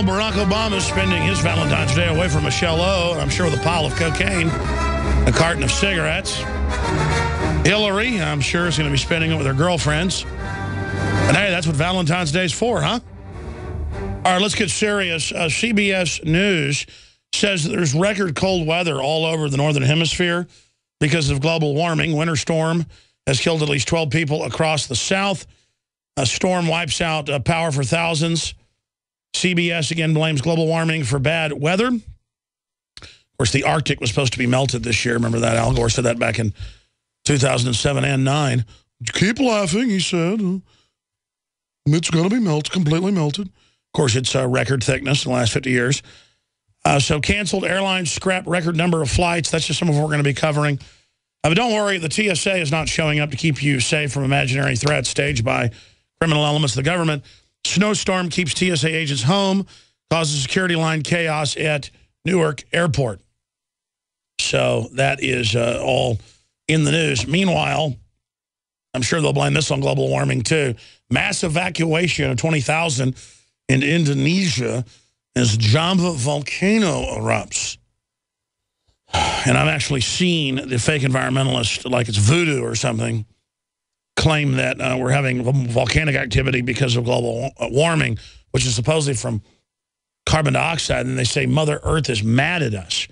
Meanwhile, Barack Obama is spending his Valentine's Day away from Michelle O, I'm sure with a pile of cocaine, a carton of cigarettes. Hillary, I'm sure, is going to be spending it with her girlfriends. And hey, that's what Valentine's Day is for, huh? All right, let's get serious. CBS News says that there's record cold weather all over the northern hemisphere because of global warming. Winter storm has killed at least 12 people across the south. A storm wipes out power for thousands. CBS again blames global warming for bad weather. Of course, the Arctic was supposed to be melted this year. Remember that? Al Gore said that back in 2007 and 2009. Keep laughing, he said. It's going to be completely melted. Of course, it's record thickness in the last 50 years. So canceled airlines, scrap record number of flights. That's just some of what we're going to be covering. But don't worry, the TSA is not showing up to keep you safe from imaginary threats staged by criminal elements of the government. Snowstorm keeps TSA agents home, causes security line chaos at Newark Airport. So that is all in the news. Meanwhile, I'm sure they'll blame this on global warming too. Mass evacuation of 20,000 in Indonesia as Java volcano erupts. And I've actually seen the fake environmentalist, like it's voodoo or something, claim that we're having volcanic activity because of global warming, which is supposedly from carbon dioxide, and they say Mother Earth is mad at us.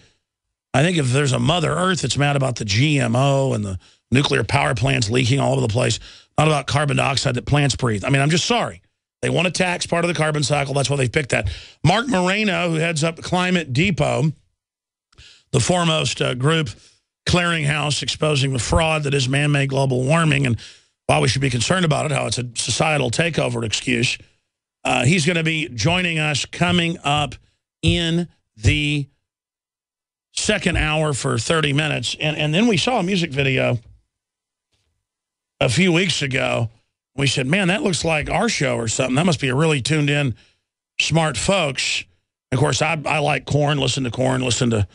I think if there's a Mother Earth that's mad about the GMO and the nuclear power plants leaking all over the place, not about carbon dioxide that plants breathe. I mean, I'm just sorry. They want to tax part of the carbon cycle. That's why they've picked that. Marc Morano, who heads up Climate Depot, the foremost group clearinghouse exposing the fraud that is man-made global warming and why we should be concerned about it, how it's a societal takeover excuse. He's going to be joining us coming up in the second hour for 30 minutes. And then we saw a music video a few weeks ago. We said, man, that looks like our show or something. That must be a really tuned in, smart folks. Of course, I like Korn, listen to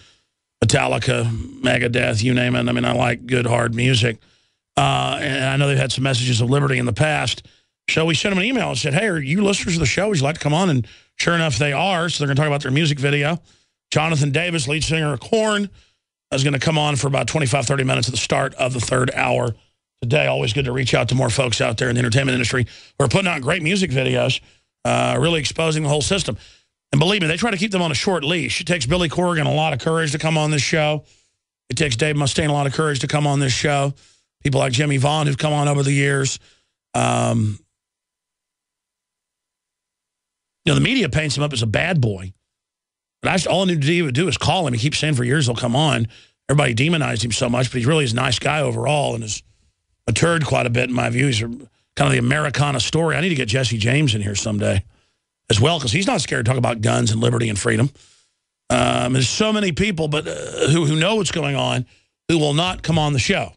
Metallica, Megadeth, you name it. I mean, I like good, hard music. And I know they've had some messages of liberty in the past. So we sent them an email and said, hey, are you listeners of the show? Would you like to come on? And sure enough, they are. So they're going to talk about their music video. Jonathan Davis, lead singer of Korn, is going to come on for about 25, 30 minutes at the start of the third hour today. Always good to reach out to more folks out there in the entertainment industry who are putting out great music videos, really exposing the whole system. And believe me, they try to keep them on a short leash. It takes Billy Corrigan a lot of courage to come on this show. It takes Dave Mustaine a lot of courage to come on this show. People like Jimmy Vaughn who've come on over the years. The media paints him up as a bad boy. But all I need to do is call him. He keeps saying for years he'll come on. Everybody demonized him so much, but he's really a nice guy overall and has matured quite a bit in my view. He's kind of the Americana story. I need to get Jesse James in here someday as well, because he's not scared to talk about guns and liberty and freedom. There's so many people but who know what's going on who will not come on the show,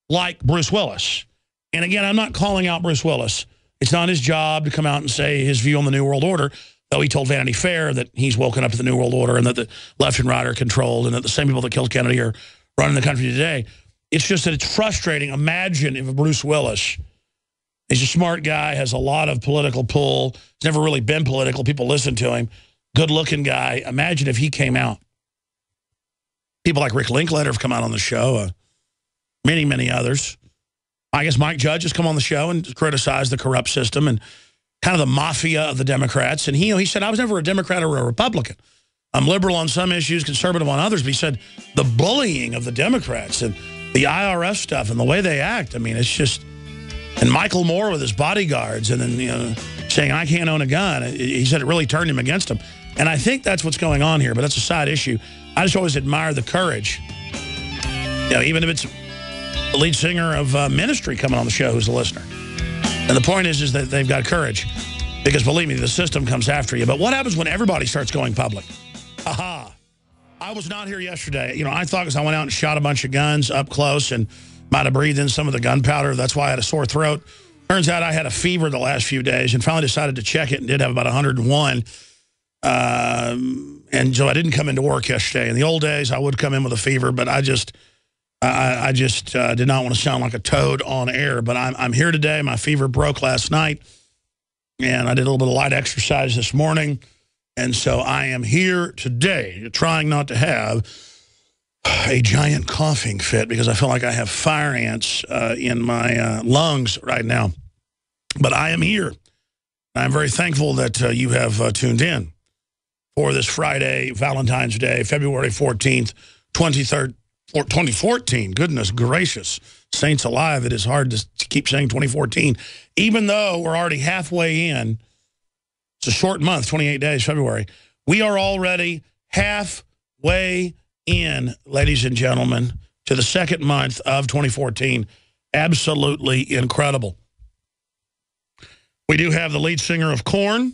like Bruce Willis. And again, I'm not calling out Bruce Willis. It's not his job to come out and say his view on the New World Order, though he told Vanity Fair that he's woken up to the New World Order and that the left and right are controlled and that the same people that killed Kennedy are running the country today. It's just that it's frustrating. Imagine if Bruce Willis, he's a smart guy, has a lot of political pull, he's never really been political, people listen to him, good-looking guy. Imagine if he came out. People like Rick Linklater have come out on the show, many, many others. I guess Mike Judge has come on the show and criticized the corrupt system and kind of the mafia of the Democrats. And he said, I was never a Democrat or a Republican. I'm liberal on some issues, conservative on others. But he said the bullying of the Democrats and the IRS stuff and the way they act, I mean, it's just... And Michael Moore with his bodyguards and then saying, I can't own a gun. He said it really turned him against him. And I think that's what's going on here, but that's a side issue. I just always admire the courage. Even if it's the lead singer of Ministry coming on the show who's a listener. And the point is that they've got courage. Because believe me, the system comes after you. But what happens when everybody starts going public? Aha. I was not here yesterday. I thought because I went out and shot a bunch of guns up close and might have breathed in some of the gunpowder. That's why I had a sore throat. Turns out I had a fever the last few days and finally decided to check it and did have about 101. And so I didn't come into work yesterday. In the old days, I would come in with a fever, but I just did not want to sound like a toad on air. But I'm here today. My fever broke last night, and I did a little bit of light exercise this morning. And so I am here today trying not to have a giant coughing fit because I feel like I have fire ants in my lungs right now. But I am here. I'm very thankful that you have tuned in for this Friday, Valentine's Day, February 14th, 2014. Goodness gracious. Saints alive, it is hard to keep saying 2014. Even though we're already halfway in, it's a short month, 28 days, February. We are already halfway in, ladies and gentlemen, to the second month of 2014. Absolutely incredible. We do have the lead singer of Korn,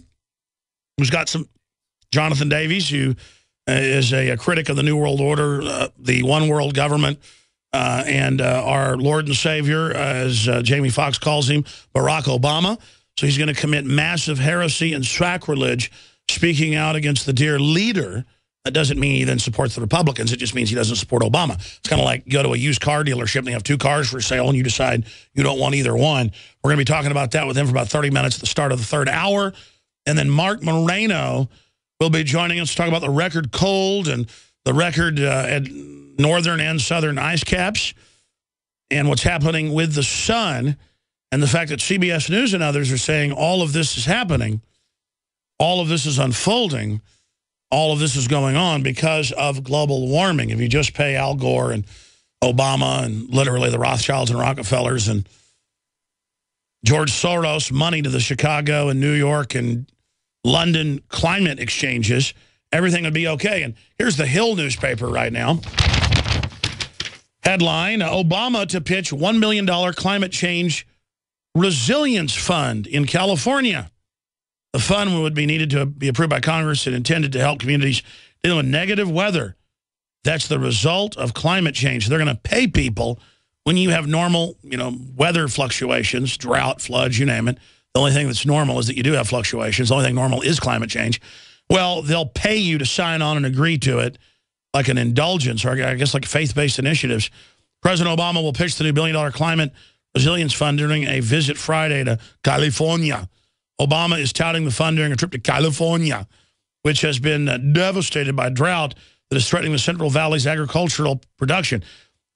who's got some, Jonathan Davies, who is a critic of the New World Order, the one world government, and our Lord and Savior, as Jamie Foxx calls him, Barack Obama. So he's going to commit massive heresy and sacrilege, speaking out against the dear leader. That doesn't mean he then supports the Republicans. It just means he doesn't support Obama. It's kind of like go to a used car dealership and they have two cars for sale and you decide you don't want either one. We're going to be talking about that with him for about 30 minutes at the start of the third hour. And then Marc Morano will be joining us to talk about the record cold and the record at northern and southern ice caps and what's happening with the sun and the fact that CBS News and others are saying all of this is happening, all of this is unfolding, all of this is going on because of global warming. If you just pay Al Gore and Obama and literally the Rothschilds and Rockefellers and George Soros money to the Chicago and New York and London climate exchanges, everything would be okay. And here's the Hill newspaper right now. Headline, Obama to pitch $1 million climate change resilience fund in California. The fund would be needed to be approved by Congress and intended to help communities dealing with negative weather. That's the result of climate change. They're going to pay people when you have normal, weather fluctuations, drought, floods, you name it. The only thing that's normal is that you do have fluctuations. The only thing normal is climate change. Well, they'll pay you to sign on and agree to it like an indulgence, or I guess like faith-based initiatives. President Obama will pitch the new $1 billion climate resilience fund during a visit Friday to California. Obama is touting the fund during a trip to California, which has been devastated by drought that is threatening the Central Valley's agricultural production.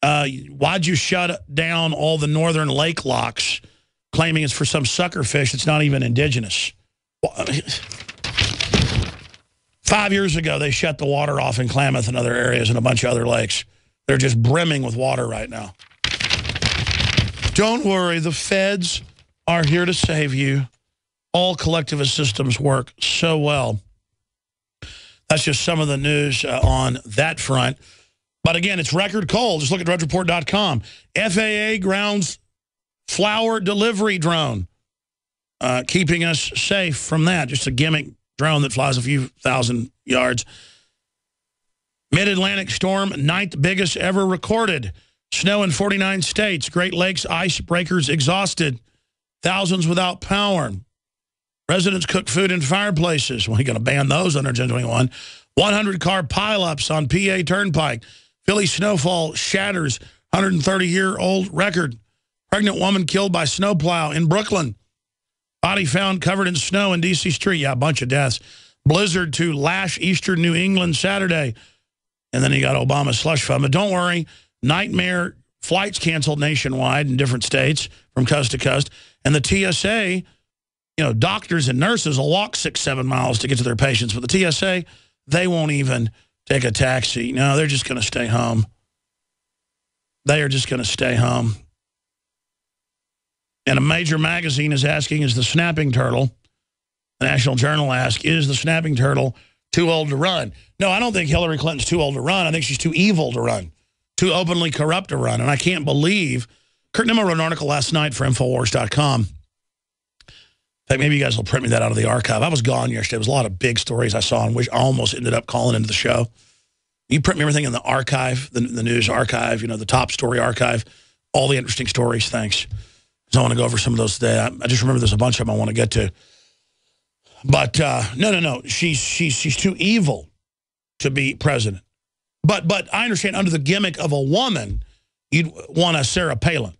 Why'd you shut down all the northern lake locks, claiming it's for some sucker fish that's not even indigenous? 5 years ago, they shut the water off in Klamath and other areas and a bunch of other lakes. They're just brimming with water right now. Don't worry, the feds are here to save you. All collectivist systems work so well. That's just some of the news on that front. But again, it's record cold. Just look at DrudgeReport.com. FAA grounds flower delivery drone, keeping us safe from that. Just a gimmick drone that flies a few thousand yards. Mid-Atlantic storm, 9th biggest ever recorded. Snow in 49 states. Great Lakes ice breakers exhausted. Thousands without power. Residents cook food in fireplaces. Well, you're going to ban those under 1021. 100-car pileups on PA Turnpike. Philly snowfall shatters 130-year-old record. Pregnant woman killed by snowplow in Brooklyn. Body found covered in snow in D.C. street. Yeah, a bunch of deaths. Blizzard to lash eastern New England Saturday. And then you got Obama's slush fund. But don't worry, nightmare flights canceled nationwide in different states from coast to coast. And the TSA, doctors and nurses will walk 6-7 miles to get to their patients. But the TSA, they won't even take a taxi. No, they're just going to stay home. They are just going to stay home. And a major magazine is asking, is the snapping turtle, the National Journal asks, is the snapping turtle too old to run? No, I don't think Hillary Clinton's too old to run. I think she's too evil to run, too openly corrupt to run. And I can't believe, Kurt Nimmo wrote an article last night for Infowars.com. In fact, maybe you guys will print me that out of the archive. I was gone yesterday. There was a lot of big stories I saw, and which I almost ended up calling into the show. You print me everything in the archive, the news archive, the top story archive, all the interesting stories. Thanks. So I want to go over some of those today. I just remember there's a bunch of them I want to get to. But no. She's too evil to be president. But I understand under the gimmick of a woman, you'd want a Sarah Palin.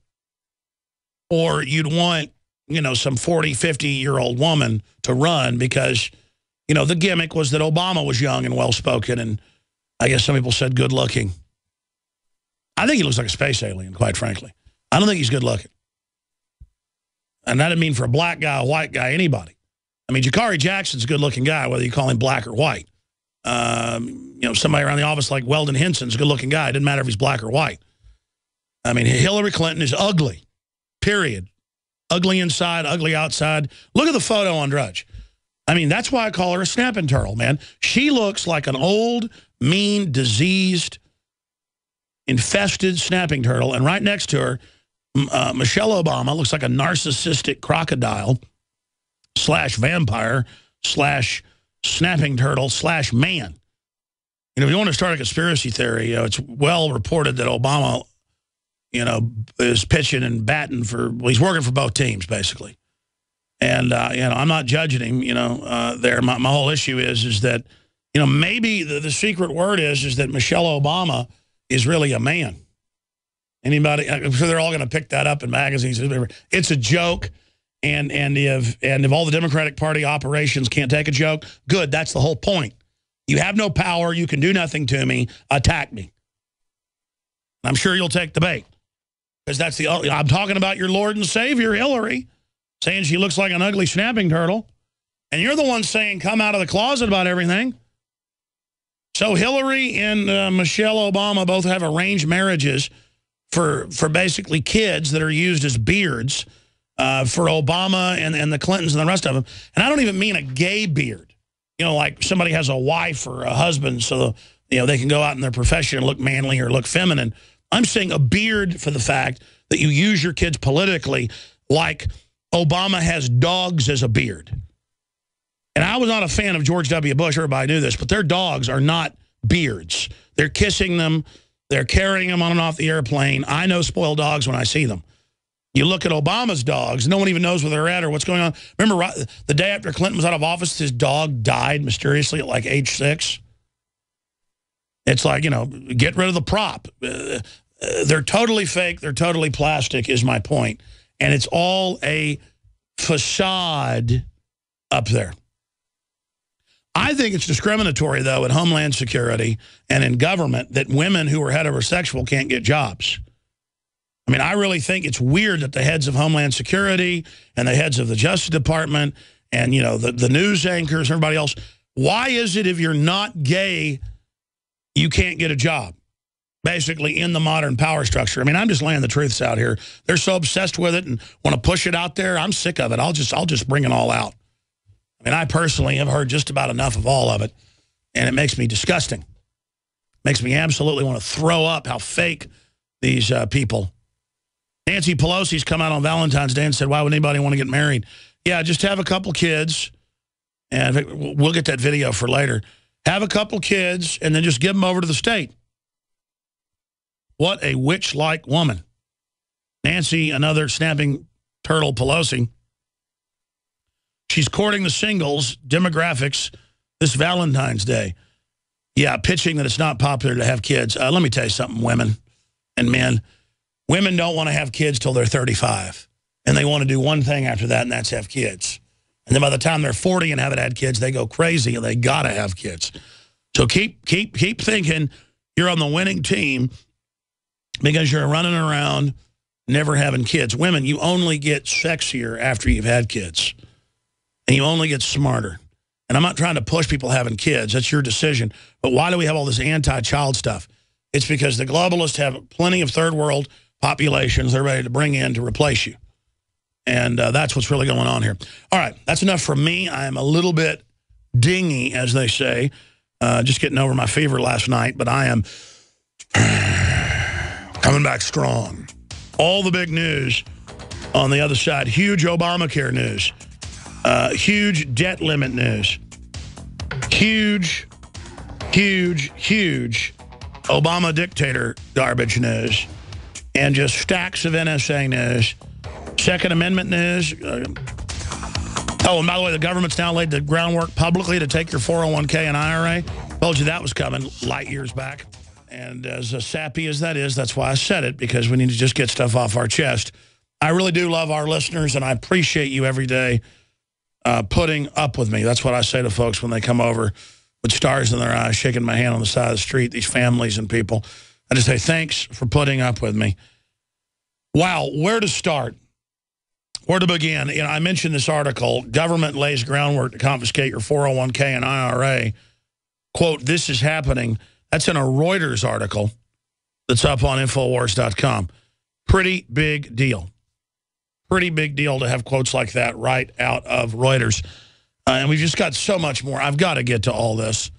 Or you'd want, some 40, 50-year-old woman to run because You know, the gimmick was that Obama was young and well-spoken, and I guess some people said good-looking. I think he looks like a space alien, quite frankly. I don't think he's good-looking. And that didn't mean for a black guy, a white guy, anybody. I mean, Jakari Jackson's a good-looking guy, whether you call him black or white. You know, somebody around the office like Weldon Henson's a good-looking guy. It doesn't matter if he's black or white. I mean, Hillary Clinton is ugly, period. Ugly inside, ugly outside. Look at the photo on Drudge. I mean, that's why I call her a snapping turtle, man. She looks like an old, mean, diseased, infested snapping turtle. And right next to her, Michelle Obama looks like a narcissistic crocodile / vampire / snapping turtle / man. You know, if you want to start a conspiracy theory, you know, it's well reported that Obama, you know, is pitching and batting for, well, he's working for both teams, basically. And, you know, I'm not judging him, you know, there. My whole issue is that, you know, maybe the secret word is that Michelle Obama is really a man. Anybody, I'm sure they're all going to pick that up in magazines. It's a joke. And if all the Democratic Party operations can't take a joke, good, that's the whole point. You have no power, you can do nothing to me, attack me. I'm sure you'll take the bait. Because that's the, I'm talking about your Lord and Savior, Hillary, saying she looks like an ugly snapping turtle. And you're the one saying come out of the closet about everything. So Hillary and Michelle Obama both have arranged marriages for basically kids that are used as beards for Obama and the Clintons and the rest of them. And I don't even mean a gay beard. You know, like somebody has a wife or a husband so, you know, they can go out in their profession and look manly or look feminine. I'm saying a beard for the fact that you use your kids politically like Obama has dogs as a beard. And I was not a fan of George W. Bush. Everybody knew this. But their dogs are not beards. They're kissing them. They're carrying them on and off the airplane. I know spoiled dogs when I see them. You look at Obama's dogs, no one even knows where they're at or what's going on. Remember the day after Clinton was out of office, his dog died mysteriously at like age 6? It's like, you know, get rid of the prop. They're totally fake. They're totally plastic is my point. And it's all a facade up there. I think it's discriminatory, though, in Homeland Security and in government that women who are heterosexual can't get jobs. I mean, I really think it's weird that the heads of Homeland Security and the heads of the Justice Department and, you know, the news anchors and everybody else, why is it if you're not gay, you can't get a job? Basically in the modern power structure. I mean, I'm just laying the truths out here. They're so obsessed with it and want to push it out there. I'm sick of it. I'll just bring it all out. I mean, I personally have heard just about enough of all of it, and it makes me disgusting. Makes me absolutely want to throw up how fake these people. Nancy Pelosi's come out on Valentine's Day and said, why would anybody want to get married? Yeah, just have a couple kids, and we'll get that video for later. Have a couple kids, and then just give them over to the state. What a witch-like woman. Nancy, another snapping turtle Pelosi. She's courting the singles demographics this Valentine's Day. Yeah, pitching that it's not popular to have kids. Let me tell you something, women and men. Women don't want to have kids till they're 35. And they want to do one thing after that, and that's have kids. And then by the time they're 40 and haven't had kids, they go crazy and they got to have kids. So keep thinking you're on the winning team because you're running around never having kids. Women, you only get sexier after you've had kids. And you only get smarter. And I'm not trying to push people having kids. That's your decision. But why do we have all this anti-child stuff? It's because the globalists have plenty of third world populations they're ready to bring in to replace you. And that's what's really going on here. All right, that's enough from me. I am a little bit dingy, as they say. Just getting over my fever last night. But I am coming back strong. All the big news on the other side. Huge Obamacare news. Huge debt limit news. Huge Obama dictator garbage news. And just stacks of NSA news. Second Amendment news. Oh, and by the way, the government's now laid the groundwork publicly to take your 401k and IRA. Told you that was coming light years back. And as sappy as that is, that's why I said it, because we need to just get stuff off our chest. I really do love our listeners, and I appreciate you every day. putting up with me. That's what I say to folks when they come over with stars in their eyes, shaking my hand on the side of the street, these families and people. I just say, thanks for putting up with me. Wow, where to start? Where to begin? You know, I mentioned this article, government lays groundwork to confiscate your 401k and IRA. Quote, this is happening. That's in a Reuters article that's up on Infowars.com. Pretty big deal. Pretty big deal to have quotes like that right out of Reuters. And we've just got so much more. I've got to get to all this.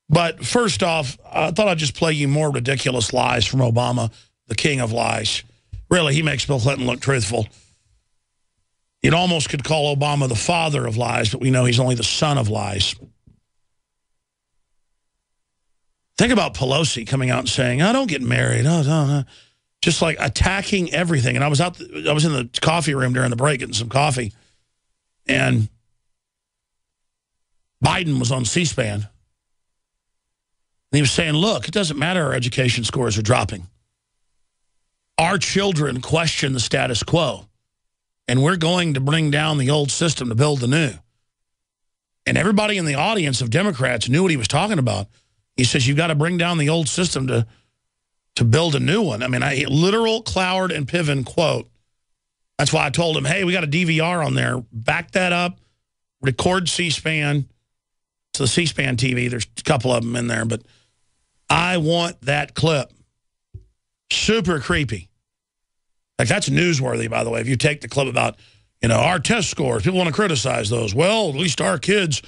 But first off, I thought I'd just play you more ridiculous lies from Obama, the king of lies. Really, he makes Bill Clinton look truthful. You'd almost could call Obama the father of lies, but we know he's only the son of lies. Think about Pelosi coming out and saying, "I don't get married." Oh, no. Just like attacking everything. And I was in the coffee room during the break getting some coffee. And Biden was on C-SPAN. And he was saying, look, it doesn't matter our education scores are dropping. Our children question the status quo. And we're going to bring down the old system to build the new. And everybody in the audience of Democrats knew what he was talking about. He says, you've got to bring down the old system to build a new one. I mean, literal Cloward and Piven quote. That's why I told him, hey, we got a DVR on there. Back that up. Record C-SPAN to the C-SPAN TV. There's a couple of them in there, but I want that clip. Super creepy. Like, that's newsworthy, by the way. If you take the clip about, you know, our test scores, people want to criticize those. Well, at least our kids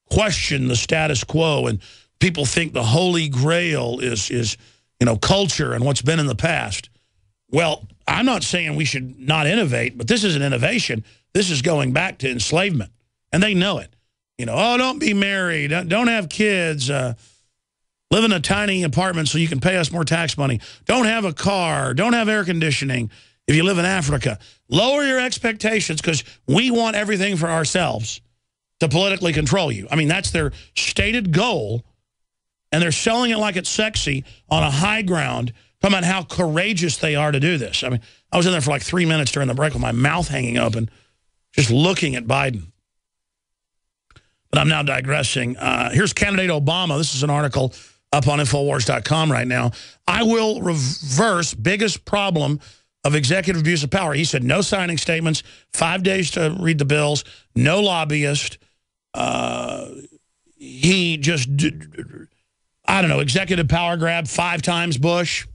question the status quo, and people think the holy grail is you know, culture and what's been in the past. Well, I'm not saying we should not innovate, but this is an innovation. This is going back to enslavement, and they know it. You know, oh, don't be married, don't have kids, live in a tiny apartment so you can pay us more tax money, don't have a car, don't have air conditioning if you live in Africa. Lower your expectations because we want everything for ourselves to politically control you. I mean, that's their stated goal. And they're selling it like it's sexy on a high ground, talking about how courageous they are to do this. I mean, I was in there for like 3 minutes during the break with my mouth hanging open, just looking at Biden. But I'm now digressing. Here's candidate Obama. This is an article up on Infowars.com right now. I will reverse biggest problem of executive abuse of power. He said no signing statements, 5 days to read the bills, no lobbyist. He just... I don't know, executive power grab 5 times Bush.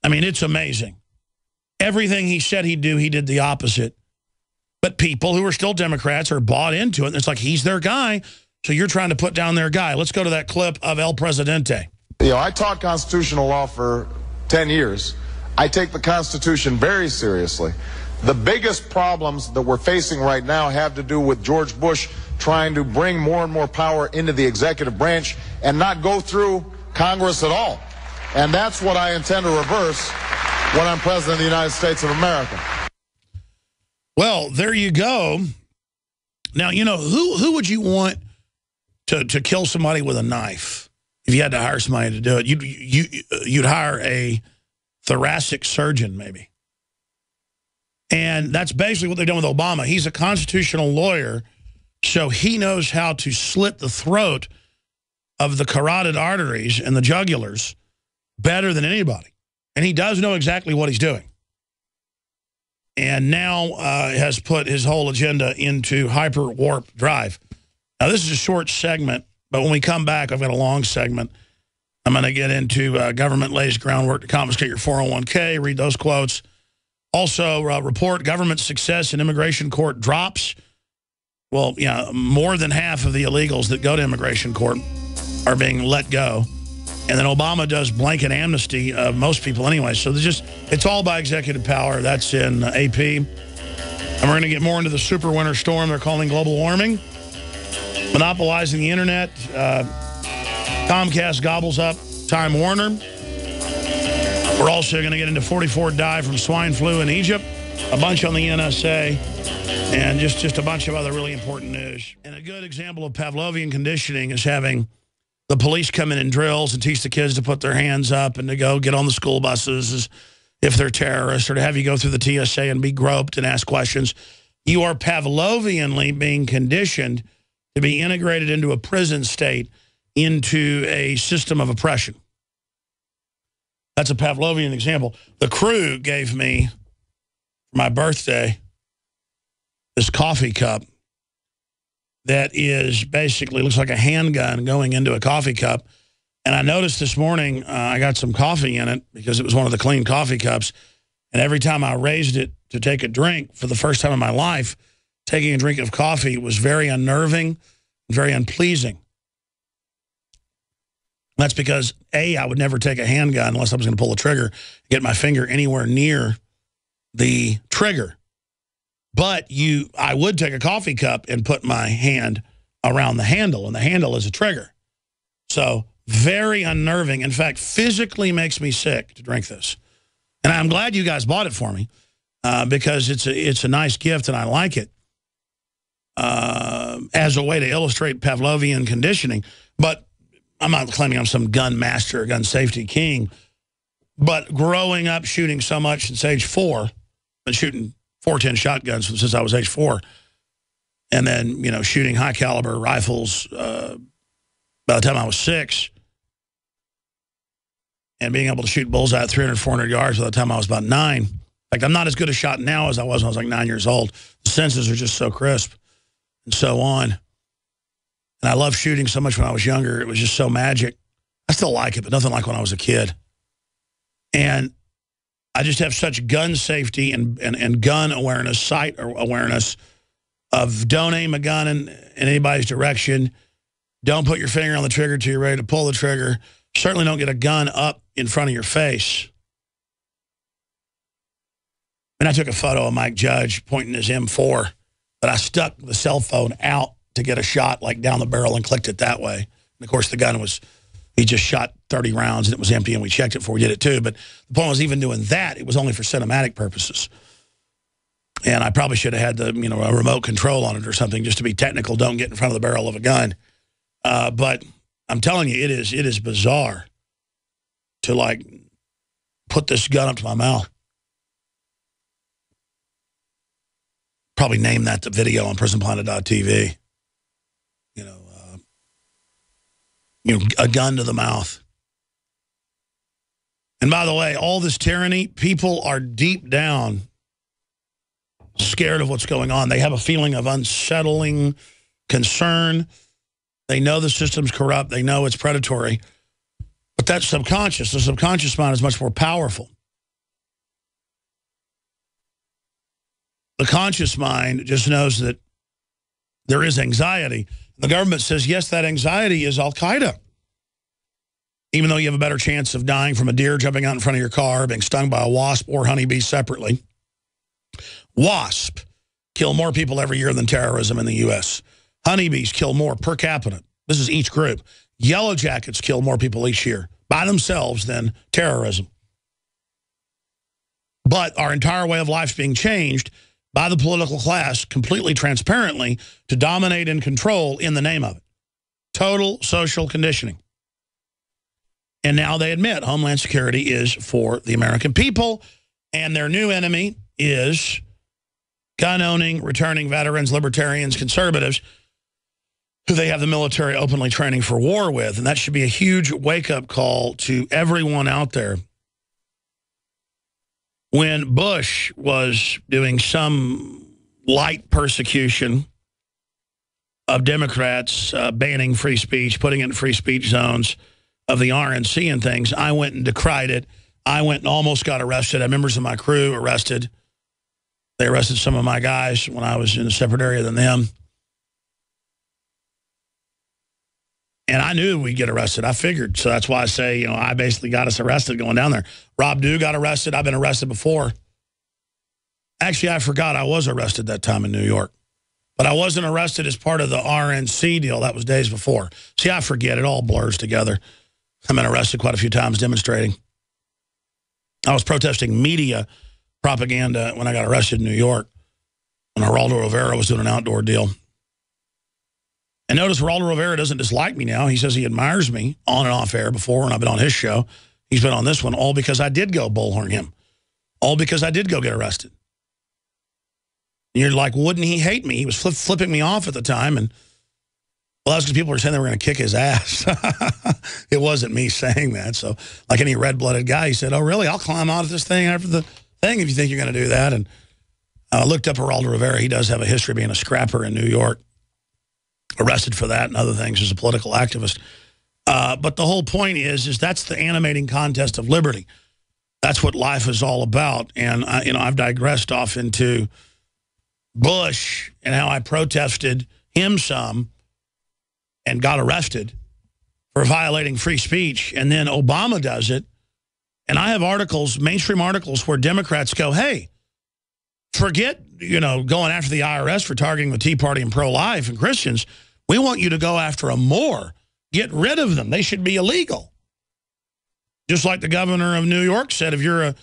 I mean, it's amazing. Everything he said he'd do, he did the opposite. But people who are still Democrats are bought into it. And it's like, he's their guy, so you're trying to put down their guy. Let's go to that clip of El Presidente. You know, I taught constitutional law for 10 years. I take the Constitution very seriously. The biggest problems that we're facing right now have to do with George Bush trying to bring more and more power into the executive branch and not go through Congress at all. And that's what I intend to reverse when I'm president of the United States of America. Well, there you go. Now, you know, who would you want to kill somebody with a knife if you had to hire somebody to do it? You'd hire a thoracic surgeon, maybe. And that's basically what they've done with Obama. He's a constitutional lawyer, so he knows how to slit the throat of the carotid arteries and the jugulars better than anybody. And he does know exactly what he's doing. And now has put his whole agenda into hyper-warp drive. Now, this is a short segment, but when we come back, I've got a long segment. I'm going to get into government lays groundwork to confiscate your 401k, read those quotes. Also, report government success in immigration court drops. Well, yeah, more than half of the illegals that go to immigration court are being let go. And then Obama does blanket amnesty of most people anyway. So it's all by executive power. That's in AP. And we're going to get more into the super winter storm they're calling global warming. Monopolizing the internet. Comcast gobbles up Time Warner. We're also going to get into 44 die from swine flu in Egypt. A bunch on the NSA. And just a bunch of other really important news. And a good example of Pavlovian conditioning is having the police come in drills and teach the kids to put their hands up and to go get on the school buses as if they're terrorists, or to have you go through the TSA and be groped and ask questions. You are Pavlovianly being conditioned to be integrated into a prison state, into a system of oppression. That's a Pavlovian example. The crew gave me, for my birthday, this coffee cup that is basically, looks like a handgun going into a coffee cup. And I noticed this morning I got some coffee in it because it was one of the clean coffee cups. And every time I raised it to take a drink, for the first time in my life, taking a drink of coffee was very unnerving, very unpleasing. That's because, A, I would never take a handgun unless I was going to pull the trigger, get my finger anywhere near the trigger. But I would take a coffee cup and put my hand around the handle, and the handle is a trigger. So very unnerving. In fact, physically makes me sick to drink this. And I'm glad you guys bought it for me because it's a nice gift and I like it as a way to illustrate Pavlovian conditioning. But I'm not claiming I'm some gun master, gun safety king. But growing up shooting so much since age 4, been shooting .410 shotguns since I was age 4, and then, you know, shooting high caliber rifles by the time I was 6, and being able to shoot bullseye at 300, 400 yards by the time I was about 9. In fact, I'm not as good a shot now as I was when I was like 9 years old. The senses are just so crisp and so on. And I loved shooting so much when I was younger. It was just so magic. I still like it, but nothing like when I was a kid. And I just have such gun safety and gun awareness, sight awareness of don't aim a gun in anybody's direction. Don't put your finger on the trigger till you're ready to pull the trigger. Certainly don't get a gun up in front of your face. And I took a photo of Mike Judge pointing his M4, but I stuck the cell phone out to get a shot like down the barrel and clicked it that way. And of course the gun was, he just shot 30 rounds and it was empty and we checked it before we did it too. But the point was, even doing that, it was only for cinematic purposes. And I probably should have had the, you know, a remote control on it or something just to be technical. Don't get in front of the barrel of a gun. But I'm telling you, it is bizarre to like put this gun up to my mouth. Probably name that the video on prisonplanet.tv. You know, a gun to the mouth. And by the way, all this tyranny, people are deep down scared of what's going on. They have a feeling of unsettling concern. They know the system's corrupt. They know it's predatory. But that's subconscious. The subconscious mind is much more powerful. The conscious mind just knows that there is anxiety. The government says, yes, that anxiety is Al-Qaeda. Even though you have a better chance of dying from a deer jumping out in front of your car, being stung by a wasp or honeybee separately. Wasp kill more people every year than terrorism in the U.S. Honeybees kill more per capita. This is each group. Yellow jackets kill more people each year by themselves than terrorism. But our entire way of life is being changed by the political class completely transparently to dominate and control in the name of it. Total social conditioning. And now they admit Homeland Security is for the American people, and their new enemy is gun-owning, returning veterans, libertarians, conservatives, who they have the military openly training for war with. And that should be a huge wake-up call to everyone out there. When Bush was doing some light persecution of Democrats, banning free speech, putting it in free speech zones of the RNC and things, I went and decried it. I went and almost got arrested. I had members of my crew arrested. They arrested some of my guys when I was in a separate area than them. And I knew we'd get arrested. I figured. So that's why I say, you know, I basically got us arrested going down there. Rob Dew got arrested. I've been arrested before. Actually, I forgot I was arrested that time in New York. But I wasn't arrested as part of the RNC deal. That was days before. See, I forget. It all blurs together. I've been arrested quite a few times demonstrating. I was protesting media propaganda when I got arrested in New York when Geraldo Rivera was doing an outdoor deal. And notice Geraldo Rivera doesn't dislike me now. He says he admires me on and off air before when I've been on his show. He's been on this one, all because I did go bullhorn him. All because I did go get arrested. And you're like, wouldn't he hate me? He was flipping me off at the time. And well, that's because people were saying they were going to kick his ass. It wasn't me saying that. So like any red-blooded guy, he said, oh, really? I'll climb out of this thing after the thing if you think you're going to do that. And I looked up Geraldo Rivera. He does have a history of being a scrapper in New York. Arrested for that and other things as a political activist. But the whole point is that's the animating contest of liberty. That's what life is all about. And, I've digressed off into Bush and how I protested him some and got arrested for violating free speech. And then Obama does it. And I have articles, mainstream articles, where Democrats go, hey, forget, going after the IRS for targeting the Tea Party and pro-life and Christians. We want you to go after them more. Get rid of them. They should be illegal. Just like the governor of New York said, if you're a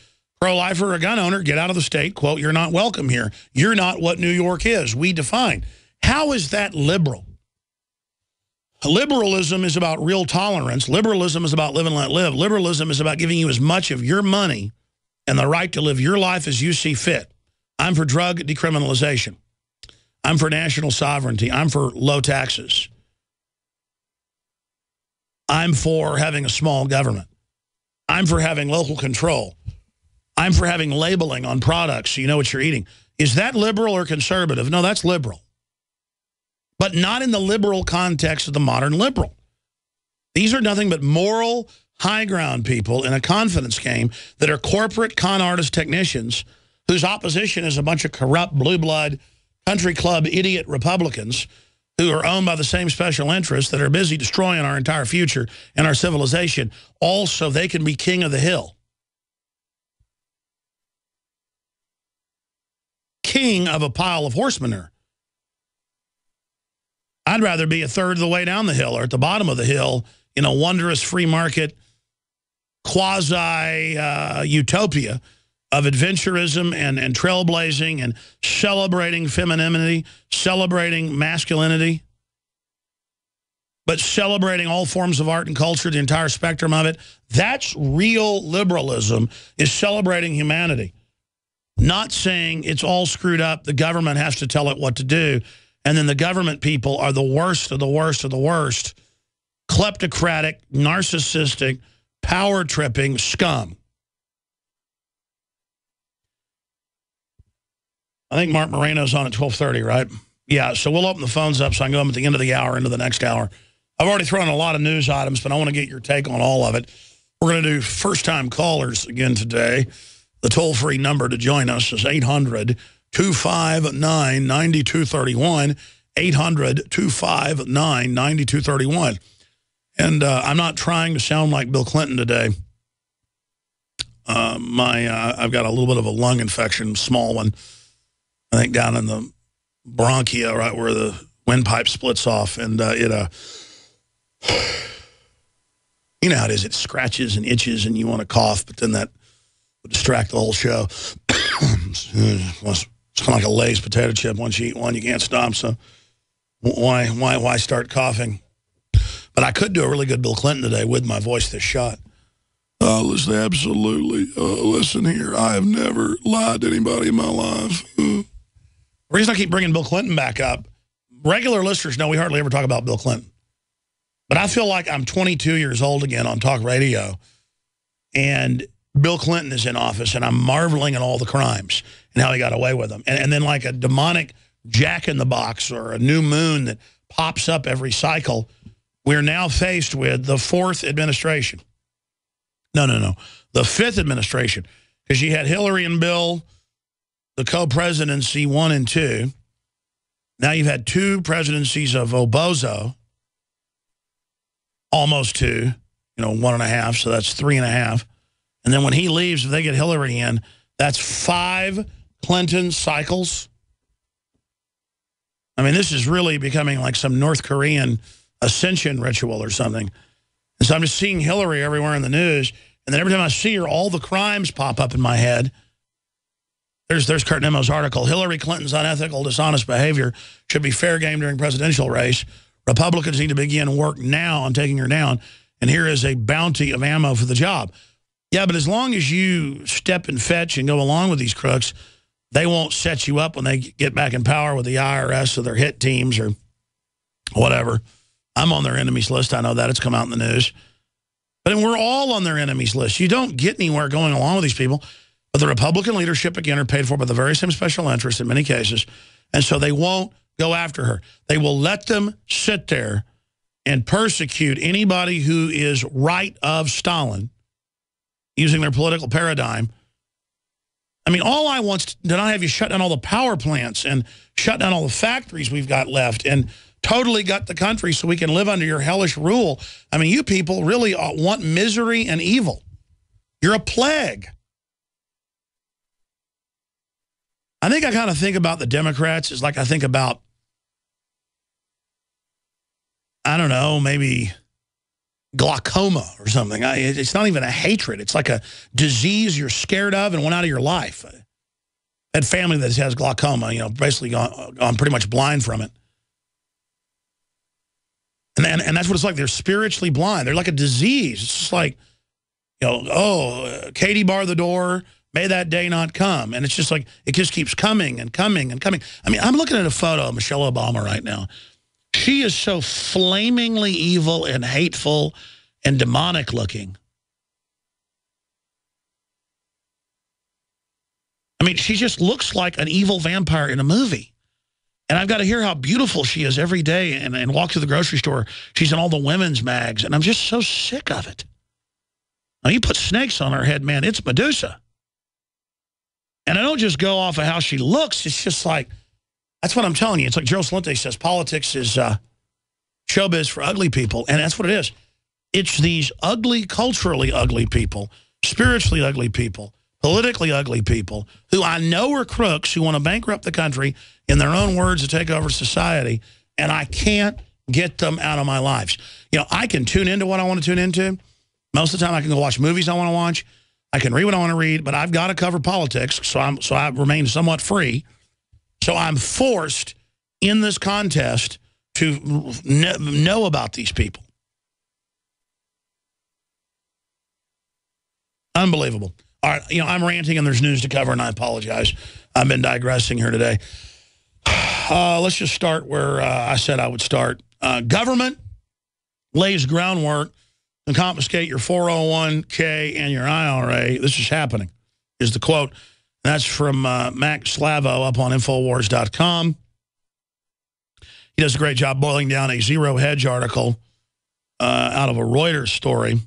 pro-lifer or a gun owner, get out of the state. Quote, you're not welcome here. You're not what New York is. We define. How is that liberal? Liberalism is about real tolerance. Liberalism is about live and let live. Liberalism is about giving you as much of your money and the right to live your life as you see fit. I'm for drug decriminalization. I'm for national sovereignty. I'm for low taxes. I'm for having a small government. I'm for having local control. I'm for having labeling on products so you know what you're eating. Is that liberal or conservative? No, that's liberal. But not in the liberal context of the modern liberal. These are nothing but moral, high ground people in a confidence game that are corporate con artist technicians whose opposition is a bunch of corrupt, blue blood, country club idiot Republicans who are owned by the same special interests that are busy destroying our entire future and our civilization, all so they can be king of the hill. King of a pile of horse manure. I'd rather be a third of the way down the hill or at the bottom of the hill in a wondrous free market quasi-utopia of adventurism and trailblazing and celebrating femininity, celebrating masculinity, but celebrating all forms of art and culture, the entire spectrum of it. That's real liberalism, is celebrating humanity. Not saying it's all screwed up, the government has to tell it what to do, and then the government people are the worst of the worst of the worst, kleptocratic, narcissistic, power-tripping scum. I think Marc Morano's on at 12:30, right? Yeah, so we'll open the phones up so I can go up at the end of the hour into the next hour. I've already thrown a lot of news items, but I want to get your take on all of it. We're going to do first-time callers again today. The toll-free number to join us is 800-259-9231, 800-259-9231. And I'm not trying to sound like Bill Clinton today. I've got a little bit of a lung infection, small one. I think down in the bronchia, right where the windpipe splits off, and you know how it is. It scratches and itches, and you want to cough, but then that would distract the whole show. It's kind of like a Lay's potato chip. Once you eat one, you can't stop. So why start coughing? But I could do a really good Bill Clinton today with my voice this shot. Listen, absolutely. Listen here, I have never lied to anybody in my life. The reason I keep bringing Bill Clinton back up, regular listeners know we hardly ever talk about Bill Clinton. But I feel like I'm 22 years old again on talk radio, and Bill Clinton is in office, and I'm marveling at all the crimes and how he got away with them. And then like a demonic jack-in-the-box or a new moon that pops up every cycle, we're now faced with the fourth administration. No. The fifth administration. Because you had Hillary and Bill, the co-presidency 1 and 2. Now you've had 2 presidencies of Obozo. Almost 2. 1.5, so that's 3.5. And then when he leaves, if they get Hillary in, that's 5 Clinton cycles. I mean, this is really becoming like some North Korean ascension ritual or something. And so I'm just seeing Hillary everywhere in the news, and then every time I see her, all the crimes pop up in my head. There's Kurt Nemo's article. Hillary Clinton's unethical, dishonest behavior should be fair game during presidential race. Republicans need to begin work now on taking her down, and here is a bounty of ammo for the job. Yeah, but as long as you step and fetch and go along with these crooks, they won't set you up when they get back in power with the IRS or their hit teams or whatever. I'm on their enemies list. I know that. It's come out in the news. But we're all on their enemies list. You don't get anywhere going along with these people. But the Republican leadership, again, are paid for by the very same special interests in many cases. And so they won't go after her. They will let them sit there and persecute anybody who is right of Stalin using their political paradigm. I mean, all I want to not have you shut down all the power plants and shut down all the factories we've got left and totally gut the country so we can live under your hellish rule. I mean, you people really want misery and evil. You're a plague. I think I kind of think about the Democrats as like I think about, I don't know, maybe glaucoma or something. It's not even a hatred. It's like a disease you're scared of and want out of your life. That family that has glaucoma, you know, basically gone pretty much blind from it. And that's what it's like. They're spiritually blind. They're like a disease. It's just like, you know, oh, Katie bar the door, may that day not come. And it's just like, it just keeps coming and coming and coming. I mean, I'm looking at a photo of Michelle Obama right now. She is so flamingly evil and hateful and demonic looking. I mean, she just looks like an evil vampire in a movie. And I've got to hear how beautiful she is every day and walk to the grocery store. She's in all the women's mags, and I'm just so sick of it. Now, you put snakes on her head, man, it's Medusa. And I don't just go off of how she looks. It's just like, that's what I'm telling you. It's like Gerald Salente says, politics is showbiz for ugly people. And that's what it is. It's these ugly, culturally ugly people, spiritually ugly people, politically ugly people who I know are crooks who want to bankrupt the country, in their own words, to take over society. And I can't get them out of my lives. You know, I can tune into what I want to tune into. Most of the time I can go watch movies I want to watch. I can read what I want to read, but I've got to cover politics, so I remain somewhat free. So I'm forced in this contest to know about these people. Unbelievable. All right, you know, I'm ranting and there's news to cover, and I apologize. I've been digressing here today. Let's just start where I said I would start. Government lays groundwork to confiscate your 401k and your IRA. This is happening, is the quote. That's from Mac Slavo up on Infowars.com. He does a great job boiling down a Zero Hedge article out of a Reuters story.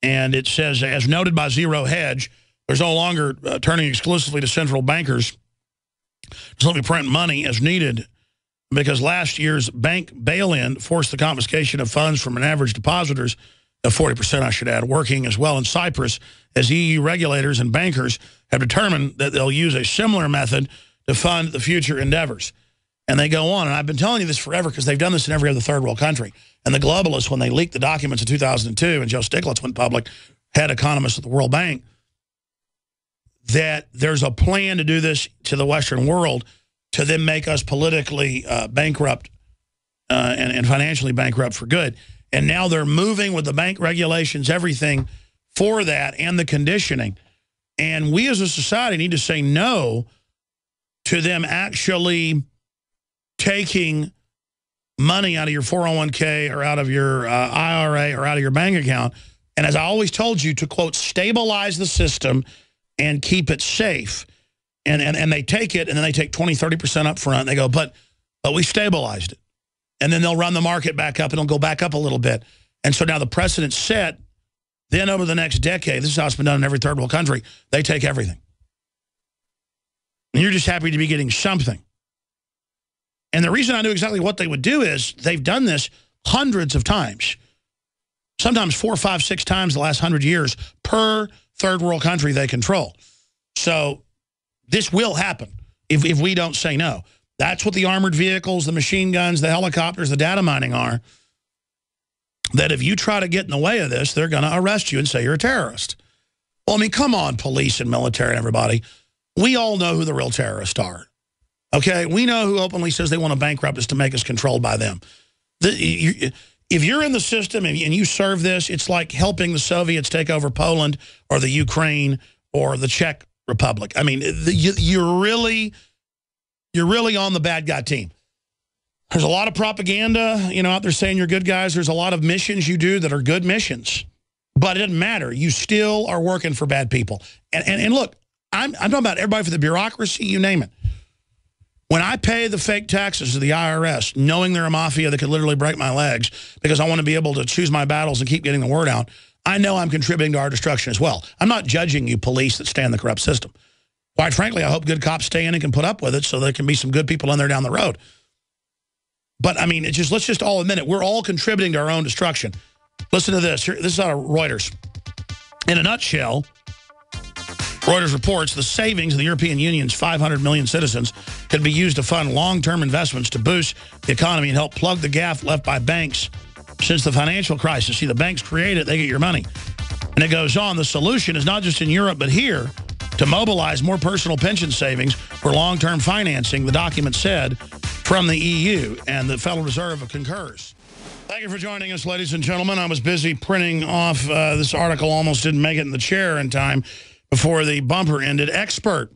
And it says, as noted by Zero Hedge, there's no longer turning exclusively to central bankers to simply print money as needed, because last year's bank bail-in forced the confiscation of funds from an average depositors of 40%, I should add, working as well in Cyprus, as EU regulators and bankers have determined that they'll use a similar method to fund the future endeavors. And they go on, and I've been telling you this forever because they've done this in every other third world country. And the globalists, when they leaked the documents in 2002 and Joe Stiglitz went public, head economist at the World Bank, that there's a plan to do this to the Western world to then make us politically bankrupt and financially bankrupt for good. And now they're moving with the bank regulations, everything for that, and the conditioning. And we as a society need to say no to them actually taking money out of your 401k or out of your IRA or out of your bank account. And as I always told you, to, quote, stabilize the system and keep it safe. And they take it, and then they take 20, 30% up front. They go, but we stabilized it. And then they'll run the market back up, and it'll go back up a little bit. And so now the precedent's set. Then over the next decade, this is how it's been done in every third world country, they take everything. And you're just happy to be getting something. And the reason I knew exactly what they would do is they've done this hundreds of times. Sometimes 4, 5, 6 times the last 100 years per third world country they control. So this will happen if we don't say no. That's what the armored vehicles, the machine guns, the helicopters, the data mining are. That if you try to get in the way of this, they're going to arrest you and say you're a terrorist. Well, I mean, come on, police and military and everybody. We all know who the real terrorists are. Okay? We know who openly says they want to bankrupt us to make us controlled by them. If you're in the system and you serve this, it's like helping the Soviets take over Poland or the Ukraine or the Czech republic. I mean, you're really on the bad guy team. There's a lot of propaganda, out there saying you're good guys. There's a lot of missions you do that are good missions. But it doesn't matter. You still are working for bad people. And look, I'm talking about everybody for the bureaucracy, you name it. When I pay the fake taxes to the IRS, knowing they're a mafia that could literally break my legs because I want to be able to choose my battles and keep getting the word out, I know I'm contributing to our destruction as well. I'm not judging you police that stand the corrupt system. Quite frankly, I hope good cops stay in and can put up with it so there can be some good people in there down the road. But, I mean, let's just all admit it. We're all contributing to our own destruction. Listen to this. This is out of Reuters. In a nutshell, Reuters reports the savings of the European Union's 500 million citizens could be used to fund long-term investments to boost the economy and help plug the gap left by banks since the financial crisis. See, the banks create it, they get your money. And it goes on, the solution is not just in Europe, but here, to mobilize more personal pension savings for long-term financing, the document said, from the EU, and the Federal Reserve concurs. Thank you for joining us, ladies and gentlemen. I was busy printing off this article, almost didn't make it in the chair in time before the bumper ended. Expert,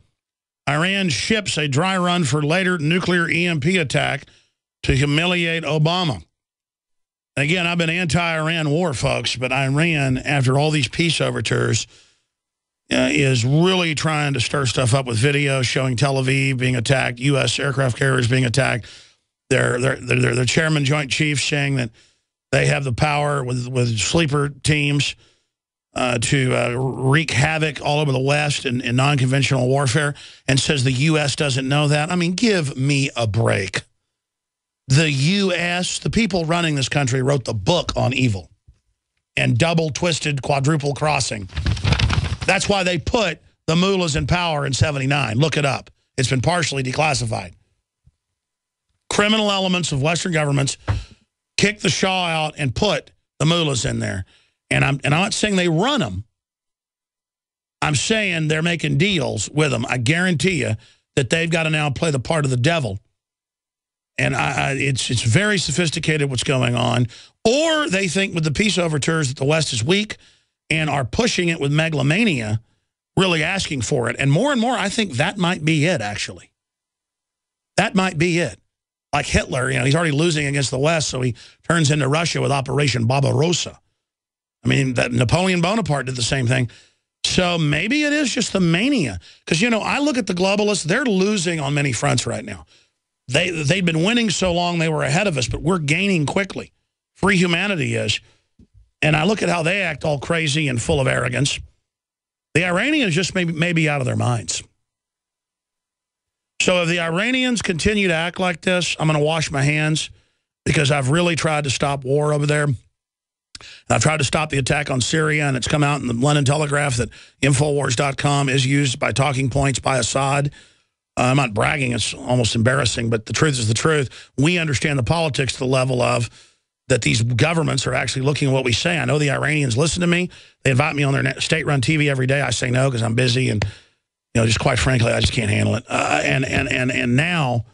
Iran ships a dry run for later nuclear EMP attack to humiliate Obama. And again, I've been anti-Iran war, folks, but Iran, after all these peace overtures, is really trying to stir stuff up with videos showing Tel Aviv being attacked, U.S. aircraft carriers being attacked. Their chairman, Joint Chiefs, saying that they have the power with sleeper teams to wreak havoc all over the West in non-conventional warfare, and says the U.S. doesn't know that. I mean, give me a break. The U.S., the people running this country, wrote the book on evil and double-twisted, quadruple crossing. That's why they put the mullahs in power in '79. Look it up. It's been partially declassified. Criminal elements of Western governments kicked the Shah out and put the mullahs in there. And I'm not saying they run them. I'm saying they're making deals with them. I guarantee you that they've got to now play the part of the devil. And it's very sophisticated what's going on. Or they think with the peace overtures that the West is weak and are pushing it with megalomania, really asking for it. And more, I think that might be it, actually. That might be it. Like Hitler, he's already losing against the West, so he turns into Russia with Operation Barbarossa. I mean, that Napoleon Bonaparte did the same thing. So maybe it is just the mania. Because, I look at the globalists, they're losing on many fronts right now. They've been winning so long they were ahead of us, but we're gaining quickly. Free humanity is. And I look at how they act all crazy and full of arrogance. The Iranians just may be out of their minds. So if the Iranians continue to act like this, I'm going to wash my hands, because I've really tried to stop war over there. And I've tried to stop the attack on Syria, and it's come out in the London Telegraph that Infowars.com is used by talking points by Assad. I'm not bragging. It's almost embarrassing, but the truth is the truth. We understand the politics to the level of that these governments are actually looking at what we say. I know the Iranians listen to me. They invite me on their state-run TV every day. I say no because I'm busy, and just quite frankly, I just can't handle it. And now,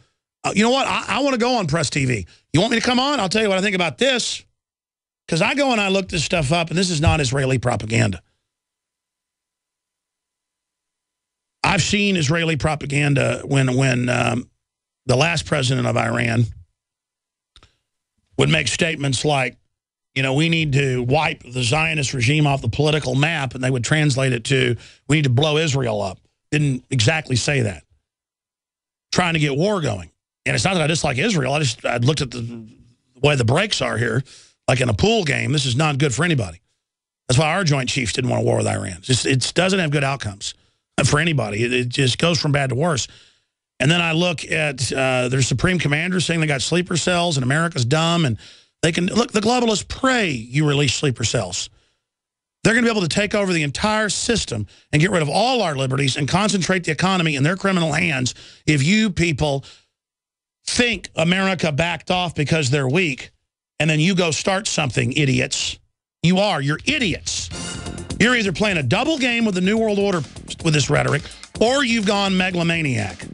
you know what? I want to go on Press TV. You want me to come on? I'll tell you what I think about this. Because I go and I look this stuff up, and this is not Israeli propaganda. I've seen Israeli propaganda when the last president of Iran would make statements like, we need to wipe the Zionist regime off the political map, and they would translate it to, we need to blow Israel up. Didn't exactly say that. Trying to get war going. And it's not that I dislike Israel. I looked at the way the breaks are here. Like in a pool game, this is not good for anybody. That's why our Joint Chiefs didn't want a war with Iran. It doesn't have good outcomes for anybody. It just goes from bad to worse. And then I look at their supreme commanders saying they got sleeper cells and America's dumb. And they can, look, the globalists pray you release sleeper cells. They're going to be able to take over the entire system and get rid of all our liberties and concentrate the economy in their criminal hands if you people think America backed off because they're weak. And then you go start something, idiots. You're idiots. You're either playing a double game with the New World Order with this rhetoric, or you've gone megalomaniac.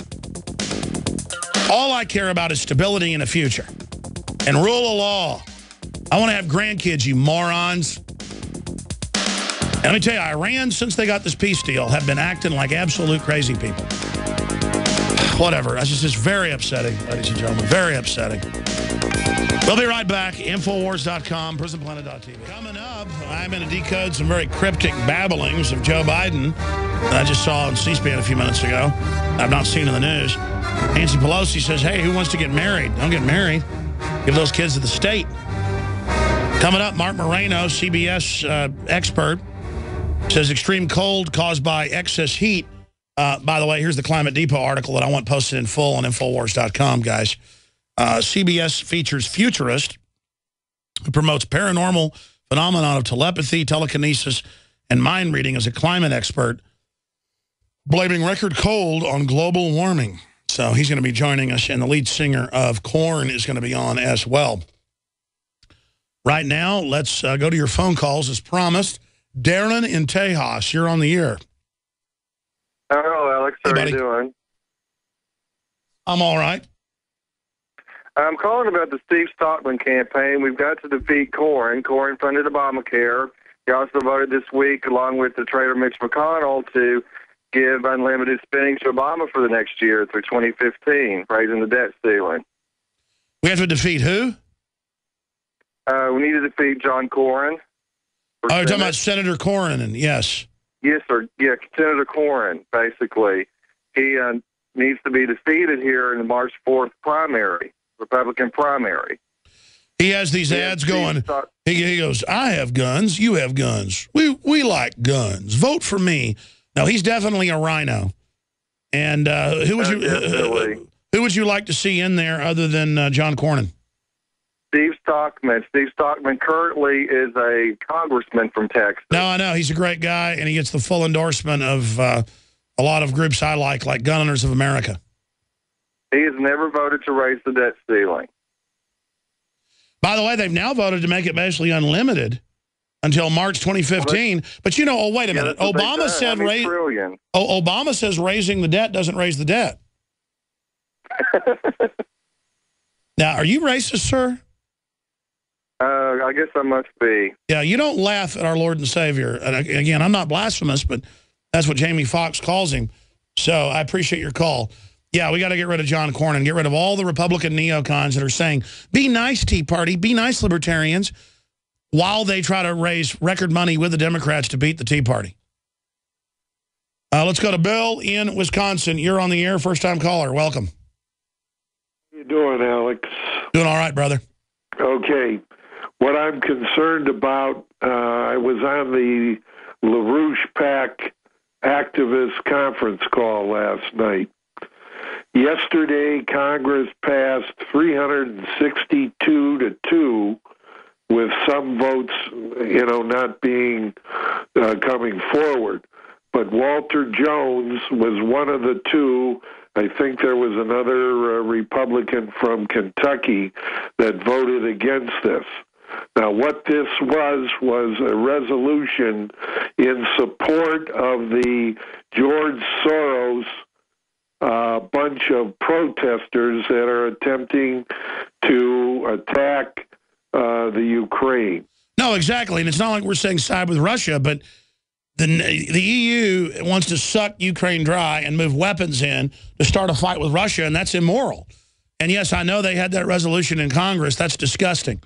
All I care about is stability in the future and rule of law. I want to have grandkids, you morons. And let me tell you, Iran, since they got this peace deal, have been acting like absolute crazy people. Whatever. That's just very upsetting, ladies and gentlemen. Very upsetting. We'll be right back. Infowars.com, prisonplanet.tv. Coming up, I'm going to decode some very cryptic babblings of Joe Biden that I just saw on C-SPAN a few minutes ago. I've not seen in the news. Nancy Pelosi says, hey, who wants to get married? Don't get married. Give those kids to the state. Coming up, Marc Morano, CBS expert, says extreme cold caused by excess heat. By the way, here's the Climate Depot article that I want posted in full on Infowars.com, guys. CBS features futurist who promotes paranormal phenomenon of telepathy, telekinesis, and mind reading as a climate expert, blaming record cold on global warming. So he's going to be joining us, and the lead singer of Korn is going to be on as well. Right now, let's go to your phone calls as promised. Darren in Tejas, you're on the air. Hello, Alex. How are you doing? I'm all right. I'm calling about the Steve Stockman campaign. We've got to defeat Korn. Korn funded Obamacare. He also voted this week, along with the traitor Mitch McConnell, to give unlimited spending to Obama for the next year through 2015, raising the debt ceiling. We have to defeat who? We need to defeat John Cornyn. Oh, you're talking about Senator Cornyn, yes. Yes, sir. Yeah, Senator Cornyn, basically. He needs to be defeated here in the March 4th primary, Republican primary. He has these ads going, he goes, I have guns, you have guns. We like guns. Vote for me. No, he's definitely a rhino. And who would you like to see in there other than John Cornyn? Steve Stockman. Steve Stockman currently is a congressman from Texas. No, I know. He's a great guy, and he gets the full endorsement of a lot of groups I like Gun Owners of America. He has never voted to raise the debt ceiling. By the way, they've now voted to make it basically unlimited until March 2015. But, you know, oh, wait a minute. Obama said Obama says raising the debt doesn't raise the debt. Now, are you racist, sir? I guess I must be. Yeah, you don't laugh at our Lord and Savior. And again, I'm not blasphemous, but that's what Jamie Foxx calls him. So I appreciate your call. Yeah, we got to get rid of John Cornyn, get rid of all the Republican neocons that are saying, be nice, Tea Party, be nice, libertarians, while they try to raise record money with the Democrats to beat the Tea Party. Let's go to Bill in Wisconsin. You're on the air, first-time caller. Welcome. How you doing, Alex? Doing all right, brother. Okay. What I'm concerned about, I was on the LaRouche PAC activist conference call last night. Yesterday, Congress passed 362-2 with some votes, not being coming forward. But Walter Jones was one of the two. I think there was another Republican from Kentucky that voted against this. Now, what this was a resolution in support of the George Soros bunch of protesters that are attempting to attack the Ukraine. No, exactly. And it's not like we're saying side with Russia, but the EU wants to suck Ukraine dry and move weapons in to start a fight with Russia, and that's immoral. And yes, I know they had that resolution in Congress. That's disgusting.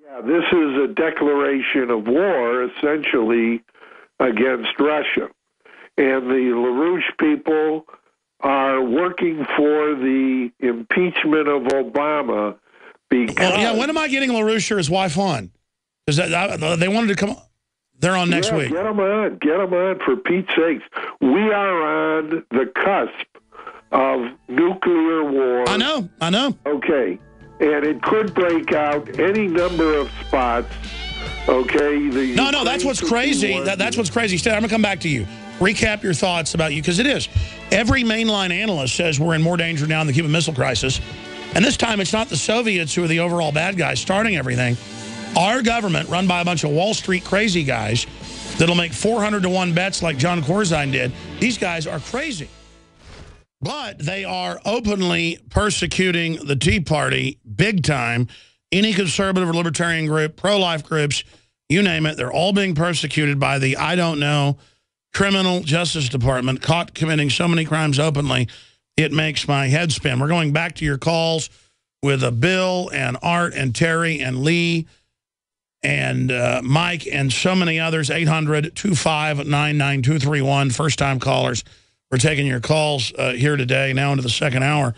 Yeah, this is a declaration of war, essentially, against Russia. And the LaRouche people are working for the impeachment of Obama because... Well, yeah, when am I getting LaRouche or his wife on? Because they wanted to come on. They're on next week. Get them on. Get them on, for Pete's sakes. We are on the cusp of nuclear war. I know. Okay. And it could break out any number of spots. Okay. No, that's what's crazy. That's what's crazy. Stan, I'm going to come back to you. Recap your thoughts about you, because it is. Every mainline analyst says we're in more danger now in the Cuban Missile Crisis. And this time it's not the Soviets who are the overall bad guys starting everything. Our government, run by a bunch of Wall Street crazy guys that'll make 400-to-1 bets like John Corzine did, these guys are crazy. But they are openly persecuting the Tea Party big time. Any conservative or libertarian group, pro-life groups, you name it. They're all being persecuted by the, I don't know, criminal justice department, caught committing so many crimes openly, it makes my head spin. We're going back to your calls with Bill and Art and Terry and Lee and Mike and so many others, 800-259-9231, first-time callers. We're taking your calls here today, now into the second hour.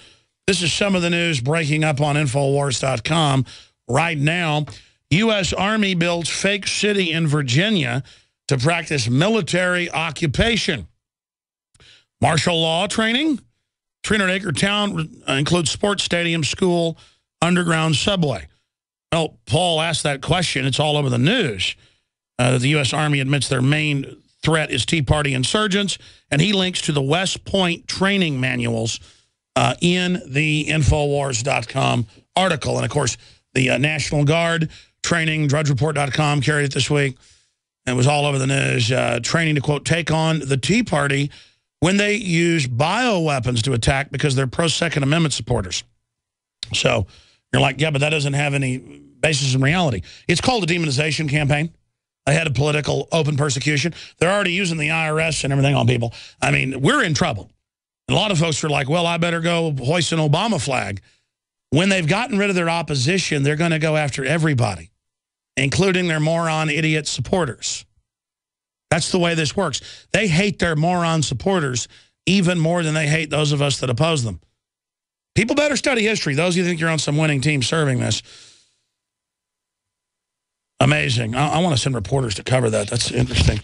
This is some of the news breaking up on Infowars.com right now. U.S. Army builds fake city in Virginia to practice military occupation. Martial law training. 300-acre town includes sports stadium, school, underground subway. Well, Paul asked that question. It's all over the news. The U.S. Army admits their main threat is Tea Party insurgents, and he links to the West Point training manuals in the Infowars.com article. And, of course, the National Guard training, drudgereport.com carried it this week. And it was all over the news. Training to, quote, take on the Tea Party when they use bioweapons to attack because they're pro-Second Amendment supporters. So you're like, yeah, but that doesn't have any basis in reality. It's called a demonization campaign ahead of political open persecution. They're already using the IRS and everything on people. I mean, we're in trouble. And a lot of folks are like, well, I better go hoist an Obama flag. When they've gotten rid of their opposition, they're going to go after everybody, including their moron idiot supporters. That's the way this works. They hate their moron supporters even more than they hate those of us that oppose them. People better study history. Those of you think you're on some winning team serving this. Amazing. I want to send reporters to cover that. That's interesting.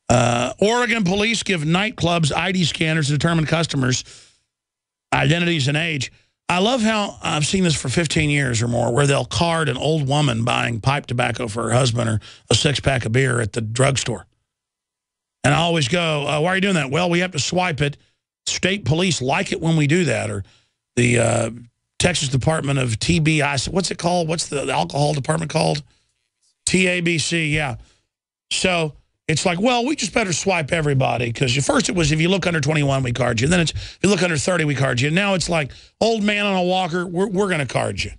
Oregon police give nightclubs ID scanners to determine customers' identities and age. I love how I've seen this for 15 years or more, where they'll card an old woman buying pipe tobacco for her husband or a six-pack of beer at the drugstore. And I always go, why are you doing that? Well, we have to swipe it. State police like it when we do that. Or the Texas Department of TBI. What's it called? What's the alcohol department called? TABC, yeah. So it's like, well, we just better swipe everybody. Because first it was, if you look under 21, we card you. Then it's, if you look under 30, we card you. Now it's like, old man on a walker, we're going to card you.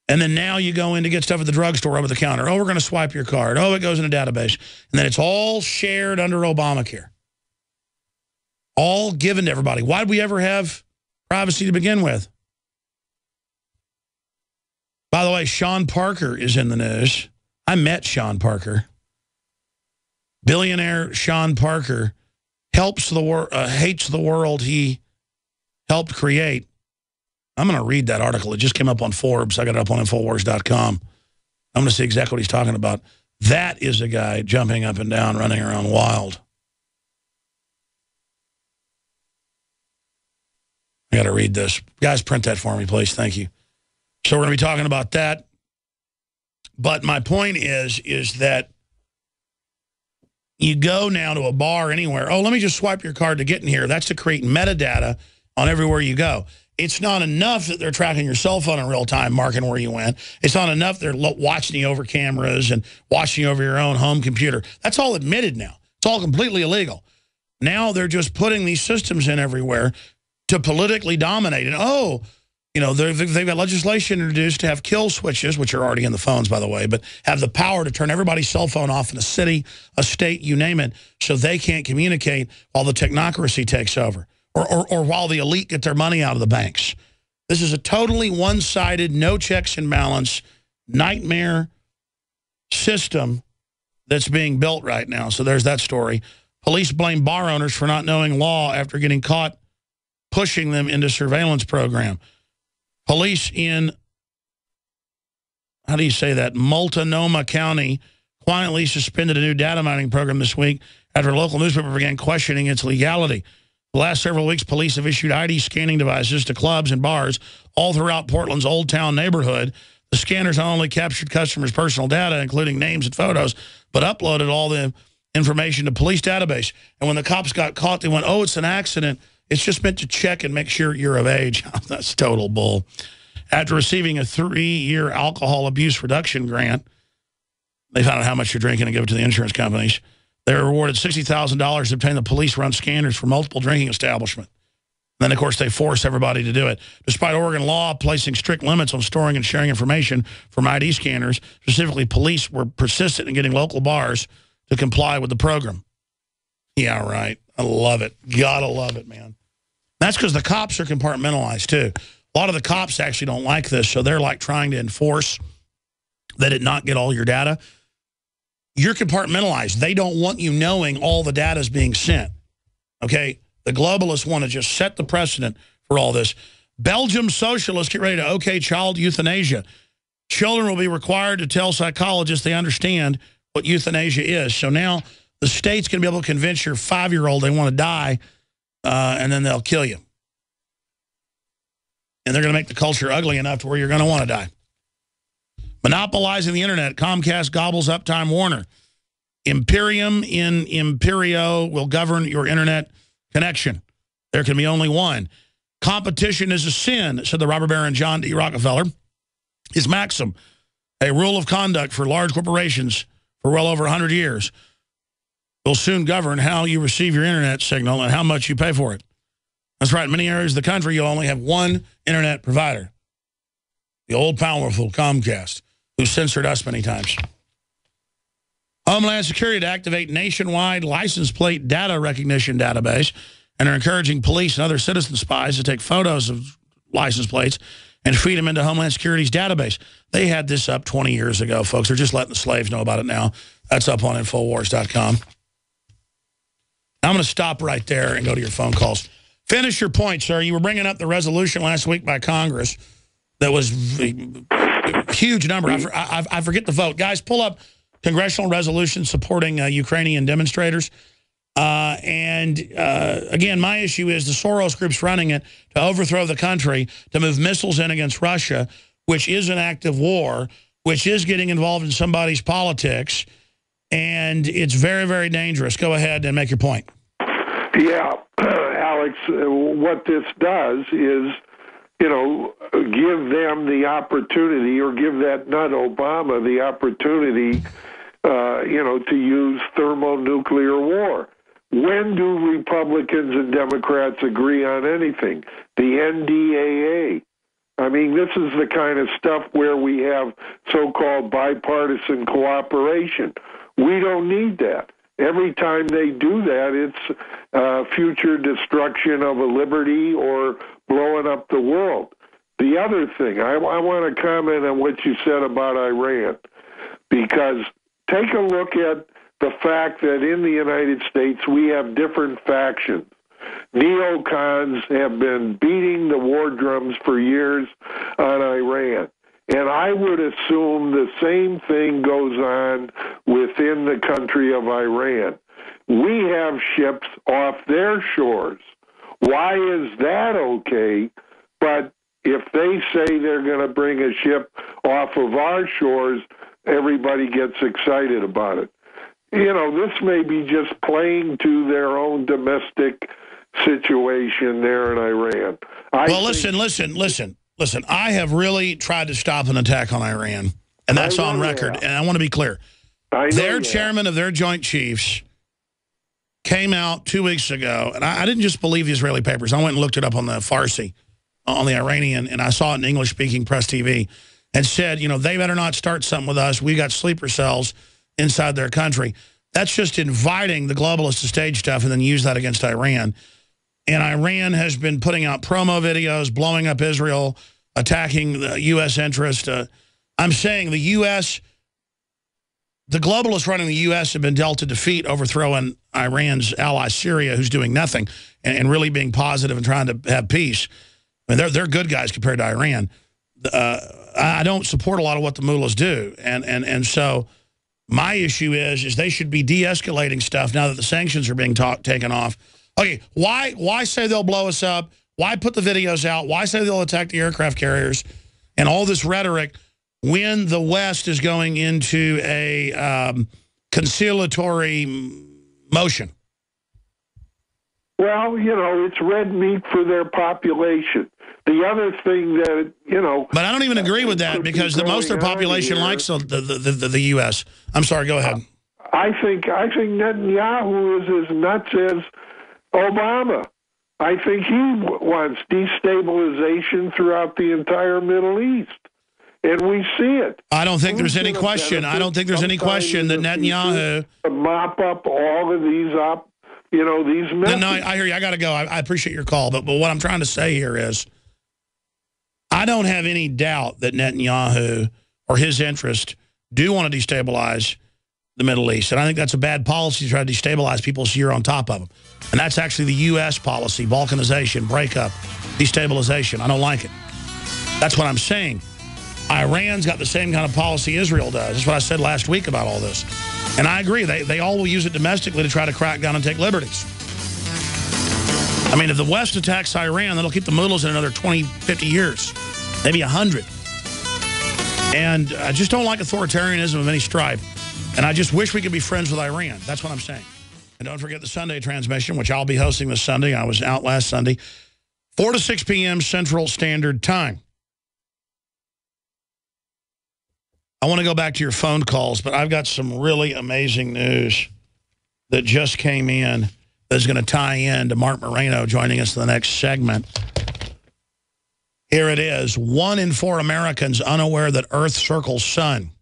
And then now you go in to get stuff at the drugstore over the counter. Oh, we're going to swipe your card. Oh, it goes in a database. And then it's all shared under Obamacare. All given to everybody. Why did we ever have privacy to begin with? By the way, Sean Parker is in the news. I met Sean Parker. Billionaire Sean Parker hates the world he helped create. I'm going to read that article. It just came up on Forbes. I got it up on Infowars.com. I'm going to see exactly what he's talking about. That is a guy jumping up and down, running around wild. I got to read this. Guys, print that for me, please. Thank you. So we're going to be talking about that. But my point is that you go now to a bar anywhere. Oh, let me just swipe your card to get in here. That's to create metadata on everywhere you go. It's not enough that they're tracking your cell phone in real time, marking where you went. It's not enough they're watching you over cameras and watching you over your own home computer. That's all admitted now. It's all completely illegal. Now they're just putting these systems in everywhere to politically dominate. And, oh, you know, they've got legislation introduced to have kill switches, which are already in the phones, by the way, but have the power to turn everybody's cell phone off in a city, a state, you name it, so they can't communicate while the technocracy takes over. Or while the elite get their money out of the banks. This is a totally one-sided, no checks and balance, nightmare system that's being built right now. So there's that story. Police blame bar owners for not knowing law after getting caught pushing them into surveillance program. Police in, how do you say that, Multnomah County quietly suspended a new data mining program this week after a local newspaper began questioning its legality. The last several weeks, police have issued ID scanning devices to clubs and bars all throughout Portland's Old Town neighborhood. The scanners not only captured customers' personal data, including names and photos, but uploaded all the information to police database. And when the cops got caught, they went, oh, it's an accident. It's just meant to check and make sure you're of age. That's total bull. After receiving a 3-year alcohol abuse reduction grant, they found out how much you're drinking and give it to the insurance companies. They were awarded $60,000 to obtain the police-run scanners for multiple drinking establishments. Then, of course, they force everybody to do it. Despite Oregon law placing strict limits on storing and sharing information from ID scanners, specifically police were persistent in getting local bars to comply with the program. Yeah, right. I love it. Gotta love it, man. That's because the cops are compartmentalized, too. A lot of the cops actually don't like this, so they're like trying to enforce that it not get all your data. You're compartmentalized. They don't want you knowing all the data is being sent. Okay? The globalists want to just set the precedent for all this. Belgium socialists get ready to okay child euthanasia. Children will be required to tell psychologists they understand what euthanasia is. So now the state's going to be able to convince your 5-year-old they want to die, and then they'll kill you. And they're going to make the culture ugly enough to where you're going to want to die. Monopolizing the internet. Comcast gobbles up Time Warner. Imperium in Imperio will govern your internet connection. There can be only one. Competition is a sin, said the robber baron John D. Rockefeller. His maxim, a rule of conduct for large corporations for well over 100 years, will soon govern how you receive your internet signal and how much you pay for it. That's right. In many areas of the country, you'll only have one internet provider. The old powerful Comcast, who censored us many times. Homeland Security to activate nationwide license plate data recognition database and are encouraging police and other citizen spies to take photos of license plates and feed them into Homeland Security's database. They had this up 20 years ago, folks. They're just letting the slaves know about it now. That's up on Infowars.com. I'm going to stop right there and go to your phone calls. Finish your point, sir. You were bringing up the resolution last week by Congress that was a huge number. I forget the vote. Guys, pull up congressional resolution supporting Ukrainian demonstrators. Again, my issue is the Soros group's running it to overthrow the country, to move missiles in against Russia, which is an act of war, which is getting involved in somebody's politics, and it's very, very dangerous. Go ahead and make your point. Yeah, Alex, what this does is, you know, give them the opportunity, or give that nut Obama the opportunity, you know, to use thermonuclear war. When do Republicans and Democrats agree on anything? The NDAA. I mean, this is the kind of stuff where we have so-called bipartisan cooperation. We don't need that. Every time they do that, it's future destruction of a liberty or blowing up the world. The other thing, I want to comment on what you said about Iran, because take a look at the fact that in the United States we have different factions. Neocons have been beating the war drums for years on Iran. And I would assume the same thing goes on within the country of Iran. We have ships off their shores. Why is that okay? But if they say they're going to bring a ship off of our shores, everybody gets excited about it. You know, this may be just playing to their own domestic situation there in Iran. Listen, I have really tried to stop an attack on Iran, and that's on record. And I want to be clear. Their chairman of their Joint Chiefs came out 2 weeks ago, and I didn't just believe the Israeli papers. I went and looked it up on the Farsi, on the Iranian, and I saw it in English-speaking press TV, and said, you know, they better not start something with us. We got sleeper cells inside their country. That's just inviting the globalists to stage stuff and then use that against Iran. And Iran has been putting out promo videos, blowing up Israel, attacking the U.S. interest. I'm saying the U.S., the globalists running the U.S. have been dealt a defeat overthrowing Iran's ally Syria, who's doing nothing, and really being positive and trying to have peace. I mean, they're good guys compared to Iran. I don't support a lot of what the mullahs do. And so my issue is they should be de-escalating stuff now that the sanctions are being taken off. Okay, why say they'll blow us up? Why put the videos out? Why say they'll attack the aircraft carriers? And all this rhetoric when the West is going into a conciliatory motion. Well, you know, it's red meat for their population. The other thing that, you know... But I don't even agree with that, because most of their population likes the U.S. I'm sorry, go ahead. I think Netanyahu is as nuts as Obama. I think he wants destabilization throughout the entire Middle East. And we see it. I don't think there's any question. I don't think there's any question that Netanyahu... to mop up all of these these methods. No, I hear you. I got to go. I appreciate your call. But what I'm trying to say here is I don't have any doubt that Netanyahu or his interest do want to destabilize the Middle East. And I think that's a bad policy to try to destabilize people so you're on top of them. And that's actually the U.S. policy, balkanization, breakup, destabilization. I don't like it. That's what I'm saying. Iran's got the same kind of policy Israel does. That's what I said last week about all this. And I agree. They all will use it domestically to try to crack down and take liberties. I mean, if the West attacks Iran, that'll keep the mullahs in another 20, 50 years, maybe 100. And I just don't like authoritarianism of any stripe. And I just wish we could be friends with Iran. That's what I'm saying. And don't forget the Sunday transmission, which I'll be hosting this Sunday. I was out last Sunday. 4 to 6 p.m. Central Standard Time. I want to go back to your phone calls, but I've got some really amazing news that just came in that's going to tie in to Marc Morano joining us in the next segment. Here it is. 1 in 4 Americans unaware that Earth circles sun.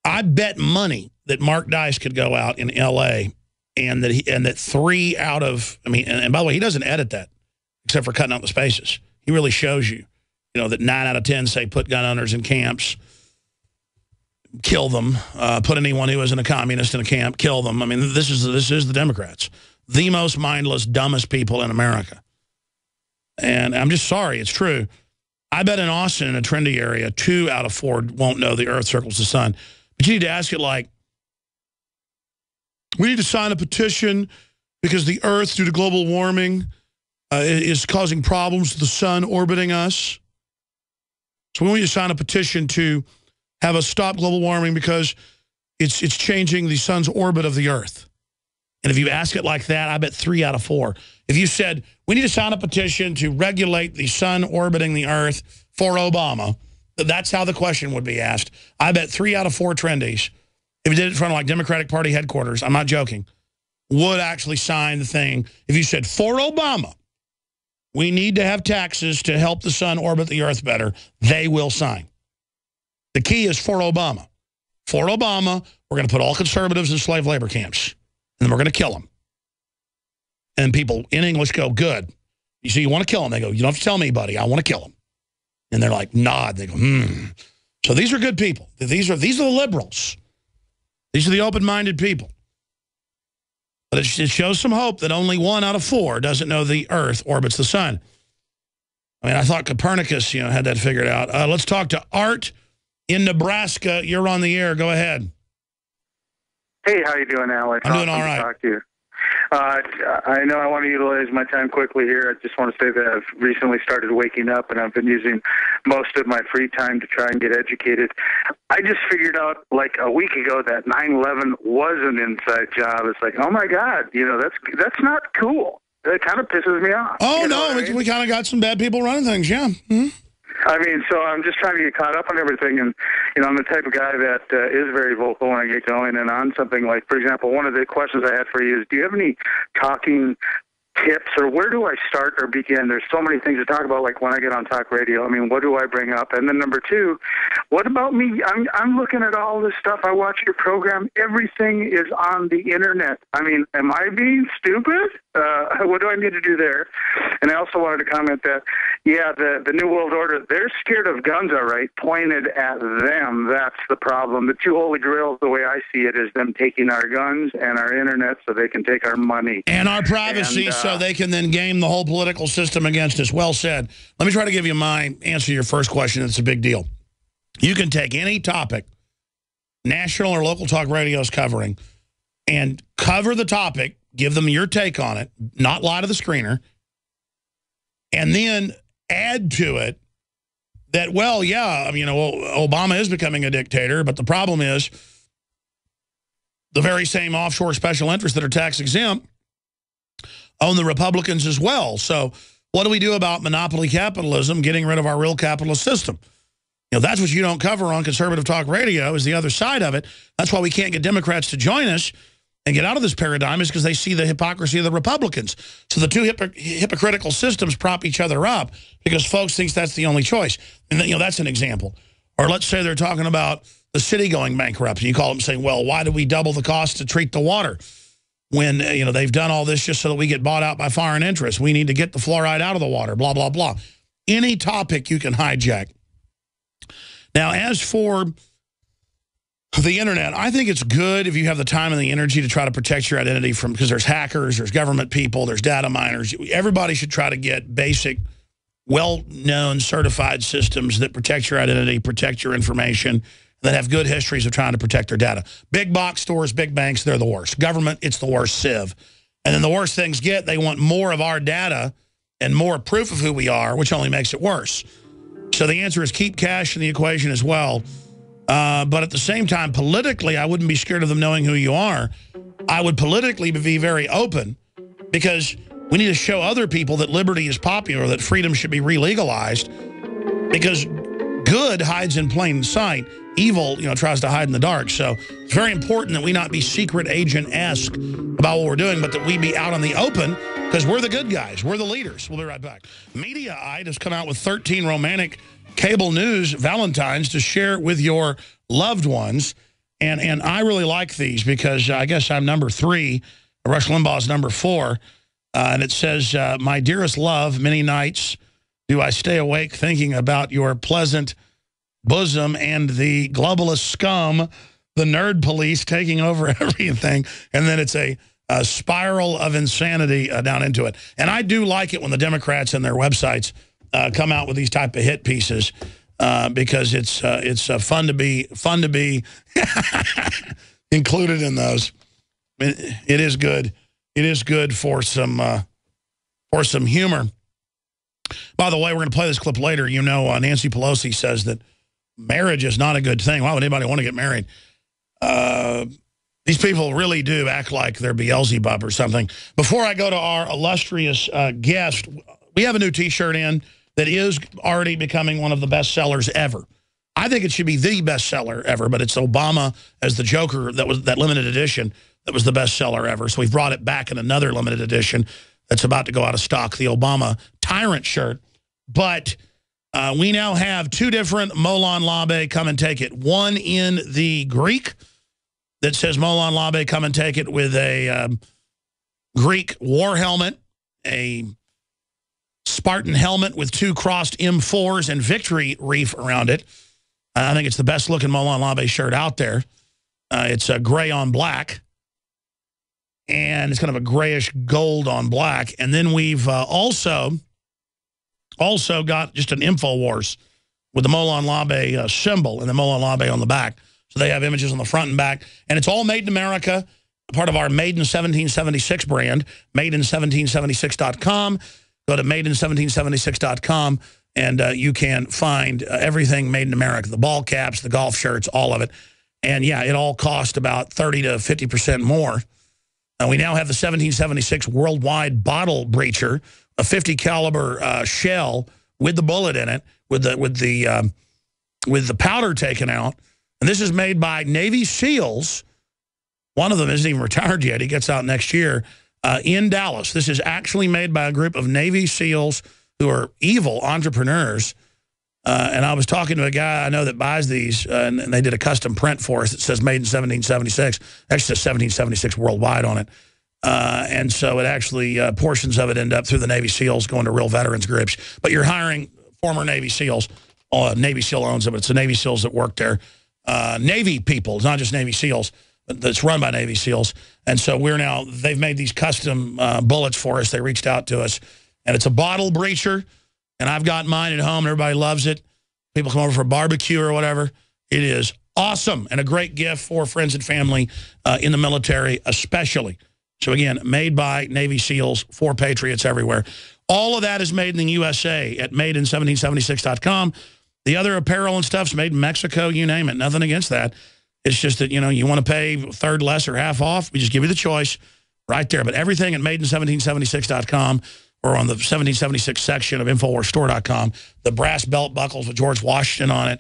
I bet money that Mark Dice could go out in L.A. and that 3 out of, I mean, and by the way, he doesn't edit that except for cutting out the spaces. He really shows you. You know, that 9 out of 10 say put gun owners in camps, kill them, put anyone who isn't a communist in a camp, kill them. I mean, this is the Democrats, the most mindless, dumbest people in America. And I'm just sorry, it's true. I bet in Austin, in a trendy area, 2 out of 4 won't know the Earth circles the sun. But you need to ask it like, we need to sign a petition because the Earth, due to global warming, is causing problems with the sun orbiting us. So we want you to sign a petition to have us stop global warming because it's changing the sun's orbit of the Earth. And if you ask it like that, I bet 3 out of 4. If you said, we need to sign a petition to regulate the sun orbiting the Earth for Obama, that's how the question would be asked. I bet 3 out of 4 trendies, if you did it in front of like Democratic Party headquarters, I'm not joking, would actually sign the thing. If you said, for Obama, we need to have taxes to help the sun orbit the Earth better, they will sign. The key is for Obama. For Obama, we're going to put all conservatives in slave labor camps, and then we're going to kill them. And people in English go, good. You see, you want to kill them. They go, you don't have to tell me, buddy. I want to kill them. And they're like, nod. They go, So these are good people. These are the liberals. These are the open-minded people. But it shows some hope that only 1 out of 4 doesn't know the Earth orbits the sun. I mean, I thought Copernicus, had that figured out. Let's talk to Art in Nebraska. You're on the air. Go ahead. Hey, how you doing, Alex? I'm doing all right. Talk to you. I know I want to utilize my time quickly here. I just want to say that I've recently started waking up, and I've been using most of my free time to try and get educated. I just figured out like a week ago that 9/11 was an inside job. It's like, oh my God, that's not cool. It kind of pisses me off. Oh no, we kind of got some bad people running things, yeah. Mm-hmm. I mean, so I'm just trying to get caught up on everything, and I'm the type of guy that is very vocal when I get going. And on something like, for example, one of the questions I had for you is, do you have any talking tips, or where do I start or begin? There's so many things to talk about, like when I get on talk radio. I mean, what do I bring up? And then number 2, what about me? I'm looking at all this stuff. I watch your program. Everything is on the internet. I mean, am I being stupid? What do I need to do there? And I also wanted to comment that, yeah, the New World Order, they're scared of guns, all right, pointed at them. That's the problem. The 2 holy grails, the way I see it, is them taking our guns and our internet so they can take our money. And our privacy, so they can then game the whole political system against us. Well said. Let me try to give you my answer to your first question. It's a big deal. You can take any topic, national or local talk radio is covering, and cover the topic, give them your take on it, not lie to the screener, and then add to it that, well, yeah, I mean, Obama is becoming a dictator, but the problem is the very same offshore special interests that are tax exempt own the Republicans as well. So what do we do about monopoly capitalism, getting rid of our real capitalist system? That's what you don't cover on conservative talk radio, is the other side of it. That's why we can't get Democrats to join us. and get out of this paradigm is because they see the hypocrisy of the Republicans. So the two hypocritical systems prop each other up because folks think that's the only choice. And that's an example. Or let's say they're talking about the city going bankrupt, and you call them saying, well, why do we double the cost to treat the water when they've done all this just so that we get bought out by foreign interests? We need to get the fluoride out of the water, blah, blah, blah. Any topic you can hijack. Now, as for the internet, I think it's good if you have the time and the energy to try to protect your identity from, because there's hackers, there's government people, there's data miners. Everybody should try to get basic, well-known, certified systems that protect your identity, protect your information, that have good histories of trying to protect their data. Big box stores, big banks, they're the worst. Government, it's the worst sieve. And then the worse things get, they want more of our data and more proof of who we are, which only makes it worse. So the answer is keep cash in the equation as well. But at the same time, politically, I wouldn't be scared of them knowing who you are. I would politically be very open because we need to show other people that liberty is popular, that freedom should be re-legalized, because good hides in plain sight. Evil, tries to hide in the dark. So it's very important that we not be secret agent-esque about what we're doing, but that we be out in the open because we're the good guys. We're the leaders. We'll be right back. Mediaite has come out with 13 romantic cable news Valentines to share with your loved ones. And I really like these because I guess I'm number 3. Rush Limbaugh's number 4. And it says, my dearest love, many nights do I stay awake thinking about your pleasant bosom and the globalist scum, the nerd police taking over everything. And then it's a spiral of insanity down into it. And I do like it when the Democrats and their websites come out with these type of hit pieces because it's fun to be included in those. It is good. It is good for some humor. By the way, we're going to play this clip later. Nancy Pelosi says that marriage is not a good thing. Why would anybody want to get married? These people really do act like they're Beelzebub or something. Before I go to our illustrious guest, we have a new T-shirt in that is already becoming one of the best sellers ever. I think it should be the best seller ever, but it's Obama as the Joker that was that limited edition that was the best seller ever. So we've brought it back in another limited edition that's about to go out of stock, the Obama Tyrant shirt. But we now have 2 different Molon Labe come and take it. One in the Greek that says Molon Labe come and take it with a Greek war helmet, a Spartan helmet with 2 crossed M4s and victory reef around it. I think it's the best looking Molon Labe shirt out there. It's a gray on black. And it's kind of a grayish gold on black. And then we've also got just an InfoWars with the Molon Labe symbol and the Molon Labe on the back. So they have images on the front and back. And it's all made in America, part of our Made in 1776 brand, madein1776.com. Go to madein1776.com, and you can find everything made in America, the ball caps, the golf shirts, all of it. And, yeah, it all cost about 30 to 50% more. We now have the 1776 worldwide bottle breacher, a 50 caliber shell with the bullet in it, with the powder taken out. And this is made by Navy SEALs. One of them isn't even retired yet. He gets out next year in Dallas. This is actually made by a group of Navy SEALs who are evil entrepreneurs. And I was talking to a guy I know that buys these, and they did a custom print for us that says made in 1776. Actually says 1776 worldwide on it. And so it actually, portions of it end up through the Navy SEALs going to real veterans groups. But you're hiring former Navy SEALs. Navy SEAL owns it, but it's the Navy SEALs that work there. Navy people, it's not just Navy SEALs, but it's run by Navy SEALs. And so they've made these custom bullets for us. They reached out to us. And it's a bottle breacher. And I've got mine at home. Everybody loves it. People come over for a barbecue or whatever. It is awesome and a great gift for friends and family in the military especially. So, again, made by Navy SEALs for patriots everywhere. All of that is made in the USA at madein1776.com. The other apparel and stuff's made in Mexico, you name it. Nothing against that. It's just that, you want to pay third less or half off. We just give you the choice right there. But everything at madein1776.com. or on the 1776 section of InfoWarsStore.com, the brass belt buckles with George Washington on it.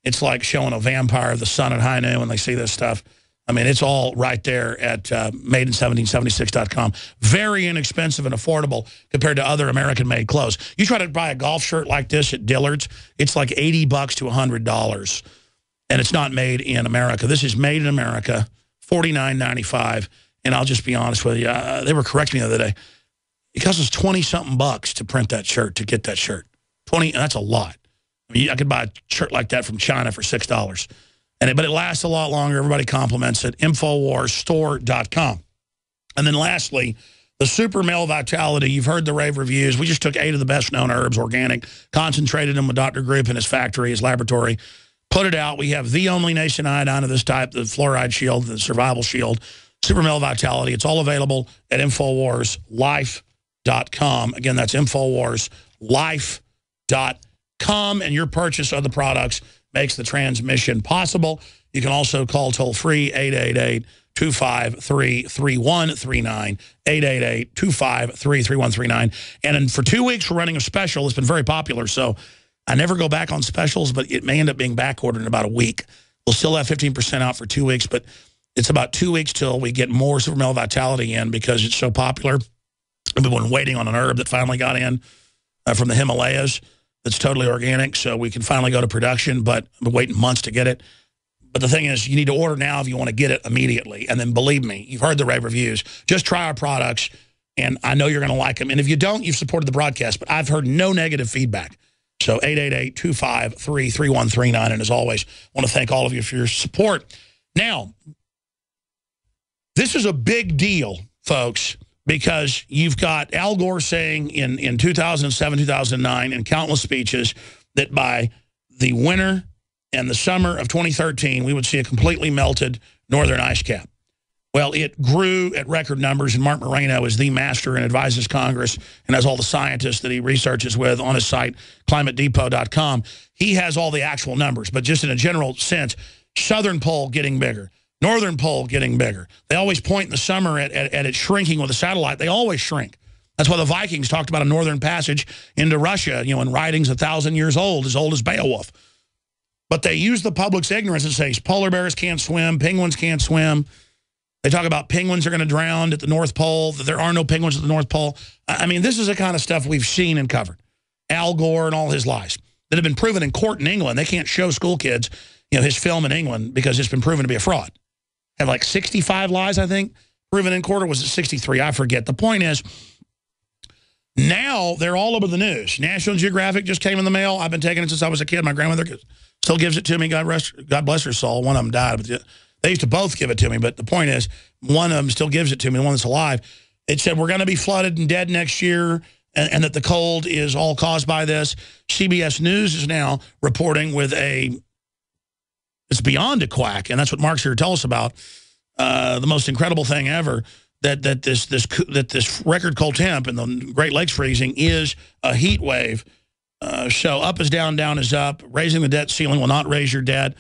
It's like showing a vampire of the sun at high noon when they see this stuff. I mean, it's all right there at made-in-1776.com. Very inexpensive and affordable compared to other American-made clothes. You try to buy a golf shirt like this at Dillard's, it's like $80 to $100, and it's not made in America. This is made in America, $49.95, and I'll just be honest with you. They were correcting me the other day. It costs us 20-something bucks to print that shirt, to get that shirt. 20, that's a lot. I mean, I could buy a shirt like that from China for $6. But it lasts a lot longer. Everybody compliments it. InfoWarsStore.com. And then lastly, the Super Male Vitality. You've heard the rave reviews. We just took 8 of the best-known herbs, organic, concentrated them with Dr. Group in his factory, his laboratory, put it out. We have the only nation iodine of this type, the Fluoride Shield, the Survival Shield, Super Male Vitality. It's all available at InfoWarsLife.com. Again, that's InfoWarsLife.com. And your purchase of the products makes the transmission possible. You can also call toll-free 888-253-3139, 888-253-3139. And for 2 weeks, we're running a special. It's been very popular, so I never go back on specials, but it may end up being back-ordered in about a week. We'll still have 15% out for 2 weeks, but it's about 2 weeks till we get more Super Male Vitality in because it's so popular. We've been waiting on an herb that finally got in from the Himalayas. That's totally organic, so we can finally go to production, but I've been waiting months to get it. But the thing is, you need to order now if you want to get it immediately. And then believe me, you've heard the rave reviews. Just try our products, and I know you're going to like them. And if you don't, you've supported the broadcast, but I've heard no negative feedback. So 888-253-3139, and as always, I want to thank all of you for your support. Now, this is a big deal, folks, because you've got Al Gore saying in 2007, 2009, in countless speeches that by the winter and the summer of 2013, we would see a completely melted northern ice cap. Well, it grew at record numbers, and Marc Morano is the master and advises Congress and has all the scientists that he researches with on his site, climatedepot.com. He has all the actual numbers, but just in a general sense, southern pole getting bigger. Northern pole getting bigger. They always point in the summer at it shrinking with a satellite. They always shrink. That's why the Vikings talked about a northern passage into Russia, you know, in writings 1,000 years old as Beowulf. But they use the public's ignorance and say polar bears can't swim, penguins can't swim. They talk about penguins are going to drown at the North Pole, that there are no penguins at the North Pole. I mean, this is the kind of stuff we've seen and covered. Al Gore and all his lies that have been proven in court in England. They can't show school kids, you know, his film in England because it's been proven to be a fraud. Had like 65 lies, I think, proven in court, or was it 63? I forget. The point is, now they're all over the news. National Geographic just came in the mail. I've been taking it since I was a kid. My grandmother still gives it to me. God bless her soul. One of them died. But they used to both give it to me. But the point is, one of them still gives it to me, the one that's alive. It said we're going to be flooded and dead next year, and that the cold is all caused by this. CBS News is now reporting with it's beyond a quack, and that's what Marc's here to tell us about. The most incredible thing ever, that this record cold temp and the Great Lakes freezing is a heat wave. So up is down, down is up. Raising the debt ceiling will not raise your debt.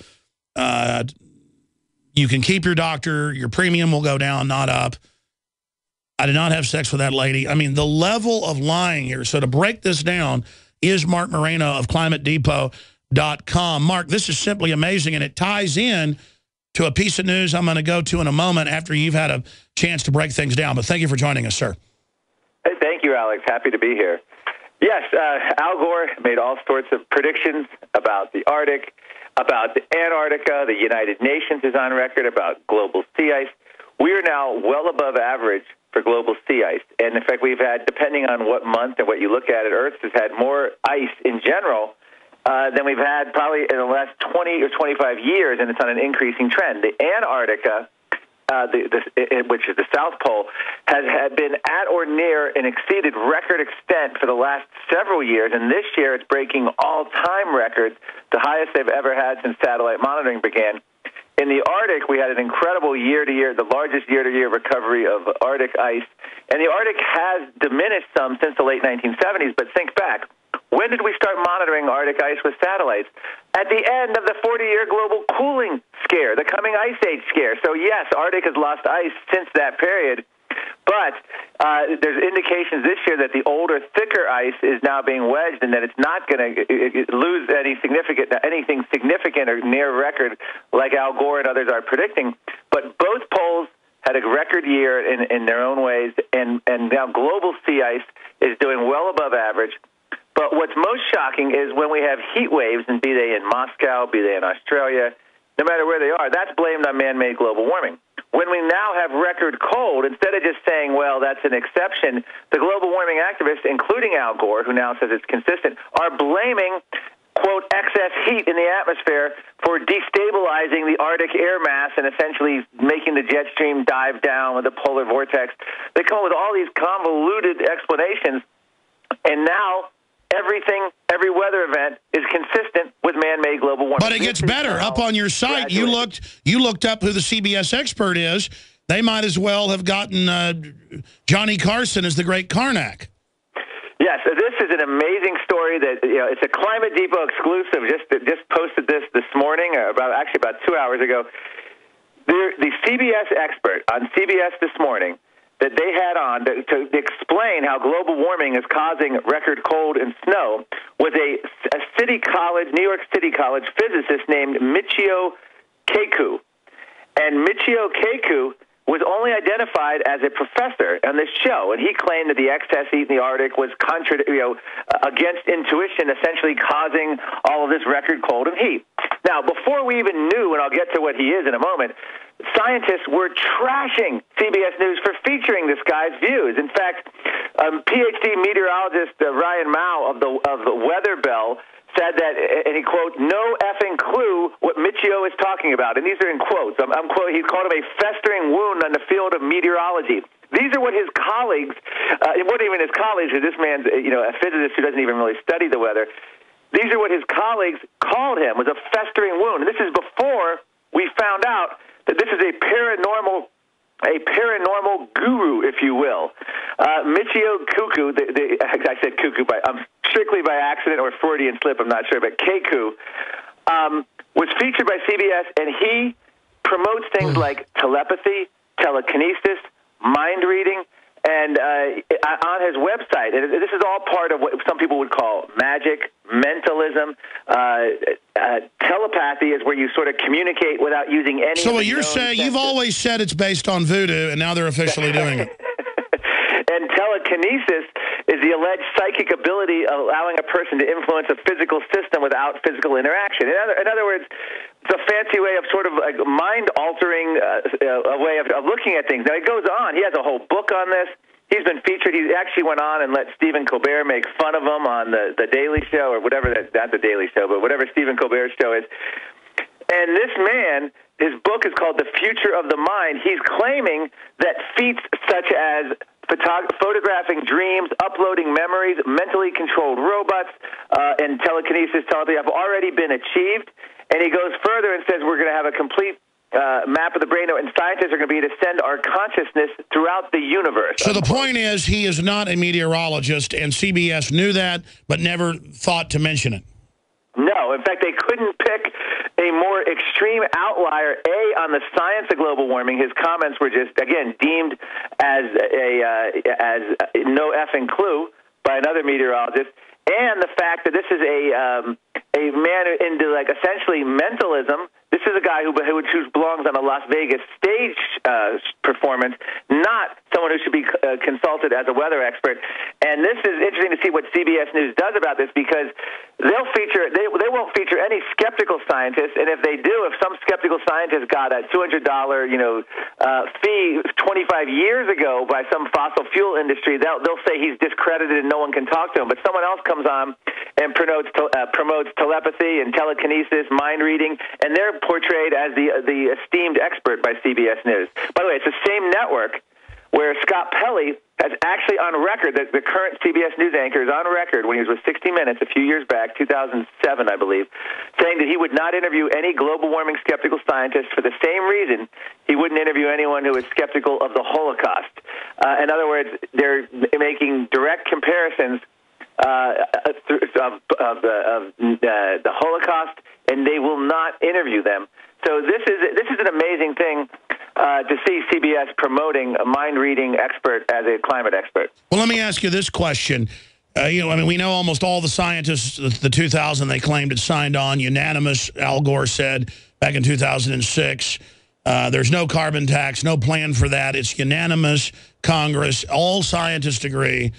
You can keep your doctor. Your premium will go down, not up. I did not have sex with that lady. I mean, the level of lying here. So to break this down is Marc Morano of climatedepot.com. Marc, this is simply amazing, and it ties in to a piece of news I'm going to go to in a moment after you've had a chance to break things down. But thank you for joining us, sir. Hey, thank you, Alex. Happy to be here. Yes, Al Gore made all sorts of predictions about the Arctic, about the Antarctica. The United Nations is on record about global sea ice. We are now well above average for global sea ice. And in fact, we've had, depending on what month and what you look at, Earth has had more ice in general than we've had probably in the last 20 or 25 years, and it's on an increasing trend. The Antarctica, which is the South Pole, had been at or near and exceeded record extent for the last several years, and this year it's breaking all-time records, the highest they've ever had since satellite monitoring began. In the Arctic, we had an incredible year-to-year, the largest year-to-year recovery of Arctic ice, and the Arctic has diminished some since the late 1970s, but think back. When did we start monitoring Arctic ice with satellites? At the end of the 40-year global cooling scare, the coming ice age scare. So, yes, Arctic has lost ice since that period, But there's indications this year that the older, thicker ice is now being wedged, and that it's not going to lose anything significant or near record like Al Gore and others are predicting. But both polls had a record year in their own ways, and now global sea ice is doing well above average. But what's most shocking is when we have heat waves, and be they in Moscow, be they in Australia, no matter where they are, that's blamed on man-made global warming. When we now have record cold, instead of just saying, well, that's an exception, the global warming activists, including Al Gore, who now says it's consistent, are blaming, quote, excess heat in the atmosphere for destabilizing the Arctic air mass and essentially making the jet stream dive down with the polar vortex. They come up with all these convoluted explanations, and now every weather event is consistent with man-made global warming. But it gets better. Up on your site, you looked up who the CBS expert is. They might as well have gotten Johnny Carson as the great Karnak. Yes, so this is an amazing story that it's a Climate Depot exclusive. Just posted this morning, about 2 hours ago. The CBS expert on CBS this morning that they had on to explain how global warming is causing record cold and snow was a New York City College physicist named Michio Kaku. And Michio Kaku was only identified as a professor on this show, and he claimed that the excess heat in the Arctic was against intuition, essentially causing all of this record cold and heat. Now, before we even knew, and I'll get to what he is in a moment, scientists were trashing CBS News for featuring this guy's views. In fact, PhD meteorologist Ryan Mao of the Weather Bell said that, and he quote, "No effing clue what Michio is talking about." And these are in quotes. He called him a festering wound on the field of meteorology. These are what his colleagues, it wasn't even his colleagues, this man's a physicist who doesn't even really study the weather. These are what his colleagues called him, was a festering wound. And this is before we found out that this is a paranormal guru, if you will. Michio Kaku, I said cuckoo strictly by accident or Freudian slip, I'm not sure, but Kaku was featured by CBS, and he promotes things like telepathy, telekinesis, mind reading, and on his website. And this is all part of what some people would call magic, mentalism. Telepathy is where you sort of communicate without using any. So what you're saying, you've always said it's based on voodoo, and now they're officially doing it. And telekinesis is the alleged psychic ability allowing a person to influence a physical system without physical interaction. In other words, it's a fancy way of sort of like mind-altering a way of looking at things. Now, it goes on. He has a whole book on this. He's been featured. He actually went on and let Stephen Colbert make fun of him on the Daily Show, or whatever, not the Daily Show, but whatever Stephen Colbert's show is. And this man, his book is called The Future of the Mind. He's claiming that feats such as photographing dreams, uploading memories, mentally controlled robots, and telekinesis, telepathy have already been achieved. And he goes further and says we're going to have a complete map of the brain, and scientists are going to be able to send our consciousness throughout the universe. So the point is, he is not a meteorologist, and CBS knew that, but never thought to mention it. No, in fact, they couldn't pick a more extreme outlier, on the science of global warming. His comments were just, again, deemed as no effing clue by another meteorologist, and the fact that this is a man into, like, essentially mentalism. This is a guy who belongs on a Las Vegas stage performance, not someone who should be consulted as a weather expert. And this is interesting to see what CBS News does about this, because they won't feature any skeptical scientists. And if they do, if some skeptical scientist got a $200 fee 25 years ago by some fossil fuel industry, they'll say he's discredited and no one can talk to him. But someone else comes on and promotes telepathy and telekinesis, mind reading, and they're portrayed as the esteemed expert by CBS News. By the way, it's the same network where Scott Pelley has actually on record, the current CBS News anchor is on record when he was with 60 Minutes a few years back, 2007, I believe, saying that he would not interview any global warming skeptical scientists for the same reason he wouldn't interview anyone who is skeptical of the Holocaust. In other words, they're making direct comparisons of the Holocaust, and they will not interview them. So this is an amazing thing. to see CBS promoting a mind-reading expert as a climate expert. Well, let me ask you this question. We know almost all the scientists, the 2,000 they claimed had signed on, unanimous, Al Gore said back in 2006. There's no carbon tax, no plan for that. It's unanimous, Congress. All scientists agree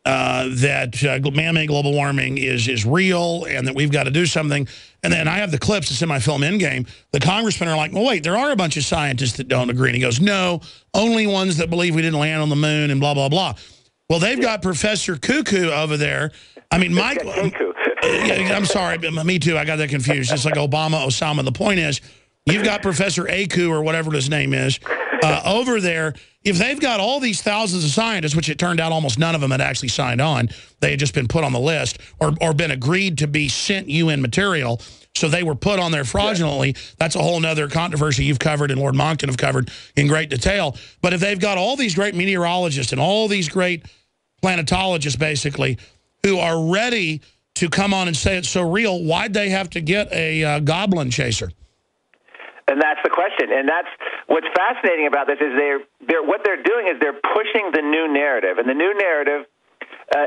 that man-made global warming is real and that we've got to do something. And then I have the clips. It's in my film Endgame. The congressmen are like, well, wait, there are a bunch of scientists that don't agree. And he goes, no, only ones that believe we didn't land on the moon and blah, blah, blah. Well, they've got Professor Cuckoo over there. I mean, Mike. I'm sorry, but me too. I got that confused. It's like Obama, Osama. The point is, you've got Professor Aku or whatever his name is over there. If they've got all these thousands of scientists, which it turned out almost none of them had actually signed on, they had just been put on the list or been agreed to be sent UN material, so they were put on there fraudulently. That's a whole other controversy you've covered and Lord Monckton have covered in great detail. But if they've got all these great meteorologists and all these great planetologists, basically, who are ready to come on and say it's so real, why'd they have to get a goblin chaser? And that's the question. And that's what's fascinating about this is what they're doing is they're pushing the new narrative. And the new narrative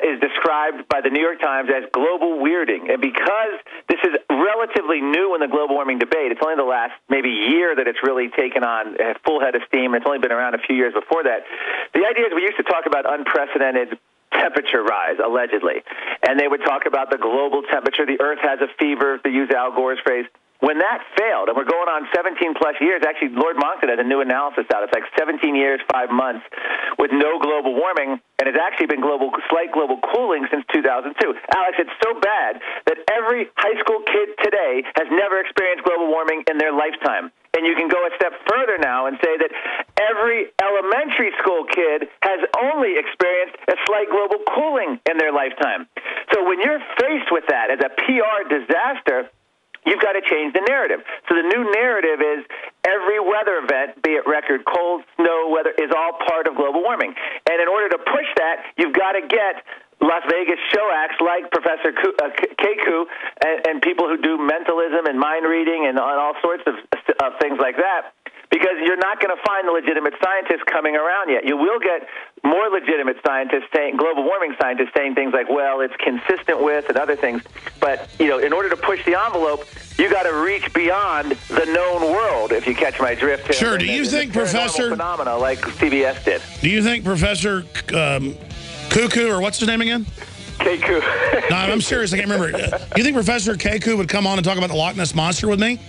is described by the New York Times as global weirding. And because this is relatively new in the global warming debate, it's only the last maybe year that it's really taken on a full head of steam. It's only been around a few years before that. The idea is we used to talk about unprecedented temperature rise, allegedly. And they would talk about the global temperature. The Earth has a fever, to use Al Gore's phrase. When that failed, and we're going on 17-plus years, actually, Lord Monckton had a new analysis out. It's like 17 years, 5 months with no global warming, and it's actually been slight global cooling since 2002. Alex, it's so bad that every high school kid today has never experienced global warming in their lifetime. And you can go a step further now and say that every elementary school kid has only experienced a slight global cooling in their lifetime. So when you're faced with that as a PR disaster, you've got to change the narrative. So the new narrative is every weather event, be it record cold, snow, weather, is all part of global warming. And in order to push that, you've got to get Las Vegas show acts like Professor Keku and people who do mentalism and mind reading and all sorts of things like that, because you're not going to find the legitimate scientists coming around yet. You will get more legitimate scientists saying, global warming scientists saying things like, well, it's consistent with and other things. But, in order to push the envelope, you got to reach beyond the known world, if you catch my drift here. Sure. Do you think, Professor... phenomena like CBS did. Do you think Professor Cuckoo, or what's his name again? Keku. No, I'm serious. I can't remember. Do you think Professor Keku would come on and talk about the Loch Ness Monster with me?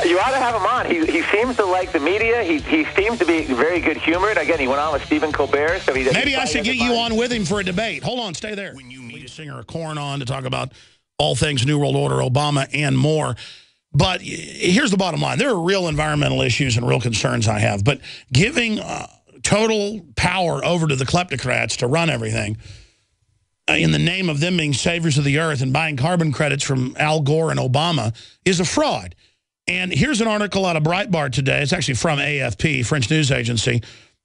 You ought to have him on. He seems to like the media. He seems to be very good-humored. Again, he went on with Stephen Colbert. So maybe I should get you on with him for a debate. Hold on, stay there. When you meet a singer of Corn on to talk about all things New World Order, Obama, and more. But here's the bottom line. There are real environmental issues and real concerns I have. But giving total power over to the kleptocrats to run everything in the name of them being saviors of the earth and buying carbon credits from Al Gore and Obama is a fraud. And here's an article out of Breitbart today. It's actually from AFP, French news agency.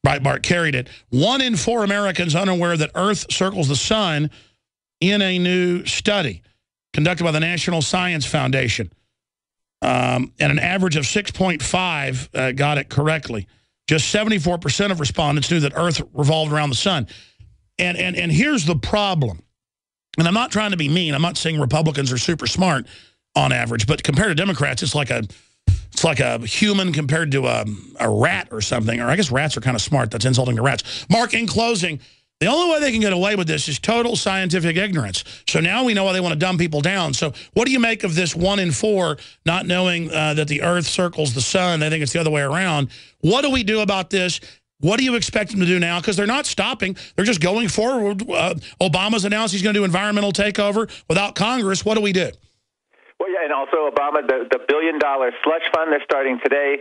Breitbart carried it. 1 in 4 Americans unaware that Earth circles the sun in a new study conducted by the National Science Foundation. And an average of 6.5 got it correctly. Just 74% of respondents knew that Earth revolved around the sun. And here's the problem. And I'm not trying to be mean. I'm not saying Republicans are super smart on average, but compared to Democrats, it's like a human compared to a rat or something. Or I guess rats are kind of smart. That's insulting to rats. Mark, in closing, the only way they can get away with this is total scientific ignorance. So now we know why they want to dumb people down. So what do you make of this 1 in 4 not knowing that the Earth circles the sun? They think it's the other way around. What do we do about this? What do you expect them to do now? Because they're not stopping. They're just going forward. Obama's announced he's going to do environmental takeover without Congress. What do we do? Well, yeah, and also Obama, the $1 billion slush fund they're starting today,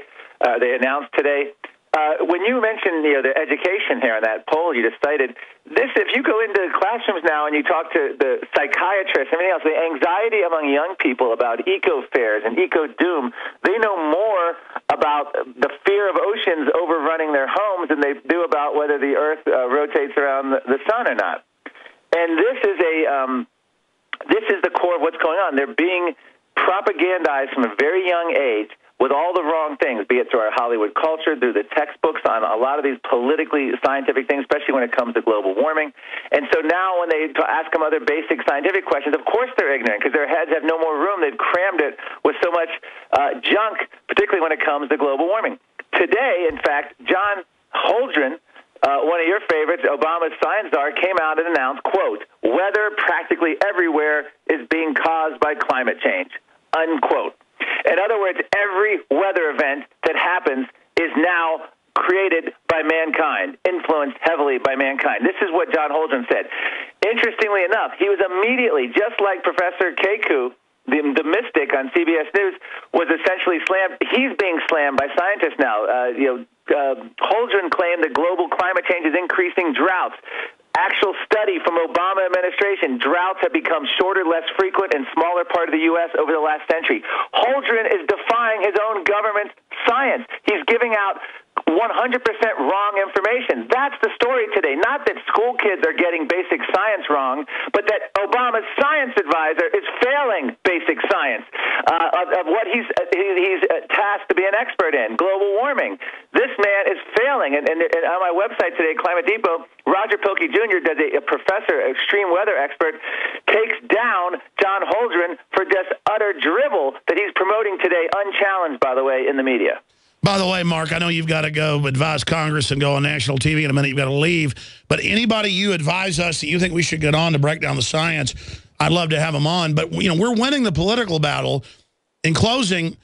they announced today. When you mentioned the education here in that poll you just cited, if you go into classrooms now and you talk to the psychiatrists and everything else, the anxiety among young people about eco-fairs and eco-doom, they know more about the fear of oceans overrunning their homes than they do about whether the Earth rotates around the sun or not. And this is the core of what's going on. They're being propagandized from a very young age with all the wrong things, be it through our Hollywood culture, through the textbooks on a lot of these politically scientific things, especially when it comes to global warming. And so now when they ask them other basic scientific questions, of course they're ignorant because their heads have no more room. They've crammed it with so much junk, particularly when it comes to global warming. Today, in fact, John Holdren, one of your favorites, Obama's science czar, came out and announced, quote, "Weather practically everywhere is being caused by climate change," unquote. In other words, every weather event that happens is now created by mankind, influenced heavily by mankind. This is what John Holdren said. Interestingly enough, he was immediately, just like Professor Keku, the mystic on CBS News, was essentially slammed. He's being slammed by scientists now. Holdren claimed that global climate change is increasing droughts. Actual study from Obama administration, droughts have become shorter, less frequent, and smaller part of the U.S. over the last century. Holdren is defying his own government's science. He's giving out 100% wrong information. That's the story today. Not that school kids are getting basic science wrong, but that Obama's science advisor is failing basic science of what he's tasked to be an expert in, global warming. This man is failing. And on my website today, Climate Depot, Roger Pilkey Jr., does a professor, extreme weather expert, takes down John Holdren for just utter drivel that he's promoting today, unchallenged, by the way, in the media. By the way, Mark, I know you've got to go advise Congress and go on national TV in a minute. You've got to leave. But anybody you advise us that you think we should get on to break down the science, I'd love to have them on. But, you know, we're winning the political battle. In closing,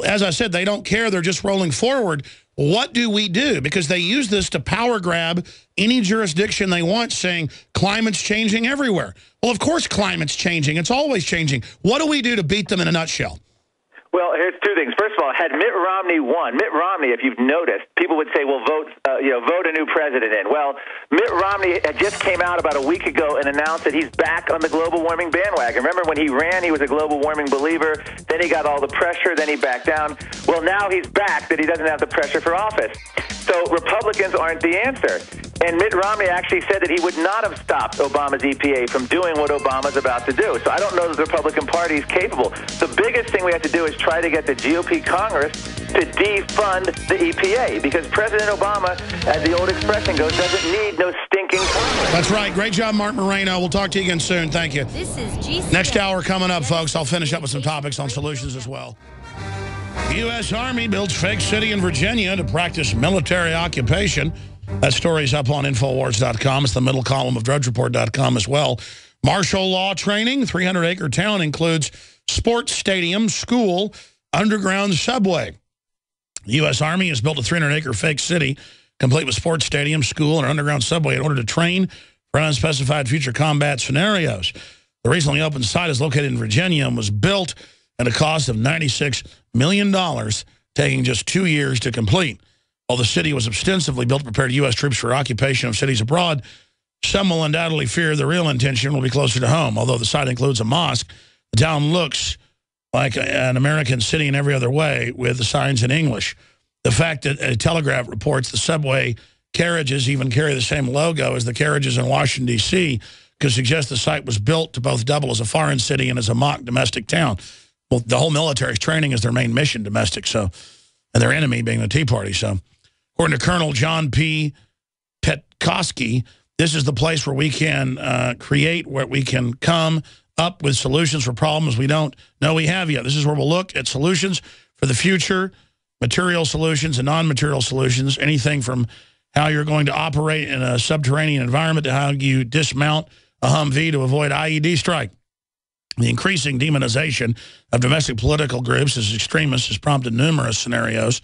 as I said, they don't care. They're just rolling forward. What do we do? Because they use this to power grab any jurisdiction they want, saying climate's changing everywhere. Well, of course climate's changing. It's always changing. What do we do to beat them in a nutshell? Well, here's two things. First of all, had Mitt Romney won, Mitt Romney, if you've noticed, people would say, well, vote a new president in. Well, Mitt Romney had just came out about a week ago and announced that he's back on the global warming bandwagon. Remember when he ran, he was a global warming believer. Then he got all the pressure. Then he backed down. Well, now he's back that he doesn't have the pressure for office. So Republicans aren't the answer. And Mitt Romney actually said that he would not have stopped Obama's EPA from doing what Obama's about to do. So I don't know that the Republican Party is capable. The biggest thing we have to do is try to get the GOP Congress to defund the EPA, because President Obama, as the old expression goes, doesn't need no stinking Congress. That's right. Great job, Marc Morano. We'll talk to you again soon. Thank you. This is GCN. Next hour coming up, folks. I'll finish up with some topics on solutions as well. U.S. Army builds fake city in Virginia to practice military occupation. That story's up on Infowars.com. It's the middle column of DrudgeReport.com as well. Martial law training, 300-acre town includes sports stadium, school, underground subway. The U.S. Army has built a 300-acre fake city, complete with sports stadium, school, and underground subway in order to train for unspecified future combat scenarios. The recently opened site is located in Virginia and was built at a cost of $96 million, taking just 2 years to complete. While the city was ostensibly built to prepare U.S. troops for occupation of cities abroad, some will undoubtedly fear the real intention will be closer to home. Although the site includes a mosque, the town looks like an American city in every other way, with the signs in English. The fact that a Telegraph reports the subway carriages even carry the same logo as the carriages in Washington, D.C., could suggest the site was built to both double as a foreign city and as a mock domestic town. Well, the whole military's training is their main mission, domestic, so, and their enemy being the Tea Party. So, according to Colonel John P. Petkoski, this is the place where we can create, where we can come up with solutions for problems we don't know we have yet. This is where we'll look at solutions for the future, material solutions and non-material solutions, anything from how you're going to operate in a subterranean environment to how you dismount a Humvee to avoid IED strike. The increasing demonization of domestic political groups as extremists has prompted numerous scenarios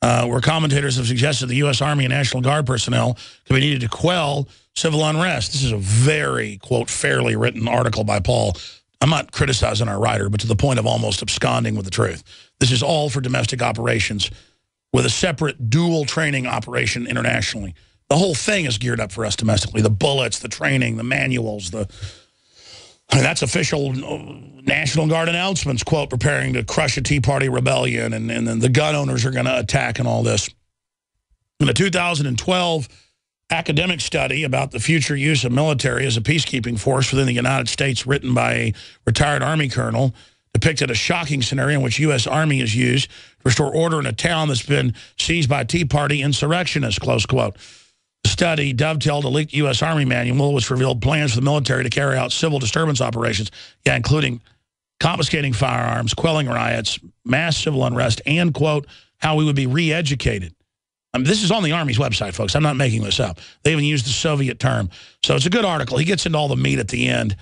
where commentators have suggested the U.S. Army and National Guard personnel could be needed to quell civil unrest. This is a very, quote, fairly written article by Paul. I'm not criticizing our writer, but to the point of almost absconding with the truth. This is all for domestic operations with a separate dual training operation internationally. The whole thing is geared up for us domestically. The bullets, the training, the manuals, that's official National Guard announcements, quote, preparing to crush a Tea Party rebellion, and then the gun owners are going to attack and all this. In a 2012 academic study about the future use of military as a peacekeeping force within the United States, written by a retired Army colonel, the depicted a shocking scenario in which U.S. Army is used to restore order in a town that's been seized by Tea Party insurrectionists, close quote. The study dovetailed a leaked U.S. Army manual, which revealed plans for the military to carry out civil disturbance operations, including confiscating firearms, quelling riots, mass civil unrest, and, quote, how we would be re-educated. This is on the Army's website, folks. I'm not making this up. They even used the Soviet term. So it's a good article. He gets into all the meat at the end,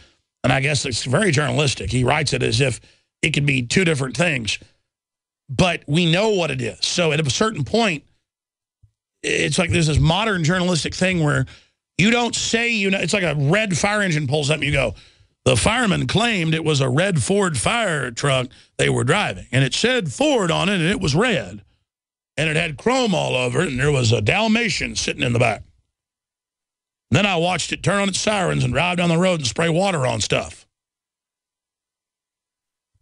and I guess it's very journalistic. He writes it as if it could be two different things, but we know what it is. So at a certain point, it's like there's this modern journalistic thing where you don't say, it's like a red fire engine pulls up and you go, the fireman claimed it was a red Ford fire truck they were driving, and it said Ford on it, and it was red, and it had chrome all over it, and there was a Dalmatian sitting in the back. Then I watched it turn on its sirens and drive down the road and spray water on stuff.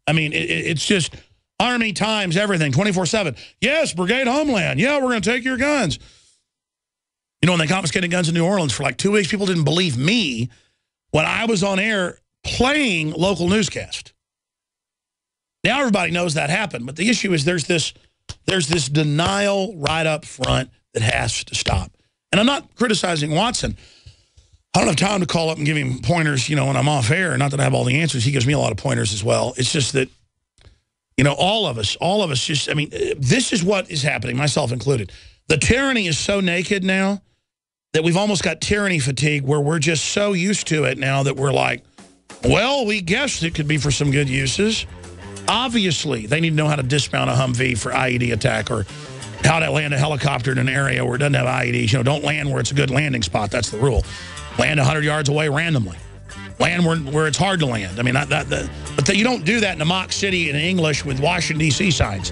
I mean, it's just Army times everything, 24/7. Yes, Brigade Homeland. Yeah, we're going to take your guns. You know, when they confiscated guns in New Orleans for like 2 weeks, people didn't believe me when I was on air playing local newscast. Now everybody knows that happened, but the issue is there's this denial right up front that has to stop. And I'm not criticizing Watson. I don't have time to call up and give him pointers, when I'm off air. Not that I have all the answers. He gives me a lot of pointers as well. It's just that, all of us just, this is what is happening, myself included. The tyranny is so naked now that we've almost got tyranny fatigue where we're just so used to it now that we're like, well, we guessed it could be for some good uses. Obviously, they need to know how to dismount a Humvee for IED attack or how to land a helicopter in an area where it doesn't have IEDs. Don't land where it's a good landing spot. That's the rule. Land 100 yards away randomly. Land where it's hard to land. But you don't do that in a mock city in English with Washington, D.C. signs.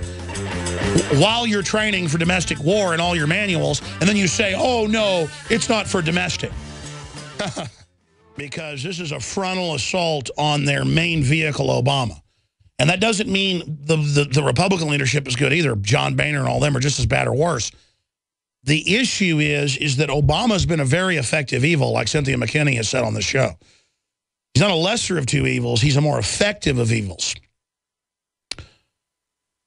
While you're training for domestic war in all your manuals, and then you say, oh, no, it's not for domestic. Because this is a frontal assault on their main vehicle, Obama. And that doesn't mean the Republican leadership is good either. John Boehner and all them are just as bad or worse. The issue is that Obama's been a very effective evil, like Cynthia McKinney has said on the show. He's not a lesser of two evils. He's a more effective of evils.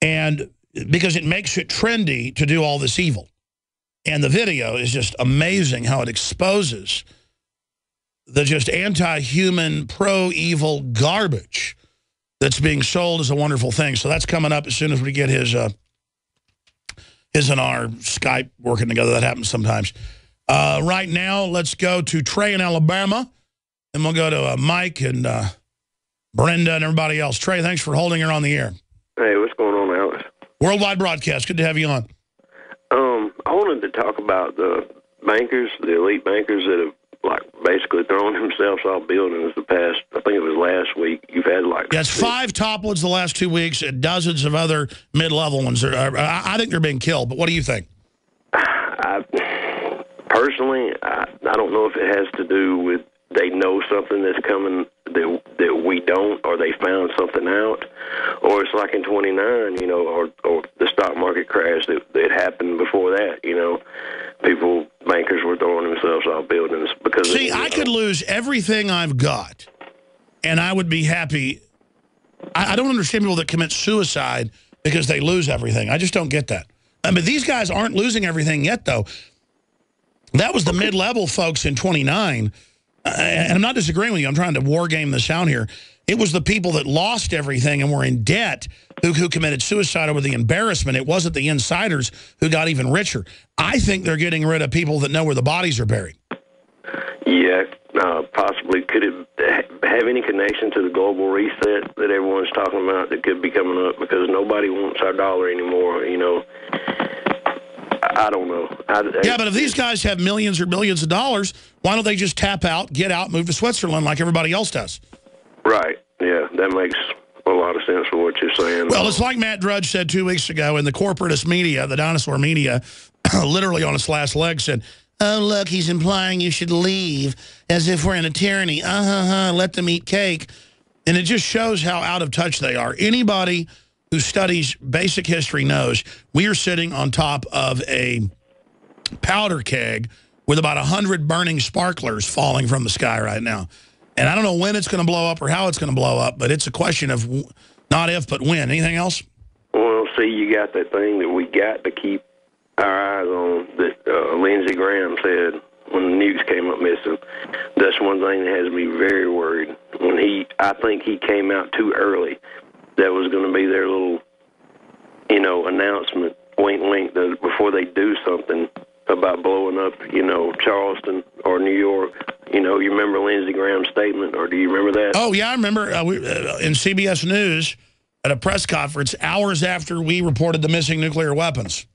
And because it makes it trendy to do all this evil. And the video is just amazing how it exposes the just anti-human, pro-evil garbage that's being sold as a wonderful thing. So that's coming up as soon as we get his and our Skype working together. That happens sometimes. Right now, let's go to Trey in Alabama, and we'll go to Mike and Brenda and everybody else. Trey, thanks for holding her on the air. Hey, what's going on, Alex? Worldwide broadcast. Good to have you on. I wanted to talk about the bankers, the elite bankers that have basically thrown themselves off buildings the past, I think it was last week. You've had Yes, 5 toplets the last 2 weeks, and dozens of other mid-level ones. I think they're being killed, but what do you think? Personally, I don't know if it has to do with they know something that's coming that we don't, or they found something out, or it's like in 29, or the stock market crash that happened before that, bankers were throwing themselves off buildings because... See, I could lose everything I've got, and I would be happy. I don't understand people that commit suicide because they lose everything. I just don't get that. But these guys aren't losing everything yet, though. That was the mid-level folks in 29. And I'm not disagreeing with you. I'm trying to war game this out here. It was the people that lost everything and were in debt who committed suicide over the embarrassment. It wasn't the insiders who got even richer. I think they're getting rid of people that know where the bodies are buried. Yeah, possibly. Could it have any connection to the global reset that everyone's talking about that could be coming up? Because nobody wants our dollar anymore, I don't know. Yeah, but if these guys have millions or billions of dollars, why don't they just tap out, get out, move to Switzerland like everybody else does? Right. Yeah, that makes a lot of sense for what you're saying. Well, it's like Matt Drudge said 2 weeks ago in the corporatist media, the dinosaur media, literally on its last leg said, oh, look, he's implying you should leave as if we're in a tyranny. Let them eat cake. And it just shows how out of touch they are. Anybody who studies basic history knows we are sitting on top of a powder keg with about 100 burning sparklers falling from the sky right now. And I don't know when it's going to blow up or how it's going to blow up, but it's a question of Not if, but when. Anything else? Well, see, you got that thing that we got to keep our eyes on that Lindsey Graham said when the news came up missing. That's one thing that has me very worried. I think he came out too early. That was going to be their little, announcement, wink, wink, before they do something about blowing up, Charleston or New York. You remember Lindsey Graham's statement, or do you remember that? Oh, yeah, I remember in CBS News at a press conference hours after we reported the missing nuclear weapons.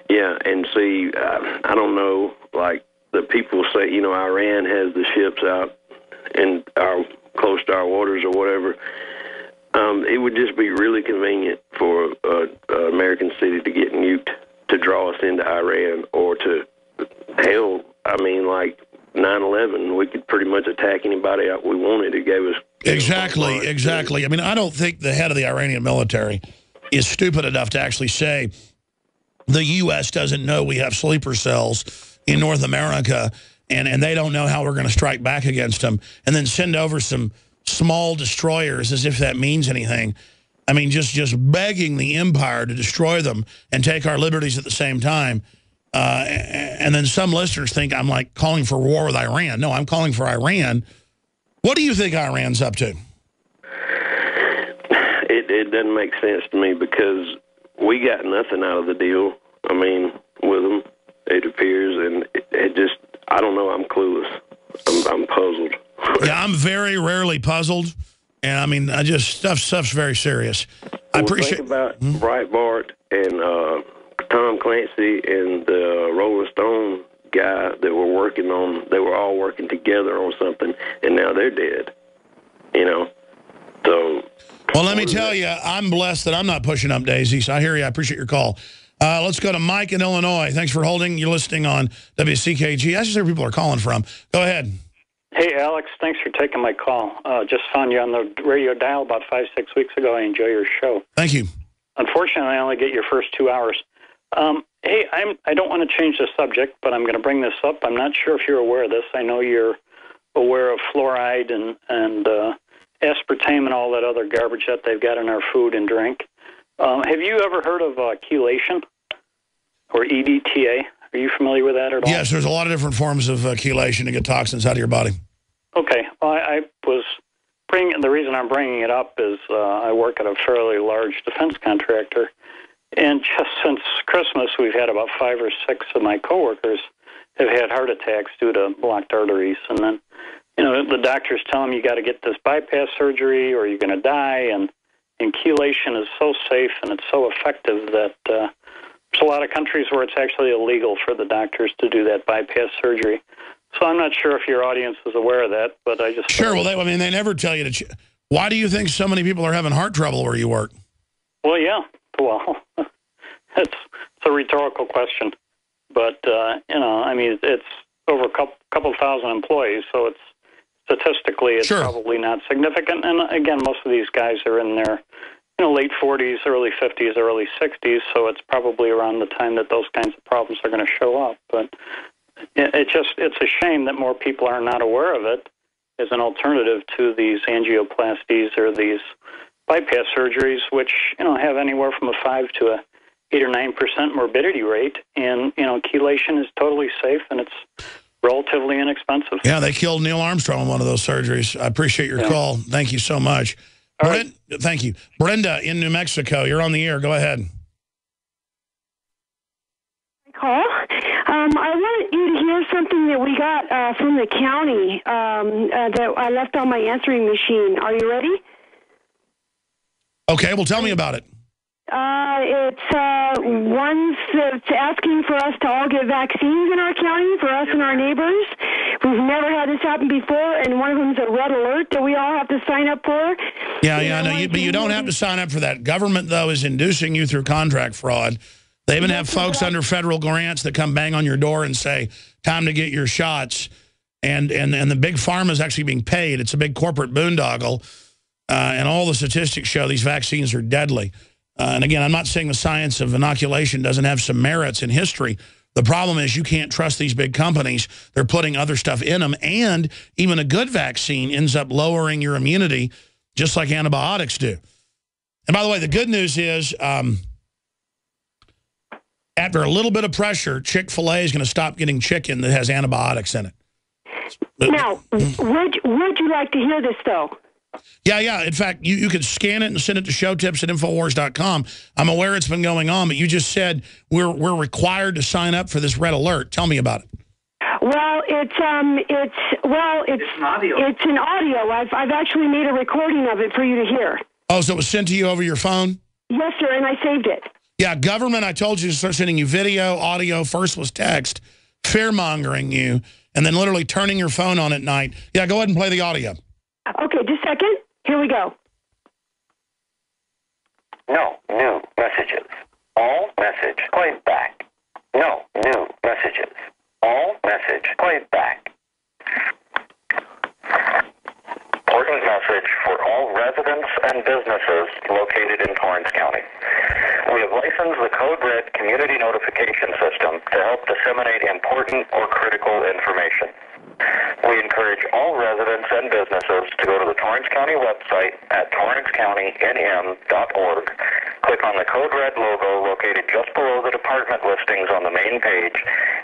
Yeah, and see, I don't know, like the people say, Iran has the ships out in close to our waters or whatever. It would just be really convenient for an American city to get nuked to draw us into Iran, or to, hell, like 9/11, we could pretty much attack anybody we wanted. It gave us... Exactly. I mean, I don't think the head of the Iranian military is stupid enough to actually say the U.S. doesn't know we have sleeper cells in North America, and they don't know how we're going to strike back against them, and then send over some small destroyers as if that means anything. I mean, just begging the empire to destroy them and take our liberties at the same time. And then some listeners think I'm like calling for war with Iran. No, I'm calling for Iran. What do you think Iran's up to? It doesn't make sense to me, because we got nothing out of the deal. I mean, with them, it appears, and it just, I don't know, I'm clueless. I'm puzzled. Yeah, I'm very rarely puzzled, and I mean, stuff's very serious. I appreciate. Think about Breitbart and Tom Clancy and the Rolling Stone guy that were working on. They were all working together on something, and now they're dead. So. Well, let me tell you, I'm blessed that I'm not pushing up daisies. I hear you. I appreciate your call. Let's go to Mike in Illinois. Thanks for holding. You're listening on WCKG. That's just where people are calling from. Go ahead. Hey, Alex. Thanks for taking my call. Just found you on the radio dial about 5-6 weeks ago. I enjoy your show. Thank you. Unfortunately, I only get your first 2 hours. Hey, I don't want to change the subject, but I'm going to bring this up. I'm not sure if you're aware of this. I know you're aware of fluoride and aspartame and all that other garbage that they've got in our food and drink. Have you ever heard of chelation or EDTA? Are you familiar with that at all? Yes, there's a lot of different forms of chelation to get toxins out of your body. Okay. Well, the reason I'm bringing it up is I work at a fairly large defense contractor, and just since Christmas, we've had about 5 or 6 of my coworkers have had heart attacks due to blocked arteries, and then the doctors tell them you got to get this bypass surgery or you're going to die, and chelation is so safe and it's so effective that there's a lot of countries where it's actually illegal for the doctors to do that bypass surgery. So I'm not sure if your audience is aware of that, but I just... Sure, well, they never tell you to... Why do you think so many people are having heart trouble where you work? Well, yeah. Well, it's a rhetorical question. But, it's over a couple thousand employees, so it's statistically it's sure. Probably not significant. And, again, most of these guys are in their late 40s, early 50s, early 60s, so it's probably around the time that those kinds of problems are going to show up. But it's a shame that more people are not aware of it as an alternative to these angioplasties or these bypass surgeries, which have anywhere from a 5 to a 8 or 9% morbidity rate, and chelation is totally safe and it's relatively inexpensive. Yeah, they killed Neil Armstrong in one of those surgeries. I appreciate your call. Thank you so much. Thank you. Brenda in New Mexico, you're on the air. Go ahead. Call. I wanted you to hear something that we got from the county that I left on my answering machine. Are you ready? Okay, well, tell me about it. It's ones that's asking for us to all get vaccines in our county, for us and our neighbors. We've never had this happen before, and one of them is a red alert that we all have to sign up for. Yeah, I know. But you don't have to sign up for that. Government, though, is inducing you through contract fraud. They even have folks under federal grants that come bang on your door and say, time to get your shots. And the big pharma is actually being paid. It's a big corporate boondoggle. And all the statistics show these vaccines are deadly. And again, I'm not saying the science of inoculation doesn't have some merits in history. The problem is you can't trust these big companies. They're putting other stuff in them. And even a good vaccine ends up lowering your immunity, just like antibiotics do. And by the way, the good news is after a little bit of pressure, Chick-fil-A is going to stop getting chicken that has antibiotics in it. Now, would you like to hear this, though? Yeah. In fact, you could scan it and send it to showtips@infowars.com. I'm aware it's been going on, but you just said we're required to sign up for this red alert. Tell me about it. Well, it's an audio. It's an audio. I've actually made a recording of it for you to hear. Oh, so it was sent to you over your phone? Yes, sir, and I saved it. Yeah, government, I told you to start sending you video, audio. First was text, fear-mongering you, and then literally turning your phone on at night. Yeah, go ahead and play the audio. Okay, just a second. Here we go. No new messages. All message played back. No new messages. All message played back. Important message for all residents and businesses located in Torrance County. We have licensed the Code Red Community Notification System to help disseminate important or critical information. We encourage all residents and businesses to go to the Torrance County website at torrancecountynm.org. Click on the Code Red logo located just below the department listings on the main page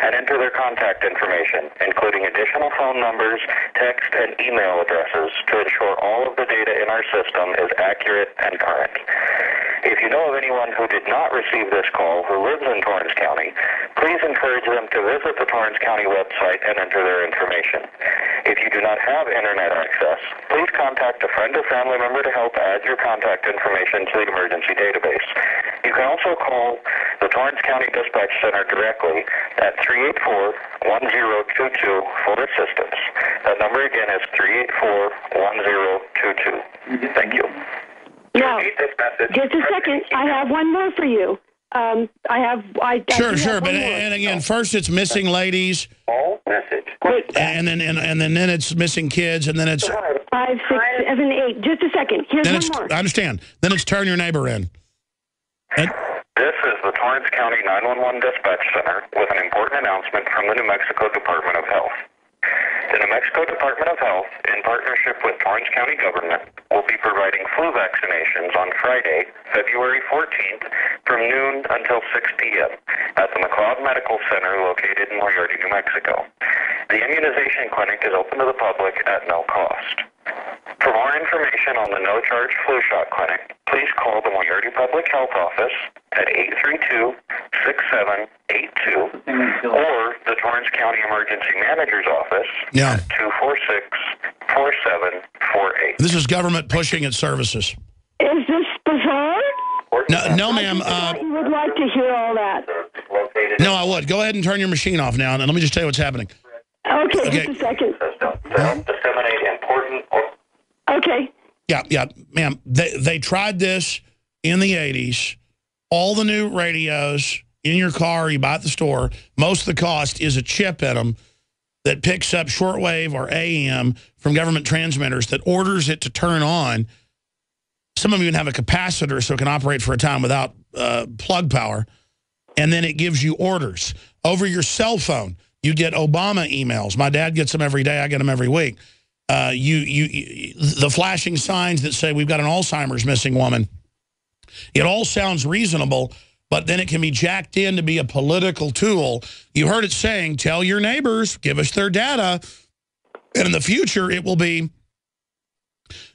and enter their contact information, including additional phone numbers, text, and email addresses to ensure all of the data in our system is accurate and current. If you know of anyone who did not receive this call who lives in Torrance County, please encourage them to visit the Torrance County website and enter their information. If you do not have internet access, please contact a friend or family member to help add your contact information to the emergency database. You can also call the Torrance County Dispatch Center directly at 384-1022 for assistance. That number again is 384-1022. Thank you. Now, just a second. I have one more for you. Sure. But and again, first it's missing ladies. All message. And then it's missing kids, and then it's 5, 6, 7, 8. Just a second. Here's one more. I understand. Then it's turn your neighbor in. And this is the Torrance County 911 Dispatch Center with an important announcement from the New Mexico Department of Health. The New Mexico Department of Health, in partnership with Torrance County government, will be providing flu vaccinations on Friday, February 14th, from noon until 6 p.m. at the McLeod Medical Center located in Moriarty, New Mexico. The immunization clinic is open to the public at no cost. For more information on the no-charge flu shot clinic, please call the Moriarty Public Health Office at 832-6782 or the Torrance County Emergency Manager's Office at 246-4748. This is government pushing its services. Is this bizarre? No, ma'am. You would like to hear all that. No, I would. Go ahead and turn your machine off now, and let me just tell you what's happening. Okay. Just a second. Disseminate important. Okay. Yeah, ma'am. They tried this in the 80s. All the new radios in your car you buy at the store, most of the cost is a chip in them that picks up shortwave or AM from government transmitters that orders it to turn on. Some of them even have a capacitor so it can operate for a time without plug power. And then it gives you orders. Over your cell phone, you get Obama emails. My dad gets them every day. I get them every week. The flashing signs that say we've got an Alzheimer's missing woman. It all sounds reasonable, but then it can be jacked in to be a political tool. You heard it saying, tell your neighbors, give us their data. And in the future, it will be,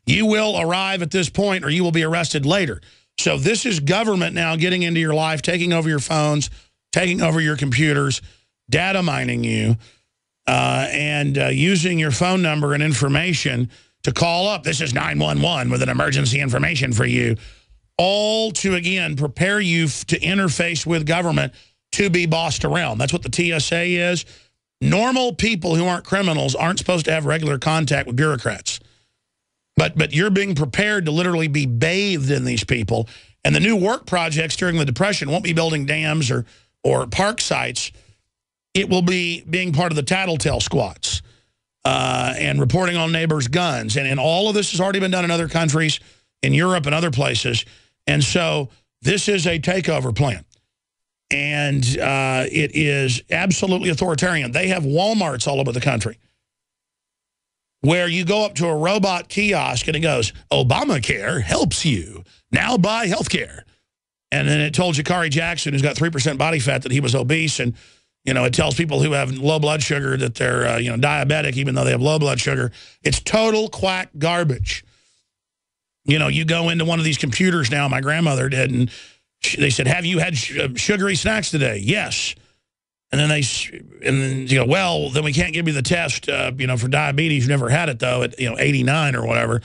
you will arrive at this point or you will be arrested later. So this is government now getting into your life, taking over your phones, taking over your computers, data mining you, and using your phone number and information to call up. This is 911 with an emergency information for you. All to, again, prepare you to interface with government to be bossed around. That's what the TSA is. Normal people who aren't criminals aren't supposed to have regular contact with bureaucrats. But you're being prepared to literally be bathed in these people. And the new work projects during the Depression won't be building dams or park sites. It will be being part of the tattletale squads and reporting on neighbors' guns. And all of this has already been done in other countries, in Europe and other places. And so this is a takeover plan. And it is absolutely authoritarian. They have Walmarts all over the country. where you go up to a robot kiosk and it goes, Obamacare helps you. Now buy health care. And then it told Jakari Jackson, who's got 3% body fat, that he was obese. And, you know, it tells people who have low blood sugar that they're, you know, diabetic, even though they have low blood sugar. It's total quack garbage. You know, you go into one of these computers now, my grandmother did, and they said, have you had sugary snacks today? Yes. And then you go, well, then we can't give you the test, you know, for diabetes. You never had it, though, at, you know, 89 or whatever.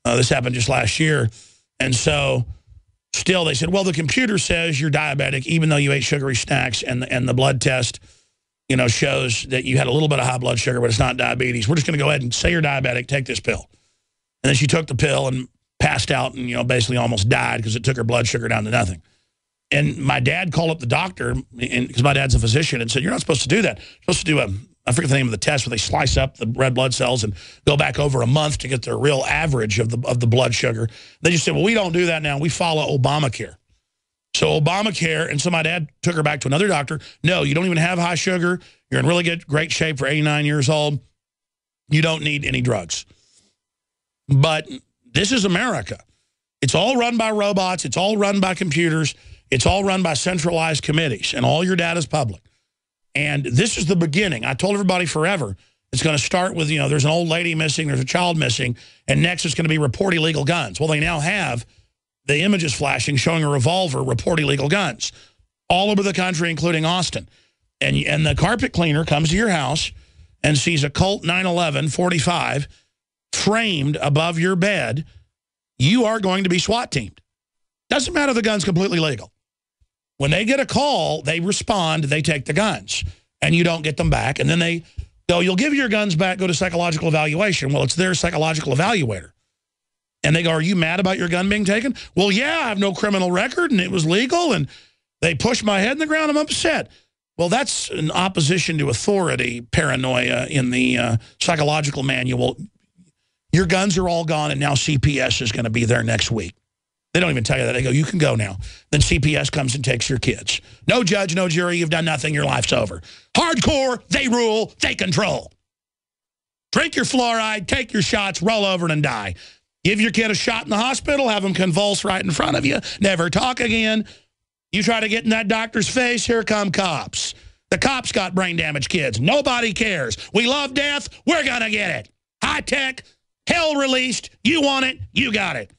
This happened just last year. And so still they said, well, the computer says you're diabetic, even though you ate sugary snacks, and the blood test, you know, shows that you had a little bit of high blood sugar, but it's not diabetes. We're just going to go ahead and say you're diabetic, take this pill. And then she took the pill and passed out and, you know, basically almost died because it took her blood sugar down to nothing. And my dad called up the doctor, because my dad's a physician, and said, you're not supposed to do that. You're supposed to do I forget the name of the test, where they slice up the red blood cells and go back over a month to get the real average of the blood sugar. They just said, well, we don't do that now. We follow Obamacare. So Obamacare, and so my dad took her back to another doctor. No, you don't even have high sugar. You're in really great shape for 89 years old. You don't need any drugs. But this is America. It's all run by robots. It's all run by computers. It's all run by centralized committees, and all your data is public. And this is the beginning. I told everybody forever, it's going to start with, you know, there's an old lady missing, there's a child missing, and next it's going to be report illegal guns. Well, they now have the images flashing showing a revolver, report illegal guns, all over the country, including Austin. And the carpet cleaner comes to your house and sees a Colt 911 45 framed above your bed. You are going to be SWAT teamed. Doesn't matter if the gun's completely legal. When they get a call, they respond, they take the guns, and you don't get them back. And then they go, you'll give your guns back, go to psychological evaluation. Well, it's their psychological evaluator. And they go, are you mad about your gun being taken? Well, yeah, I have no criminal record, and it was legal, and they pushed my head in the ground. I'm upset. Well, that's an opposition to authority paranoia in the psychological manual. Your guns are all gone, and now CPS is going to be there next week. They don't even tell you that. They go, you can go now. Then CPS comes and takes your kids. No judge, no jury, you've done nothing, your life's over. Hardcore, they rule, they control. Drink your fluoride, take your shots, roll over and die. Give your kid a shot in the hospital, have them convulse right in front of you, never talk again. You try to get in that doctor's face, here come cops. The cops got brain damaged kids. Nobody cares. We love death, we're going to get it. High tech, hell released, you want it, you got it.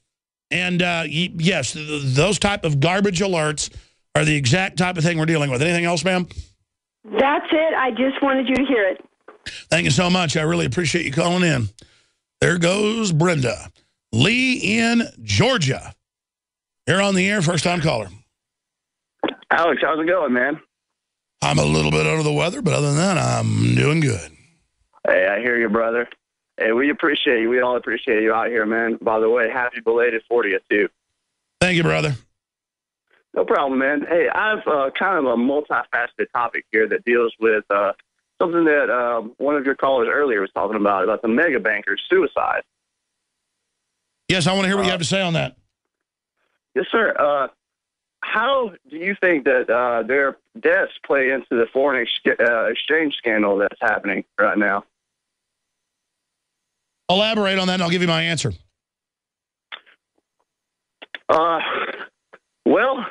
And, yes, those type of garbage alerts are the exact type of thing we're dealing with. Anything else, ma'am? That's it. I just wanted you to hear it. Thank you so much. I really appreciate you calling in. There goes Brenda. Lee in Georgia. You're on the air, first-time caller. Alex, how's it going, man? I'm a little bit under the weather, but other than that, I'm doing good. Hey, I hear you, brother. Hey, we appreciate you. We all appreciate you out here, man. By the way, happy belated 40th, too. Thank you, brother. No problem, man. Hey, I have kind of a multifaceted topic here that deals with something that one of your callers earlier was talking about the mega bankers' suicide. Yes, I want to hear what you have to say on that. Yes, sir. How do you think that their deaths play into the foreign exchange scandal that's happening right now? Elaborate on that, and I'll give you my answer. Well,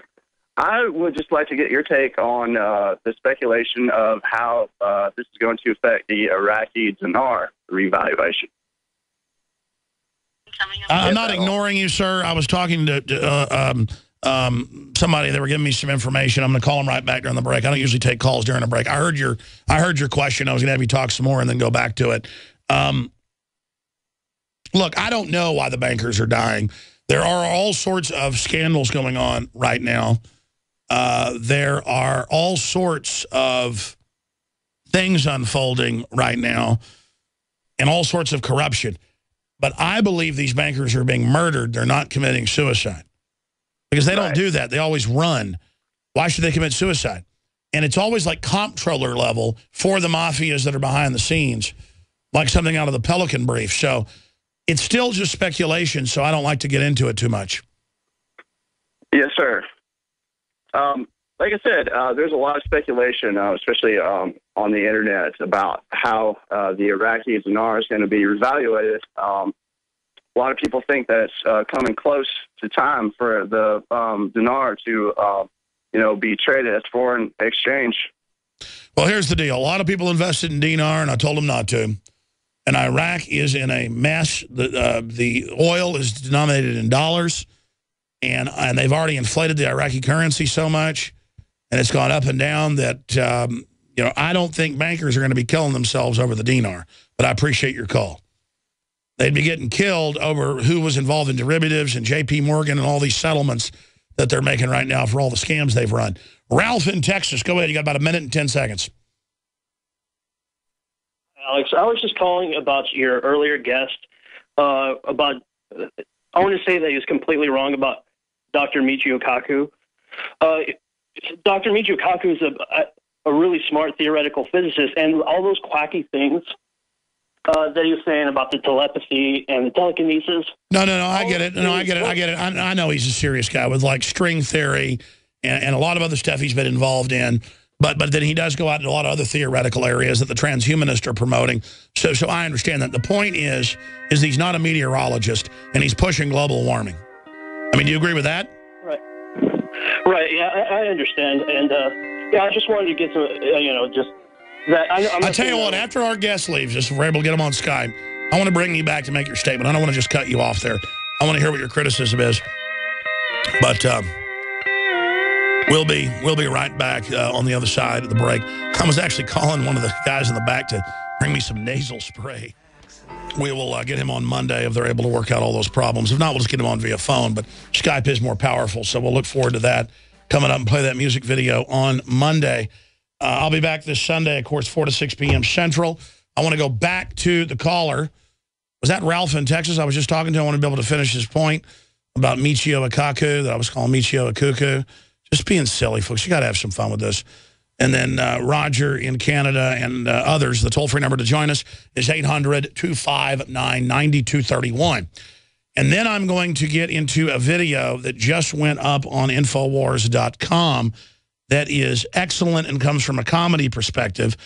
I would just like to get your take on the speculation of how this is going to affect the Iraqi dinar revaluation. I'm not ignoring you, sir. I was talking to somebody. They were giving me some information. I'm going to call them right back during the break. I don't usually take calls during a break. I heard your question. I was going to have you talk some more and then go back to it. Look, I don't know why the bankers are dying. There are all sorts of scandals going on right now. There are all sorts of things unfolding right now and all sorts of corruption. But I believe these bankers are being murdered. They're not committing suicide. Because they don't do that. They always run. Why should they commit suicide? And it's always like comptroller level for the mafias that are behind the scenes, like something out of the Pelican Brief. So it's still just speculation, so I don't like to get into it too much. Yes, sir. like I said, there's a lot of speculation, especially on the internet, about how the Iraqi dinar is going to be revaluated. A lot of people think that it's coming close to time for the dinar to, be traded as foreign exchange. Well, here's the deal. A lot of people invested in dinar, and I told them not to. And Iraq is in a mess. The oil is denominated in dollars, and they've already inflated the Iraqi currency so much, and it's gone up and down that, I don't think bankers are going to be killing themselves over the dinar. But I appreciate your call. They'd be getting killed over who was involved in derivatives and J.P. Morgan and all these settlements that they're making right now for all the scams they've run. Ralph in Texas, go ahead. You got about a minute and 10 seconds. Alex, I was just calling about your earlier guest. I want to say that he was completely wrong about Dr. Michio Kaku. Dr. Michio Kaku is a really smart theoretical physicist, and all those quacky things that he was saying about the telepathy and the telekinesis. No, I get it. I get it. I know he's a serious guy with, like, string theory and a lot of other stuff he's been involved in. But then he does go out in a lot of other theoretical areas that the transhumanists are promoting. So I understand that. The point is he's not a meteorologist, and he's pushing global warming. I mean, do you agree with that? Right. Yeah, I understand. And, I just wanted to get some, just that. I tell you what, after our guest leaves, just if we're able to get him on Skype, I want to bring you back to make your statement. I don't want to just cut you off there. I want to hear what your criticism is. But we'll be right back on the other side of the break. I was actually calling one of the guys in the back to bring me some nasal spray. We will get him on Monday if they're able to work out all those problems. If not, we'll just get him on via phone. But Skype is more powerful, so we'll look forward to that coming up and play that music video on Monday. I'll be back this Sunday, of course, 4 to 6 p.m. Central. I want to go back to the caller. Was that Ralph in Texas I was just talking to? I want to be able to finish his point about Michio Kaku, that I was calling Michio Akuku. Just being silly, folks. You got to have some fun with this. And then Roger in Canada and others, the toll-free number to join us is 800-259-9231. And then I'm going to get into a video that just went up on Infowars.com that is excellent and comes from a comedy perspective.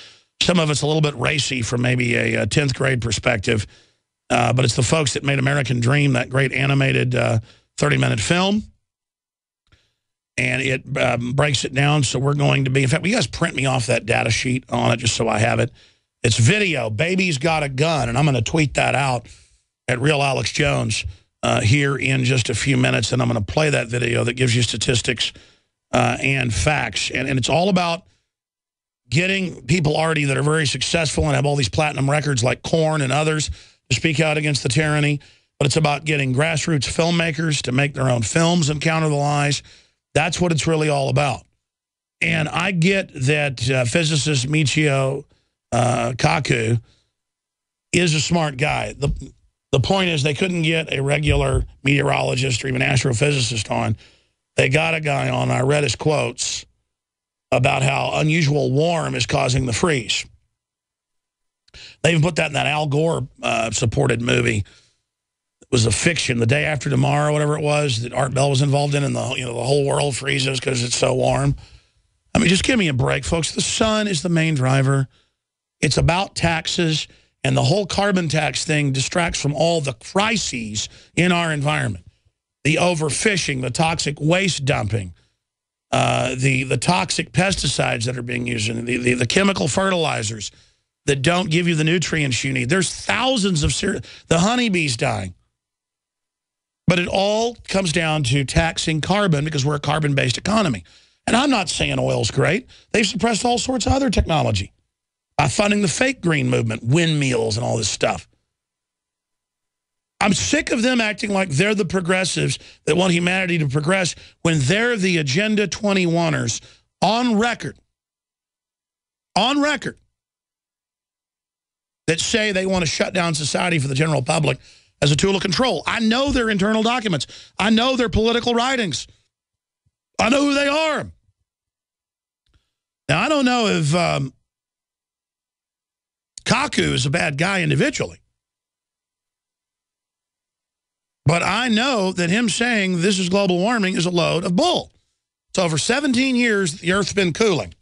Some of it's a little bit racy from maybe a 10th grade perspective. But it's the folks that made American Dream, that great animated 30-minute film. And it breaks it down, so we're going to be... In fact, will you guys print me off that data sheet on it just so I have it? It's video, Baby's Got a Gun, and I'm going to tweet that out at Real Alex Jones here in just a few minutes, and I'm going to play that video that gives you statistics and facts. And it's all about getting people already that are very successful and have all these platinum records like Korn and others to speak out against the tyranny. But it's about getting grassroots filmmakers to make their own films and counter the lies. That's what it's really all about. And I get that physicist Michio Kaku is a smart guy. The point is they couldn't get a regular meteorologist or even astrophysicist on. They got a guy on. I read his quotes about how unusual warm is causing the freeze. They even put that in that Al Gore supported movie. It was a fiction, The Day After Tomorrow, whatever it was, that Art Bell was involved in, and the whole world freezes because it's so warm. I mean, just give me a break, folks. The sun is the main driver. It's about taxes, and the whole carbon tax thing distracts from all the crises in our environment. The overfishing, the toxic waste dumping, the toxic pesticides that are being used, and the chemical fertilizers that don't give you the nutrients you need. There's thousands of the honeybees dying. But it all comes down to taxing carbon because we're a carbon-based economy. And I'm not saying oil's great. They've suppressed all sorts of other technology by funding the fake green movement, windmills and all this stuff. I'm sick of them acting like they're the progressives that want humanity to progress when they're the Agenda 21ers on record, that say they want to shut down society for the general public as a tool of control. I know their internal documents. I know their political writings. I know who they are. Now, I don't know if Kaku is a bad guy individually. But I know that him saying this is global warming is a load of bull. So for 17 years, the Earth's been cooling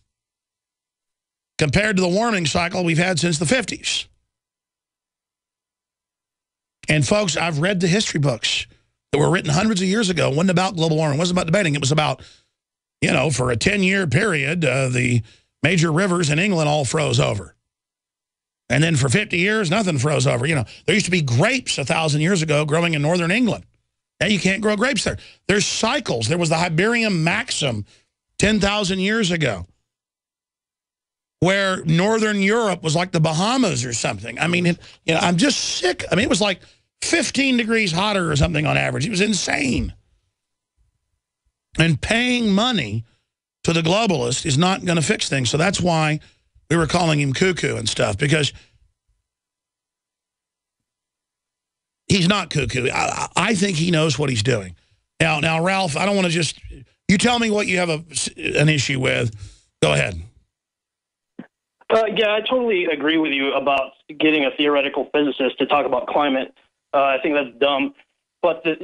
compared to the warming cycle we've had since the 50s. And folks, I've read the history books that were written hundreds of years ago. It wasn't about global warming. It wasn't about debating. It was about, you know, for a 10-year period, the major rivers in England all froze over. And then for 50 years, nothing froze over. You know, there used to be grapes 1,000 years ago growing in northern England. Now you can't grow grapes there. There's cycles. There was the Hiberium maxim 10,000 years ago, where northern Europe was like the Bahamas or something. I mean, you know, I'm just sick. I mean, it was like 15 degrees hotter or something on average. It was insane. And paying money to the globalist is not going to fix things. So that's why we were calling him cuckoo and stuff, because he's not cuckoo. I think he knows what he's doing. Now, Ralph, I don't want to just... You tell me what you have an issue with. Go ahead. Yeah, I totally agree with you about getting a theoretical physicist to talk about climate. I think that's dumb. But the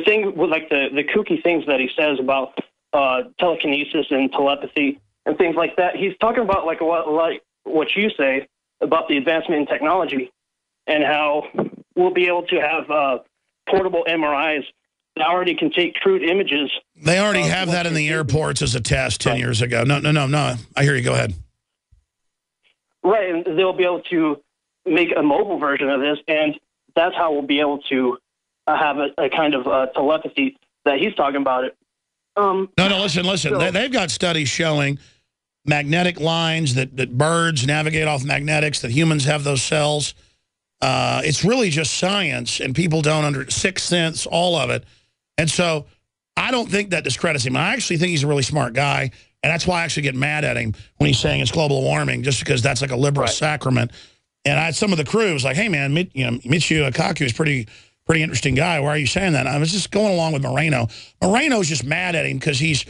thing with like the kooky things that he says about telekinesis and telepathy and things like that, he's talking about like what you say about the advancement in technology and how we'll be able to have portable MRIs that already can take crude images. They already have that in the airports as a test 10 years ago. No. I hear you. Go ahead. Right, and they'll be able to make a mobile version of this, and that's how we'll be able to have a kind of telepathy that he's talking about it. No, listen. So, they've got studies showing magnetic lines that birds navigate off magnetics, that humans have those cells. It's really just science, and people don't sixth sense, all of it. And so I don't think that discredits him. I actually think he's a really smart guy. And that's why I actually get mad at him when he's saying it's global warming, just because that's like a liberal sacrament. And I had some of the crew was like, hey, man, Michio Kaku is pretty interesting guy. Why are you saying that? And I was just going along with Morano. Morano's just mad at him because he's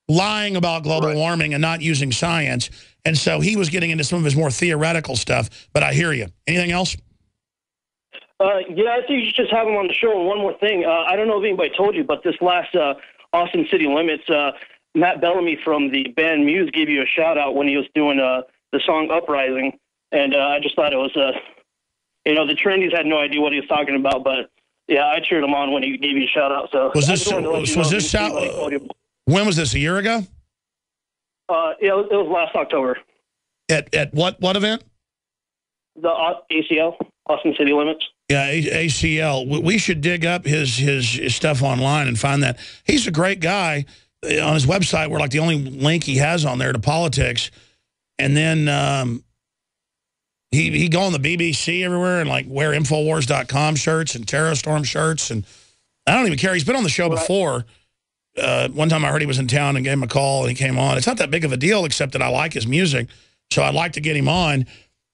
lying about global warming and not using science. And so he was getting into some of his more theoretical stuff. But I hear you. Anything else? Yeah, I think you should just have him on the show. And one more thing. I don't know if anybody told you, but this last Austin City Limits, Matt Bellamy from the band Muse gave you a shout-out when he was doing the song Uprising. And I just thought it was, the trendies had no idea what he was talking about. But, yeah, I cheered him on when he gave you a shout-out. So when was this, a year ago? Yeah, it was last October. At what event? The ACL, Austin City Limits. Yeah, ACL. We should dig up his stuff online and find that. He's a great guy. On his website, we're like the only link he has on there to politics. And then he go on the BBC everywhere and like wear Infowars.com shirts and Terror Storm shirts. And I don't even care. He's been on the show before. One time I heard he was in town and gave him a call and he came on. It's not that big of a deal except that I like his music. So I'd like to get him on.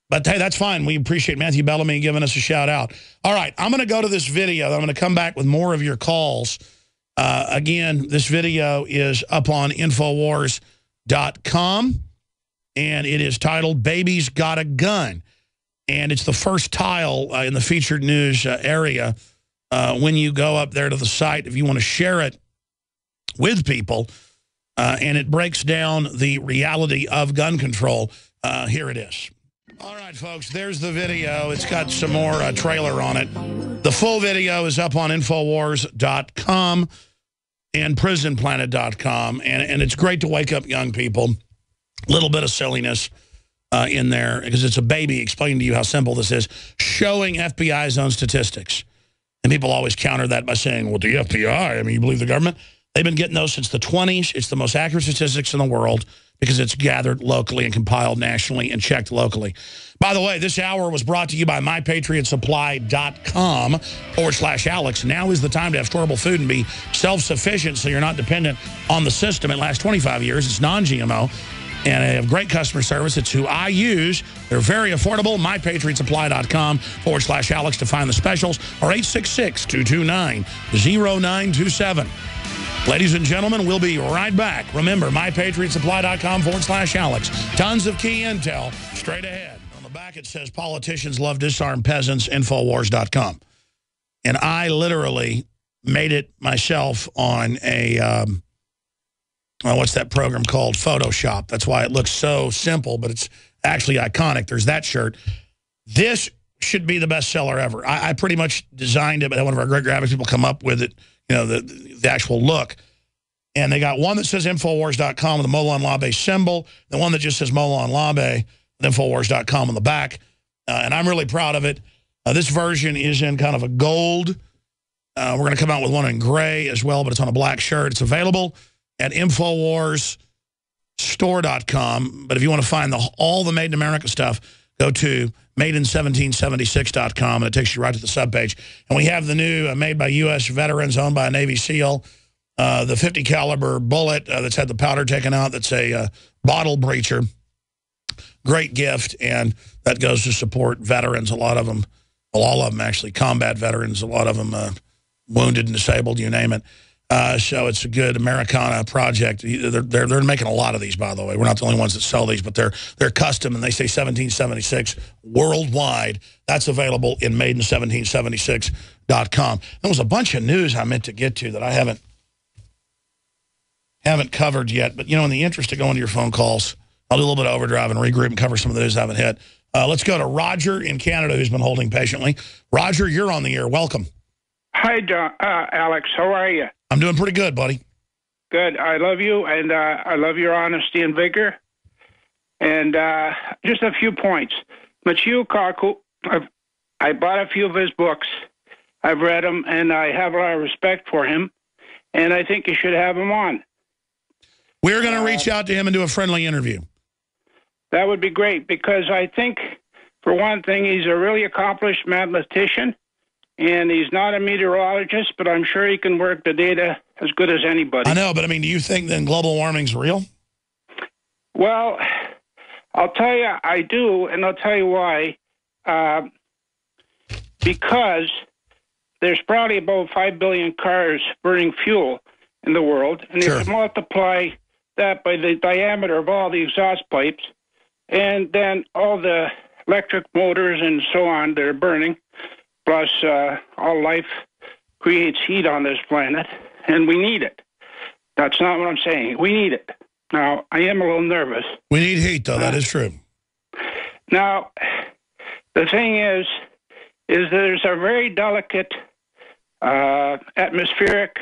But, hey, that's fine. We appreciate Matthew Bellamy giving us a shout-out. All right, I'm going to go to this video. I'm going to come back with more of your calls. Again, this video is up on Infowars.com, and it is titled, Baby's Got a Gun. And it's the first tile in the featured news area when you go up there to the site, if you want to share it with people. And it breaks down the reality of gun control. Here it is. All right, folks, there's the video. It's got some more trailer on it. The full video is up on Infowars.com and PrisonPlanet.com. And it's great to wake up young people. A little bit of silliness in there because it's a baby explaining to you how simple this is, showing FBI's own statistics. And people always counter that by saying, well, the FBI, I mean, you believe the government? They've been getting those since the 20s. It's the most accurate statistics in the world because it's gathered locally and compiled nationally and checked locally. By the way, this hour was brought to you by MyPatriotSupply.com/Alex. Now is the time to have storable food and be self-sufficient so you're not dependent on the system. It lasts 25 years. It's non-GMO. And they have great customer service. It's who I use. They're very affordable. MyPatriotSupply.com/Alex to find the specials, or 866-229-0927. Ladies and gentlemen, we'll be right back. Remember, MyPatriotSupply.com/Alex. Tons of key intel straight ahead. On the back it says, politicians love disarmed peasants, Infowars.com. And I literally made it myself on a what's that program called? Photoshop. That's why it looks so simple, but it's actually iconic. There's that shirt. This should be the best seller ever. I pretty much designed it, but one of our great graphics people come up with it, you know, the actual look. And they got one that says Infowars.com with the Molon Labe symbol, the one that just says Molon Labe with Infowars.com on the back. And I'm really proud of it. This version is in kind of a gold. We're going to come out with one in gray as well, but it's on a black shirt. It's available at InfoWarsStore.com. But if you want to find all the Made in America stuff, go to MadeIn1776.com, and it takes you right to the subpage. And we have the new made by U.S. veterans, owned by a Navy SEAL, the 50 caliber bullet that's had the powder taken out. That's a bottle breacher. Great gift, and that goes to support veterans. A lot of them, well, all of them actually, combat veterans. A lot of them wounded and disabled, you name it. So it's a good Americana project. They're making a lot of these, by the way. We're not the only ones that sell these, but they're custom, and they say 1776 worldwide. That's available in Maiden1776.com. There was a bunch of news I meant to get to that I haven't covered yet. But, you know, in the interest of going to your phone calls, I'll do a little bit of overdrive and regroup and cover some of the news I haven't hit. Let's go to Roger in Canada, who's been holding patiently. Roger, you're on the air. Welcome. Hi, John, Alex. How are you? I'm doing pretty good, buddy. Good. I love you, and I love your honesty and vigor. And just a few points. Michio Kaku, I bought a few of his books. I've read them, and I have a lot of respect for him. And I think you should have him on. We're going to reach out to him and do a friendly interview. That would be great, because I think, for one thing, he's a really accomplished mathematician. And he's not a meteorologist, but I'm sure he can work the data as good as anybody. I know, but I mean, do you think then global warming's real? Well, I'll tell you, I do, and I'll tell you why. Because there's probably about 5 billion cars burning fuel in the world, and if you multiply that by the diameter of all the exhaust pipes, and then all the electric motors and so on that are burning, plus, all life creates heat on this planet, and we need it. That's not what I'm saying. We need it. Now, I am a little nervous. We need heat, though. That is true. Now, the thing is there's a very delicate atmospheric,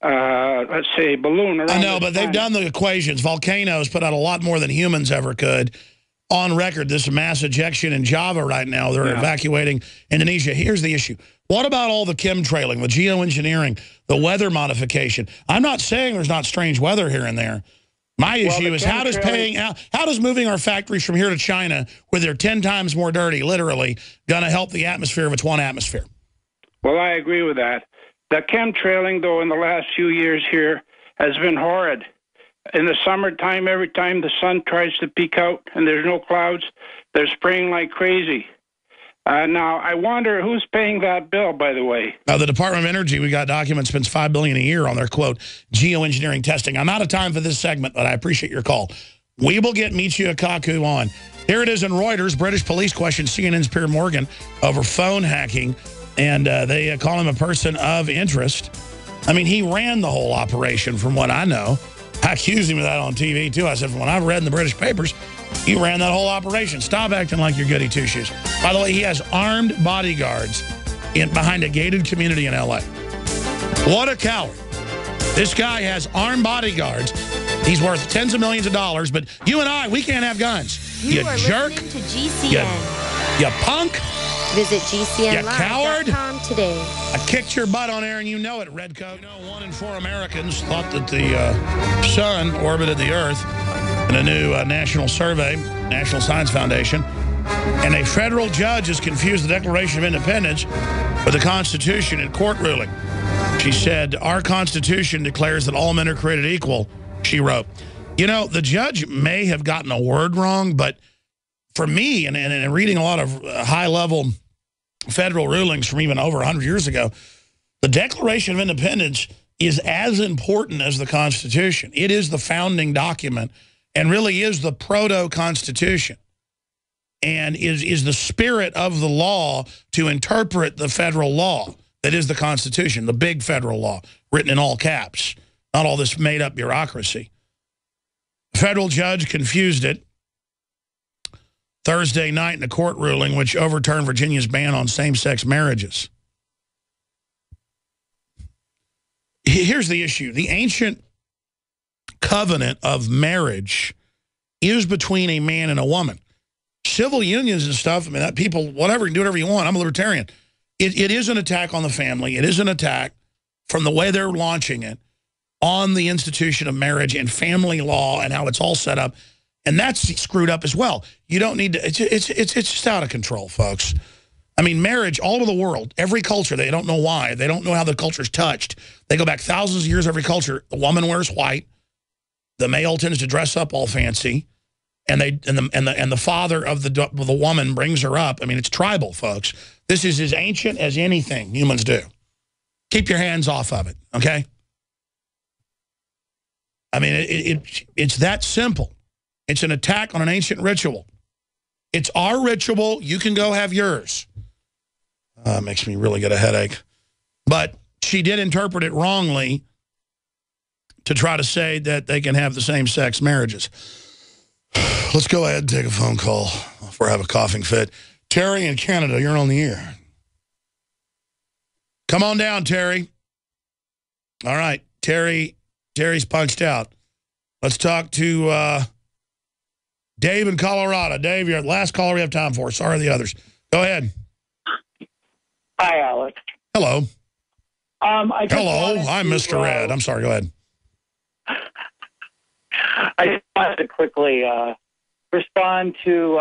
let's say, balloon around. I know, but they've done the equations. Volcanoes put out a lot more than humans ever could. On record, this mass ejection in Java right now. They're evacuating Indonesia. Here's the issue. What about all the chemtrailing, the geoengineering, the weather modification? I'm not saying there's not strange weather here and there. My issue is how does moving our factories from here to China, where they're 10 times more dirty, literally, going to help the atmosphere if it's one atmosphere? Well, I agree with that. The chemtrailing, though, in the last few years here has been horrid. In the summertime, every time the sun tries to peek out and there's no clouds, they're spraying like crazy. Now, I wonder who's paying that bill, by the way. The Department of Energy, we got documents, spends $5 billion a year on their, quote, geoengineering testing. I'm out of time for this segment, but I appreciate your call. We will get Michio Kaku on. Here it is in Reuters. British police question CNN's Piers Morgan over phone hacking, and they call him a person of interest. I mean, he ran the whole operation, from what I know. I accused him of that on TV, too. I said, from what I've read in the British papers, he ran that whole operation. Stop acting like you're goody two-shoes. By the way, he has armed bodyguards behind a gated community in L.A. What a coward. This guy has armed bodyguards. He's worth tens of millions of dollars, but you and I, we can't have guns. You jerk. To GCN. You punk. Visit GCNlive.com today. I kicked your butt on air, and you know it, Redcoat. You know, 1 in 4 Americans thought that the sun orbited the Earth in a new national survey, National Science Foundation. And a federal judge has confused the Declaration of Independence with the Constitution in court ruling. She said, our Constitution declares that all men are created equal, she wrote. You know, the judge may have gotten a word wrong, but for me, and reading a lot of high-level federal rulings from even over 100 years ago, the Declaration of Independence is as important as the Constitution. It is the founding document and really is the proto-Constitution and is the spirit of the law to interpret the federal law that is the Constitution, the big federal law, written in all caps. not all this made-up bureaucracy. A federal judge confused it Thursday night in a court ruling which overturned Virginia's ban on same-sex marriages. Here's the issue. The ancient covenant of marriage is between a man and a woman. Civil unions and stuff, I mean, that people, whatever, you can do whatever you want. I'm a libertarian. It is an attack on the family. It is an attack from the way they're launching it on the institution of marriage and family law and how it's all set up. And that's screwed up as well. You don't need to, it's just out of control, folks. I mean, marriage all over the world, every culture, they don't know why. They don't know how the culture's touched. They go back thousands of years, every culture. The woman wears white. The male tends to dress up all fancy. And the father of the woman brings her up. I mean, it's tribal, folks. This is as ancient as anything humans do. Keep your hands off of it, okay? I mean, it's that simple. It's an attack on an ancient ritual. It's our ritual. You can go have yours. Makes me really get a headache. But she did interpret it wrongly to try to say that they can have the same-sex marriages. Let's go ahead and take a phone call before I have a coughing fit. Terry in Canada, you're on the air. Come on down, Terry. All right, Terry's punched out. Let's talk to Dave in Colorado. Dave, you're the last caller we have time for. Sorry, the others. Go ahead. Hi, Alex. Hello. Hello, I'm Mr. Red. I'm sorry, go ahead. I just wanted to quickly respond to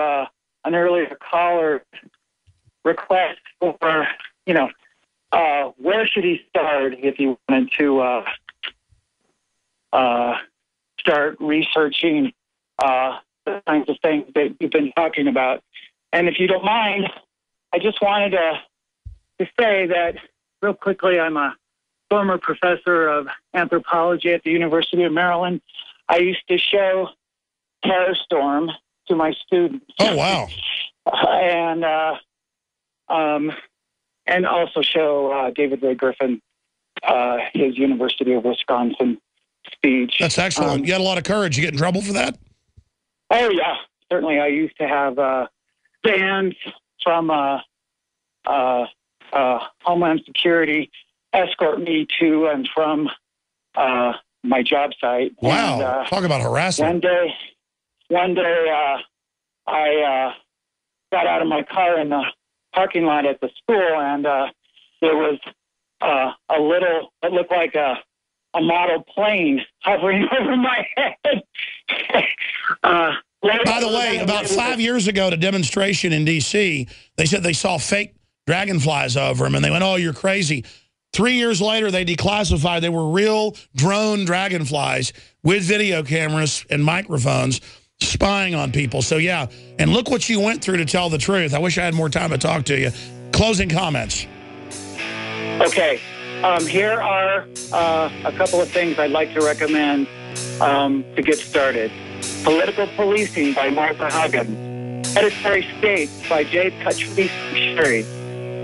an earlier caller's request for, where should he start if he wanted to start researching the kinds of things that you've been talking about. And if you don't mind, I just wanted to say that real quickly, I'm a former professor of anthropology at the University of Maryland. I used to show Terror Storm to my students. Oh, wow. And also show David Ray Griffin his University of Wisconsin speech. That's excellent. You had a lot of courage. You get in trouble for that? Oh, yeah. Certainly. I used to have bands from Homeland Security escort me to and from my job site. Wow. And, talk about harassment. One day I got out of my car in the parking lot at the school, and there was a little, it looked like a model plane hovering over my head. By the way, about 5 years ago at a demonstration in D.C., they said they saw fake dragonflies over them, and they went, oh, you're crazy. 3 years later, they declassified. They were real drone dragonflies with video cameras and microphones spying on people. So, yeah, and look what you went through to tell the truth. I wish I had more time to talk to you. Closing comments. Okay. Here are a couple of things I'd like to recommend to get started. Political Policing by Martha Huggins. Predatory States by J. Patrice Sherry.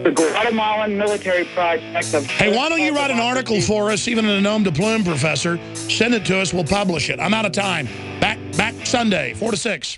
The Guatemalan Military Project of... Hey, why don't you write an article for us, even in a nom de plume, Professor? Send it to us. We'll publish it. I'm out of time. Back Sunday, 4 to 6.